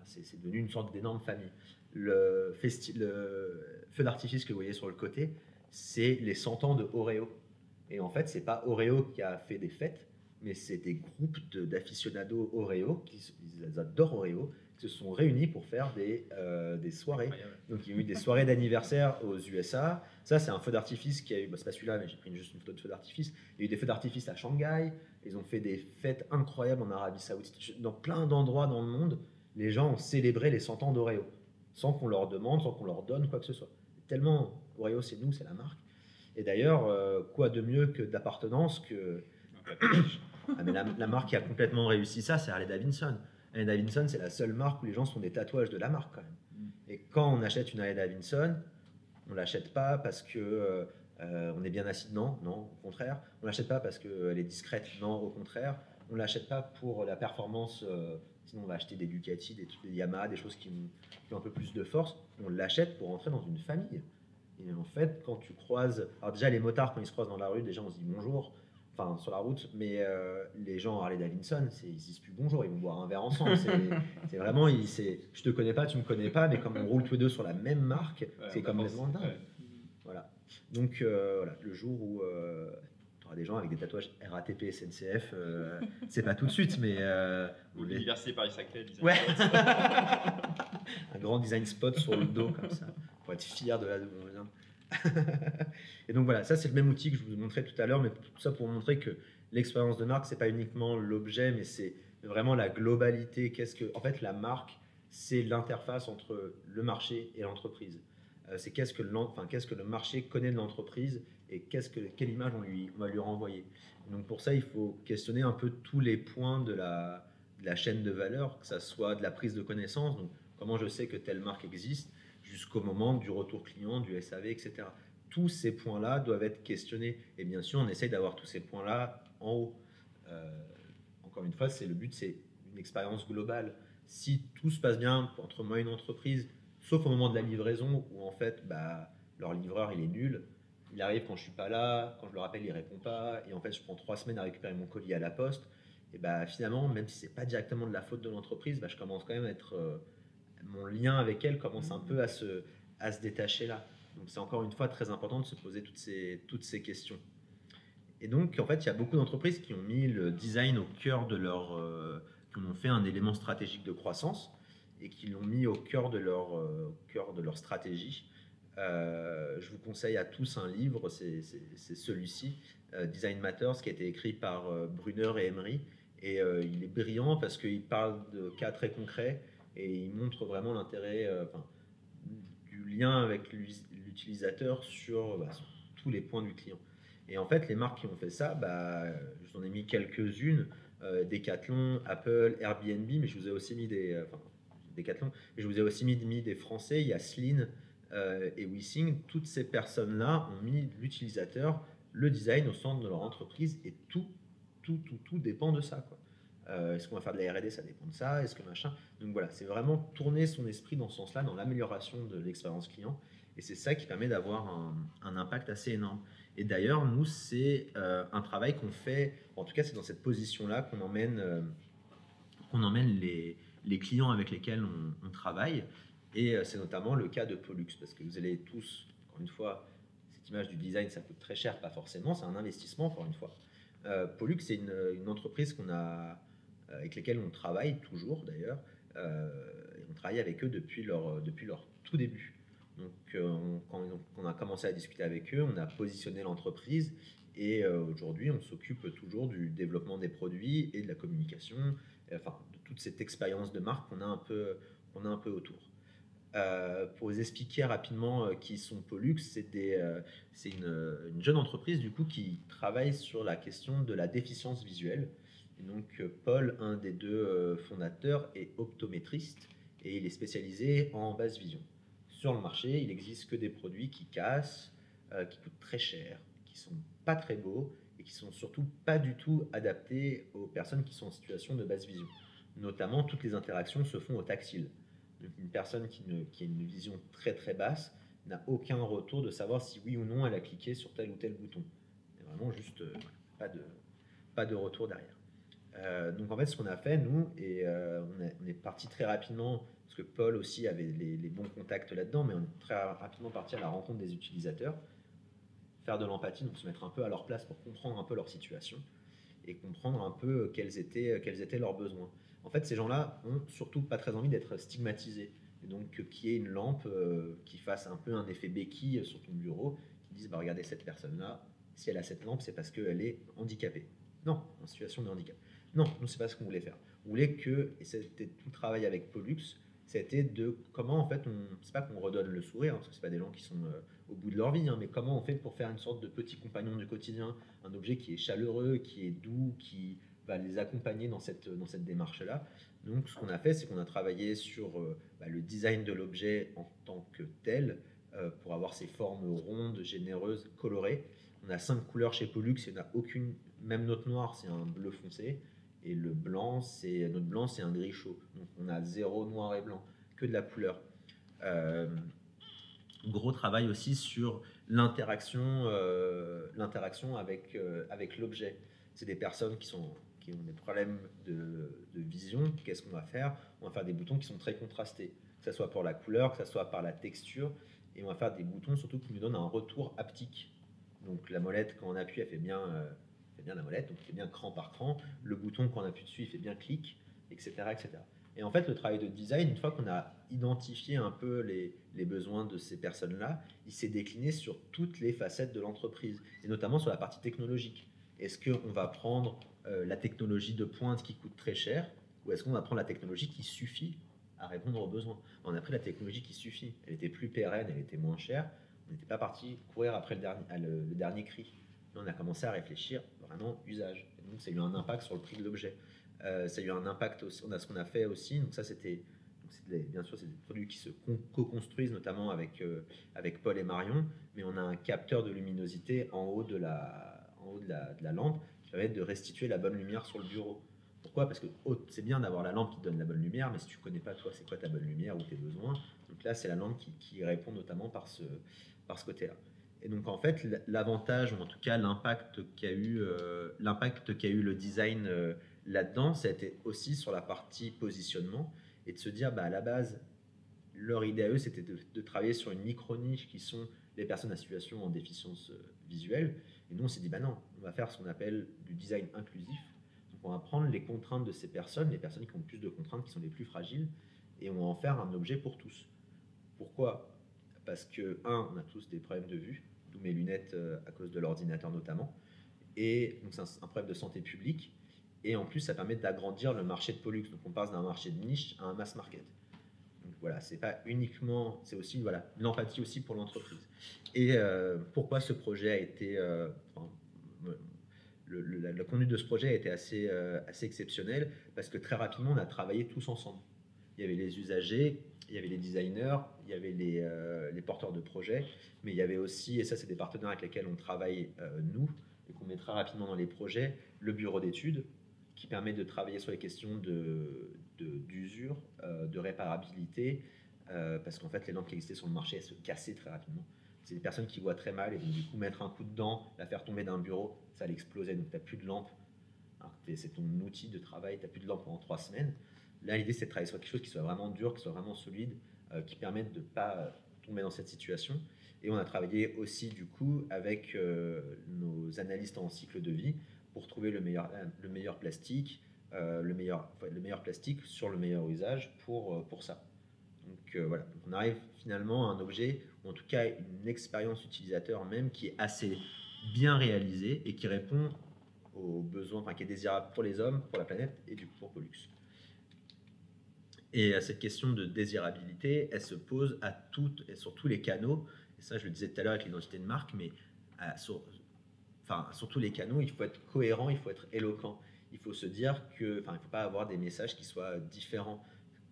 S2: c'est devenu une sorte d'énorme famille. Le feu d'artifice que vous voyez sur le côté, c'est les 100 ans de Oreo. Et en fait, c'est pas Oreo qui a fait des fêtes, mais c'est des groupes d'aficionados Oreo, ils adorent Oreo, qui se sont réunis pour faire des soirées. Donc il y a eu des soirées d'anniversaire aux USA. Ça, c'est un feu d'artifice qui a eu, c'est pas celui-là, mais j'ai pris juste une photo de feu d'artifice. Il y a eu des feux d'artifice à Shanghai. Ils ont fait des fêtes incroyables en Arabie Saoudite. Dans plein d'endroits dans le monde, les gens ont célébré les 100 ans d'Oreo, sans qu'on leur demande, sans qu'on leur donne quoi que ce soit. Tellement, Oreo, c'est nous, c'est la marque. Et d'ailleurs, quoi de mieux que d'appartenance que... mais la marque qui a complètement réussi ça, c'est Harley Davidson. Harley Davidson, c'est la seule marque où les gens se font des tatouages de la marque quand même. Et quand on achète une Harley Davidson, on ne l'achète pas parce que on est bien assis. Non, au contraire. On ne l'achète pas parce qu'elle est discrète. Non, au contraire. On ne l'achète pas pour la performance. Sinon, on va acheter des Ducati, des Yamaha, des choses qui ont un peu plus de force. On l'achète pour entrer dans une famille. Et en fait, quand tu croises... Alors déjà, les motards, quand ils se croisent dans la rue, déjà, on se dit bonjour. Enfin, sur la route, mais les gens Harley Davidson, ils se disent plus bonjour, ils vont boire un verre ensemble. C'est vraiment, je te connais pas, tu me connais pas, mais comme on roule tous les deux sur la même marque, c'est complètement dingue. Ouais. Voilà. Donc, voilà, le jour où tu auras des gens avec des tatouages RATP, SNCF, c'est pas tout de suite, mais.
S1: Ou l'université Paris-Saclay,
S2: ouais. Un grand design spot sur le dos, comme ça, pour être fier de là d'où on vient. Et donc voilà, ça c'est le même outil que je vous montrais tout à l'heure, mais tout ça pour montrer que l'expérience de marque, c'est pas uniquement l'objet, mais c'est vraiment la globalité. En fait, la marque, c'est l'interface entre le marché et l'entreprise. C'est qu'est-ce que le marché connaît de l'entreprise et quelle image on va lui renvoyer. Et donc pour ça, il faut questionner un peu tous les points de la chaîne de valeur, que ça soit de la prise de connaissance, donc comment je sais que telle marque existe, jusqu'au moment du retour client, du SAV, etc. Tous ces points-là doivent être questionnés. Et bien sûr, on essaye d'avoir tous ces points-là en haut. Encore une fois, le but, c'est une expérience globale. Si tout se passe bien entre moi et une entreprise, sauf au moment de la livraison où en fait, leur livreur il est nul, il arrive quand je suis pas là, quand je le rappelle il répond pas, et en fait je prends 3 semaines à récupérer mon colis à la poste. Et finalement, même si c'est pas directement de la faute de l'entreprise, je commence quand même à être mon lien avec elle commence un peu à se détacher là. Donc c'est encore une fois très important de se poser toutes ces questions. Et donc, en fait, il y a beaucoup d'entreprises qui ont mis le design au cœur de qui en ont fait un élément stratégique de croissance et qui l'ont mis au cœur de leur stratégie. Je vous conseille à tous un livre, c'est celui-ci, Design Matters, qui a été écrit par Brunner et Emery. Et il est brillant parce qu'il parle de cas très concrets et il montre vraiment l'intérêt du lien avec l'utilisateur sur tous les points du client. Et en fait, les marques qui ont fait ça, je vous en ai mis quelques-unes, Decathlon, Apple, Airbnb, mais je vous ai aussi mis Decathlon, mais je vous ai aussi mis des Français, il y a Sleen et WeSing. Toutes ces personnes-là ont mis l'utilisateur, le design au centre de leur entreprise et tout dépend de ça, quoi. Est-ce qu'on va faire de la R&D, ça dépend de ça. Est-ce que machin. Donc voilà, c'est vraiment tourner son esprit dans ce sens-là, dans l'amélioration de l'expérience client. Et c'est ça qui permet d'avoir un impact assez énorme. Et d'ailleurs, nous, c'est un travail qu'on fait, en tout cas, c'est dans cette position-là qu'on emmène les clients avec lesquels on travaille. Et c'est notamment le cas de Pollux, parce que vous allez tous, encore une fois, cette image du design, ça coûte très cher, pas forcément, c'est un investissement, encore une fois. Pollux, c'est une entreprise avec lesquelles on travaille toujours, d'ailleurs. Et on travaille avec eux depuis leur tout début. Donc, quand on a commencé à discuter avec eux, on a positionné l'entreprise et aujourd'hui, on s'occupe toujours du développement des produits et de la communication, enfin, de toute cette expérience de marque qu'on a un peu autour. Pour vous expliquer rapidement qui sont Pollux, c'est une jeune entreprise du coup qui travaille sur la question de la déficience visuelle. Et donc Paul, un des deux fondateurs, est optométriste et il est spécialisé en basse vision. Sur le marché, il n'existe que des produits qui cassent, qui coûtent très cher, qui sont pas très beaux et qui sont surtout pas du tout adaptés aux personnes qui sont en situation de basse vision. Notamment, toutes les interactions se font au tactile. Donc, une personne qui a une vision très très basse n'a aucun retour de savoir si oui ou non elle a cliqué sur tel ou tel bouton. C'est vraiment juste pas de retour derrière. Donc en fait, ce qu'on a fait, nous, et on est parti très rapidement, parce que Paul aussi avait les bons contacts là-dedans, mais on est très rapidement parti à la rencontre des utilisateurs, faire de l'empathie, donc se mettre un peu à leur place pour comprendre un peu leur situation et comprendre un peu quels étaient leurs besoins. En fait, ces gens-là ont surtout pas très envie d'être stigmatisés. Et donc, qu'il y ait une lampe qui fasse un peu un effet béquille sur ton bureau, qui dise regardez cette personne-là, si elle a cette lampe, c'est parce qu'elle est handicapée. Non, en situation de handicap. Non, nous, c'est pas ce qu'on voulait faire. On voulait et c'était tout le travail avec Pollux, c'était de comment, en fait, c'est pas qu'on redonne le sourire, parce que c'est pas des gens qui sont au bout de leur vie, mais comment on fait pour faire une sorte de petit compagnon du quotidien, un objet qui est chaleureux, qui est doux, qui va les accompagner dans cette démarche-là. Donc, ce qu'on a fait, c'est qu'on a travaillé sur le design de l'objet en tant que tel, pour avoir ces formes rondes, généreuses, colorées. On a 5 couleurs chez Pollux, il n'y en a aucune, même notre noir, c'est un bleu foncé, et notre blanc, c'est un gris chaud. Donc, on a 0 noir et blanc, que de la couleur. Gros travail aussi sur l'interaction avec l'objet. C'est des personnes qui ont des problèmes de vision. Qu'est-ce qu'on va faire? On va faire des boutons qui sont très contrastés, que ce soit pour la couleur, que ce soit par la texture, et on va faire des boutons surtout qui nous donnent un retour haptique. Donc la molette, quand on appuie, elle fait bien la molette, donc il fait bien cran par cran. Le bouton, quand on appuie dessus, il fait bien clic, etc., etc. Et en fait, le travail de design, une fois qu'on a identifié un peu les besoins de ces personnes-là, il s'est décliné sur toutes les facettes de l'entreprise, et notamment sur la partie technologique. Est-ce qu'on va prendre la technologie de pointe qui coûte très cher, ou est-ce qu'on va prendre la technologie qui suffit à répondre aux besoins? On a pris la technologie qui suffit. Elle était plus pérenne, elle était moins chère. On n'était pas parti courir après le dernier cri. Mais on a commencé à réfléchir vraiment usage. Et donc, ça a eu un impact sur le prix de l'objet. Ça a eu un impact aussi. On a ce qu'on a fait aussi. Donc ça, bien sûr, c'est des produits qui se co-construisent, notamment avec Paul et Marion. Mais on a un capteur de luminosité en haut de la lampe qui permet de restituer la bonne lumière sur le bureau. Pourquoi? Parce que c'est bien d'avoir la lampe qui donne la bonne lumière, mais si tu ne connais pas, toi, c'est quoi ta bonne lumière ou tes besoins? Donc là, c'est la lampe qui répond notamment par ce côté-là. Et donc, en fait, l'avantage, ou en tout cas l'impact qu'a eu le design là-dedans, ça a été aussi sur la partie positionnement, et de se dire, à la base, leur idée à eux, c'était de travailler sur une micro-niche qui sont les personnes à situation en déficience visuelle. Et nous, on s'est dit, non, on va faire ce qu'on appelle du design inclusif. Donc, on va prendre les contraintes de ces personnes, les personnes qui ont le plus de contraintes, qui sont les plus fragiles, et on va en faire un objet pour tous. Pourquoi? Parce que, on a tous des problèmes de vue, d'où mes lunettes à cause de l'ordinateur notamment, et donc c'est un problème de santé publique, et en plus, ça permet d'agrandir le marché de Pollux. Donc, on passe d'un marché de niche à un mass market. Donc voilà, c'est pas uniquement, c'est aussi l'empathie aussi pour l'entreprise. Et pourquoi ce projet a été, la conduite de ce projet a été assez exceptionnelle, parce que très rapidement on a travaillé tous ensemble. Il y avait les usagers, il y avait les designers, il y avait les porteurs de projets, mais il y avait aussi, et ça c'est des partenaires avec lesquels on travaille nous, et qu'on met très rapidement dans les projets, le bureau d'études, qui permet de travailler sur les questions d'usure, de réparabilité, parce qu'en fait les lampes qui existaient sur le marché, elles se cassaient très rapidement. C'est des personnes qui voient très mal, et donc du coup mettre un coup dedans, la faire tomber d'un bureau, ça l'explosait, donc tu n'as plus de lampe. C'est ton outil de travail, tu n'as plus de lampe pendant 3 semaines. Là, l'idée, c'est de travailler sur quelque chose qui soit vraiment dur, qui soit vraiment solide, qui permette de ne pas tomber dans cette situation. Et on a travaillé aussi, du coup, avec nos analystes en cycle de vie pour trouver le meilleur plastique, le meilleur plastique sur le meilleur usage pour ça. Donc voilà, donc on arrive finalement à un objet, ou en tout cas une expérience utilisateur même, qui est assez bien réalisée et qui répond aux besoins, qui est désirable pour les hommes, pour la planète et du coup pour Pollux. Et cette question de désirabilité, elle se pose à toutes et sur tous les canaux. Et ça, je le disais tout à l'heure avec l'identité de marque, mais sur tous les canaux, il faut être cohérent, il faut être éloquent. Il faut se dire il ne faut pas avoir des messages qui soient différents.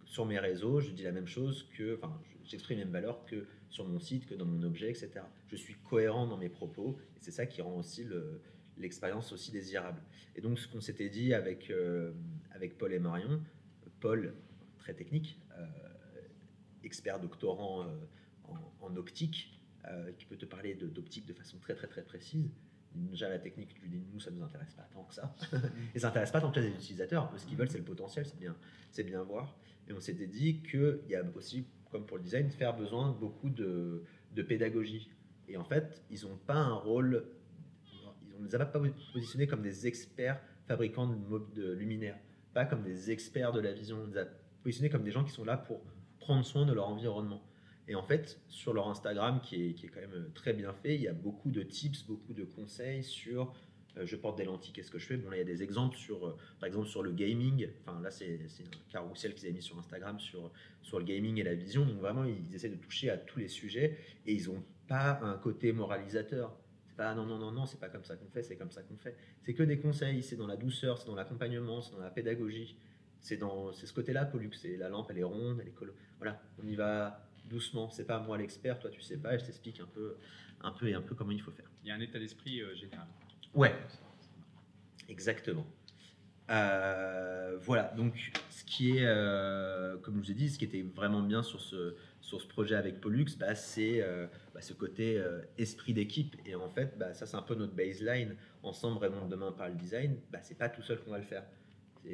S2: Sur mes réseaux, je dis la même chose j'exprime les mêmes valeurs que sur mon site, que dans mon objet, etc. Je suis cohérent dans mes propos, et c'est ça qui rend aussi l'expérience aussi désirable. Et donc, ce qu'on s'était dit avec Paul et Marion, Paul, très technique, expert doctorant en optique, qui peut te parler d'optique de façon très très très précise. Déjà la technique, je lui dis, nous ça ne nous intéresse pas tant que ça. Et ça n'intéresse pas tant que les utilisateurs. Ce qu'ils veulent, c'est le potentiel, c'est bien voir. Et on s'était dit qu'il y a aussi, comme pour le design, faire besoin beaucoup de pédagogie. Et en fait, ils n'ont pas un rôle, on ne les a pas positionnés comme des experts fabricants de luminaires, pas comme des experts de la vision. On les a positionnés comme des gens qui sont là pour prendre soin de leur environnement. Et en fait, sur leur Instagram, qui est quand même très bien fait, il y a beaucoup de tips, beaucoup de conseils sur je porte des lentilles, qu'est-ce que je fais? Bon, là, il y a des exemples par exemple, sur le gaming. Enfin, là, c'est un carrousel qu'ils avaient mis sur Instagram sur le gaming et la vision. Donc, vraiment, ils essaient de toucher à tous les sujets, et ils n'ont pas un côté moralisateur. C'est pas non, c'est pas comme ça qu'on fait, c'est comme ça qu'on fait. C'est que des conseils, c'est dans la douceur, c'est dans l'accompagnement, c'est dans la pédagogie. C'est ce côté-là, Pollux. C'est la lampe, elle est ronde, elle est voilà, on y va doucement. C'est pas moi l'expert, toi tu sais pas, et je t'explique un peu comment il faut faire.
S1: Il y a un état d'esprit général.
S2: Ouais, exactement. Voilà, donc ce qui est, comme je vous ai dit, ce qui était vraiment bien sur ce projet avec Pollux, c'est ce côté esprit d'équipe. Et en fait, ça c'est un peu notre baseline. Ensemble, vraiment demain par le design, c'est pas tout seul qu'on va le faire.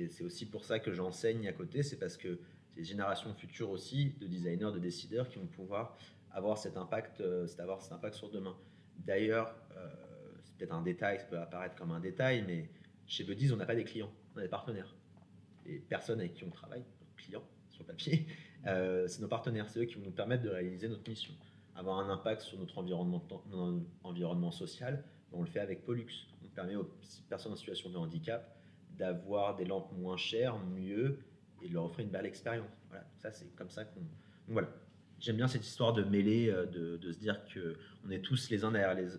S2: C'est aussi pour ça que j'enseigne à côté, c'est parce que c'est les générations futures aussi de designers, de décideurs qui vont pouvoir avoir cet impact sur demain. D'ailleurs, c'est peut-être un détail, ça peut apparaître comme un détail, mais chez Buddies, on n'a pas des clients, on a des partenaires. Et personne avec qui on travaille, clients sur papier, c'est nos partenaires, c'est eux qui vont nous permettre de réaliser notre mission. Avoir un impact sur notre environnement social, on le fait avec Pollux. On permet aux personnes en situation de handicap d'avoir des lampes moins chères, mieux, et de leur offrir une belle expérience. Voilà, ça c'est comme ça qu'on... Donc voilà, j'aime bien cette histoire de mêler, de se dire qu'on est tous les uns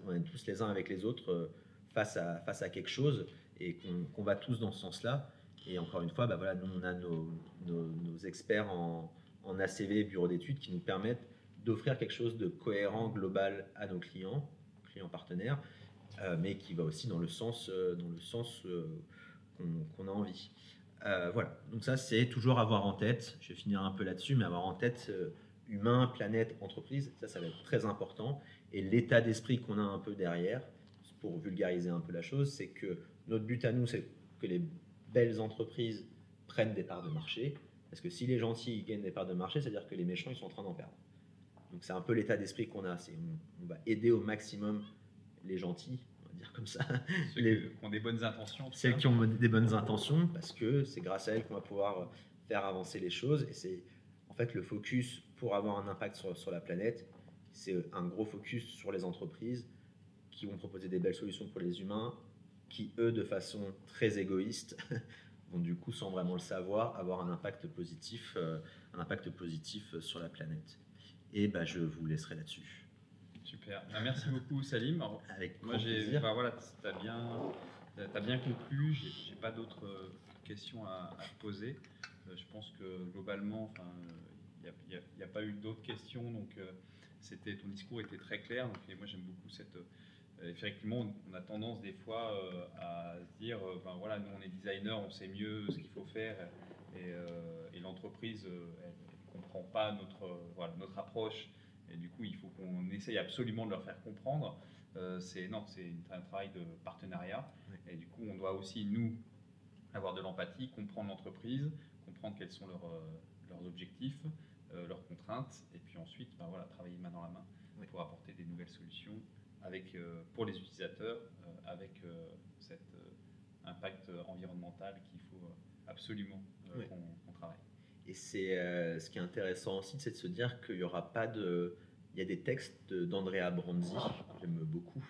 S2: on est tous les uns avec les autres face à quelque chose, et qu'on va tous dans ce sens-là. Et encore une fois, bah voilà, nous on a nos experts en ACV, bureau d'études, qui nous permettent d'offrir quelque chose de cohérent, global à nos clients partenaires, mais qui va aussi dans le sens qu'on a envie. Voilà, donc ça c'est toujours avoir en tête, je vais finir un peu là-dessus, mais avoir en tête humain, planète, entreprise, ça va être très important. Et l'état d'esprit qu'on a un peu derrière, pour vulgariser un peu la chose, c'est que notre but à nous, c'est que les belles entreprises prennent des parts de marché, parce que si les gentils gagnent des parts de marché, c'est-à-dire que les méchants, ils sont en train d'en perdre. Donc c'est un peu l'état d'esprit qu'on a, on va aider au maximum les gentils, on va dire comme ça.
S1: Ceux qui ont des bonnes intentions.
S2: Celles qui ont des bonnes intentions, parce que c'est grâce à elles qu'on va pouvoir faire avancer les choses. Et c'est en fait le focus pour avoir un impact sur la planète, c'est un gros focus sur les entreprises qui vont proposer des belles solutions pour les humains, qui eux, de façon très égoïste, vont du coup, sans vraiment le savoir, avoir un impact positif sur la planète. Et bah, je vous laisserai là-dessus.
S1: Super. Merci beaucoup, Salim. Alors,
S2: avec
S1: moi, voilà, tu as bien conclu. J'ai pas d'autres questions à te poser. Je pense que globalement, il n'y a pas eu d'autres questions. Donc, ton discours était très clair. Donc, et moi, j'aime beaucoup cette. Effectivement, on a tendance des fois à se dire, ben voilà, nous on est designer, on sait mieux ce qu'il faut faire, et l'entreprise, elle ne comprend pas notre approche, et du coup il faut qu'on essaye absolument de leur faire comprendre. C'est un travail de partenariat, et du coup on doit aussi nous avoir de l'empathie, comprendre l'entreprise, comprendre quels sont leurs objectifs, leurs contraintes, et puis ensuite ben voilà, travailler main dans la main pour apporter des nouvelles solutions pour les utilisateurs, avec cet impact environnemental qu'il faut absolument qu'on travaille.
S2: Et c'est ce qui est intéressant aussi, c'est de se dire qu'il n'y aura pas de... Il y a des textes d'Andrea Branzi, j'aime beaucoup,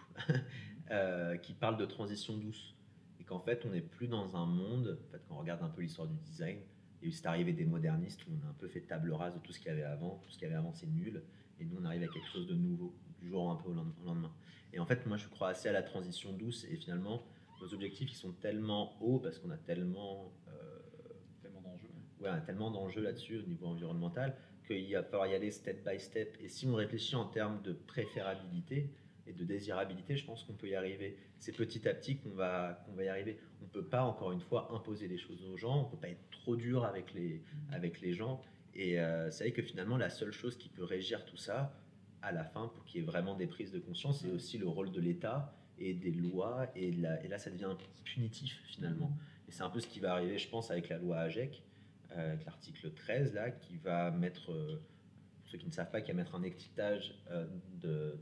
S2: qui parlent de transition douce. Et qu'en fait, on n'est plus dans un monde, en fait, quand on regarde un peu l'histoire du design, il y a eu cette arrivée des modernistes où on a un peu fait table rase de tout ce qu'il y avait avant. Tout ce qu'il y avait avant, c'est nul. Et nous, on arrive à quelque chose de nouveau, du jour un peu au lendemain. Et en fait, moi, je crois assez à la transition douce. Et finalement, nos objectifs, ils sont tellement hauts parce qu'on a tellement
S1: d'enjeux.
S2: Ouais, on a tellement d'enjeux là-dessus au niveau environnemental qu'il va falloir y aller step by step. Et si on réfléchit en termes de préférabilité et de désirabilité, je pense qu'on peut y arriver. C'est petit à petit qu'on va y arriver. On ne peut pas, encore une fois, imposer les choses aux gens. On ne peut pas être trop dur avec les gens. Et c'est vrai que finalement, la seule chose qui peut régir tout ça, à la fin, pour qu'il y ait vraiment des prises de conscience, c'est aussi le rôle de l'État et des lois. Et là, ça devient punitif, finalement. Et c'est un peu ce qui va arriver, je pense, avec la loi AGEC, avec l'article 13, là, qui va mettre, pour ceux qui ne savent pas, qui va mettre un étiquetage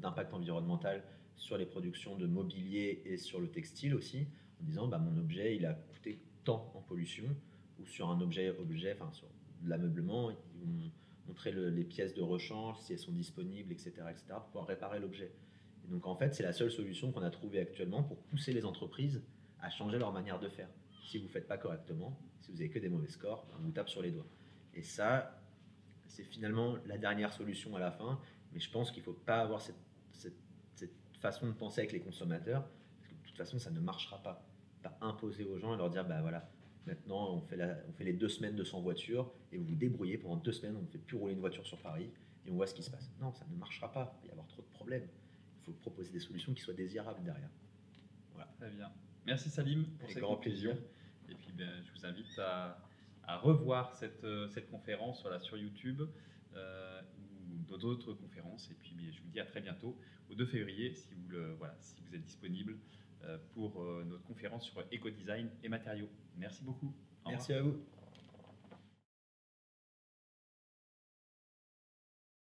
S2: d'impact environnemental sur les productions de mobilier et sur le textile aussi, en disant bah, mon objet il a coûté tant en pollution, ou sur un objet sur de l'ameublement, ils vont montrer les pièces de rechange, si elles sont disponibles, etc., pour pouvoir réparer l'objet. Et donc en fait, c'est la seule solution qu'on a trouvée actuellement pour pousser les entreprises à changer leur manière de faire. Si vous ne faites pas correctement, si vous n'avez que des mauvais scores, on vous tape sur les doigts. Et ça, c'est finalement la dernière solution à la fin, mais je pense qu'il ne faut pas avoir cette façon de penser avec les consommateurs, parce que de toute façon, ça ne marchera pas. Pas imposer aux gens et leur dire, bah voilà, maintenant on fait les 2 semaines de 100 voitures, et vous vous débrouillez pendant 2 semaines, on ne fait plus rouler une voiture sur Paris, et on voit ce qui se passe. Non, ça ne marchera pas, il va y avoir trop de problèmes. Il faut proposer des solutions qui soient désirables derrière.
S1: Voilà. Très bien. Merci Salim pour cette conclusion.
S2: Plaisir.
S1: Et puis je vous invite à revoir cette conférence sur YouTube ou d'autres conférences. Et puis je vous dis à très bientôt, au 2 février, si vous êtes disponible pour notre conférence sur éco-design et matériaux. Merci beaucoup.
S2: Merci à vous.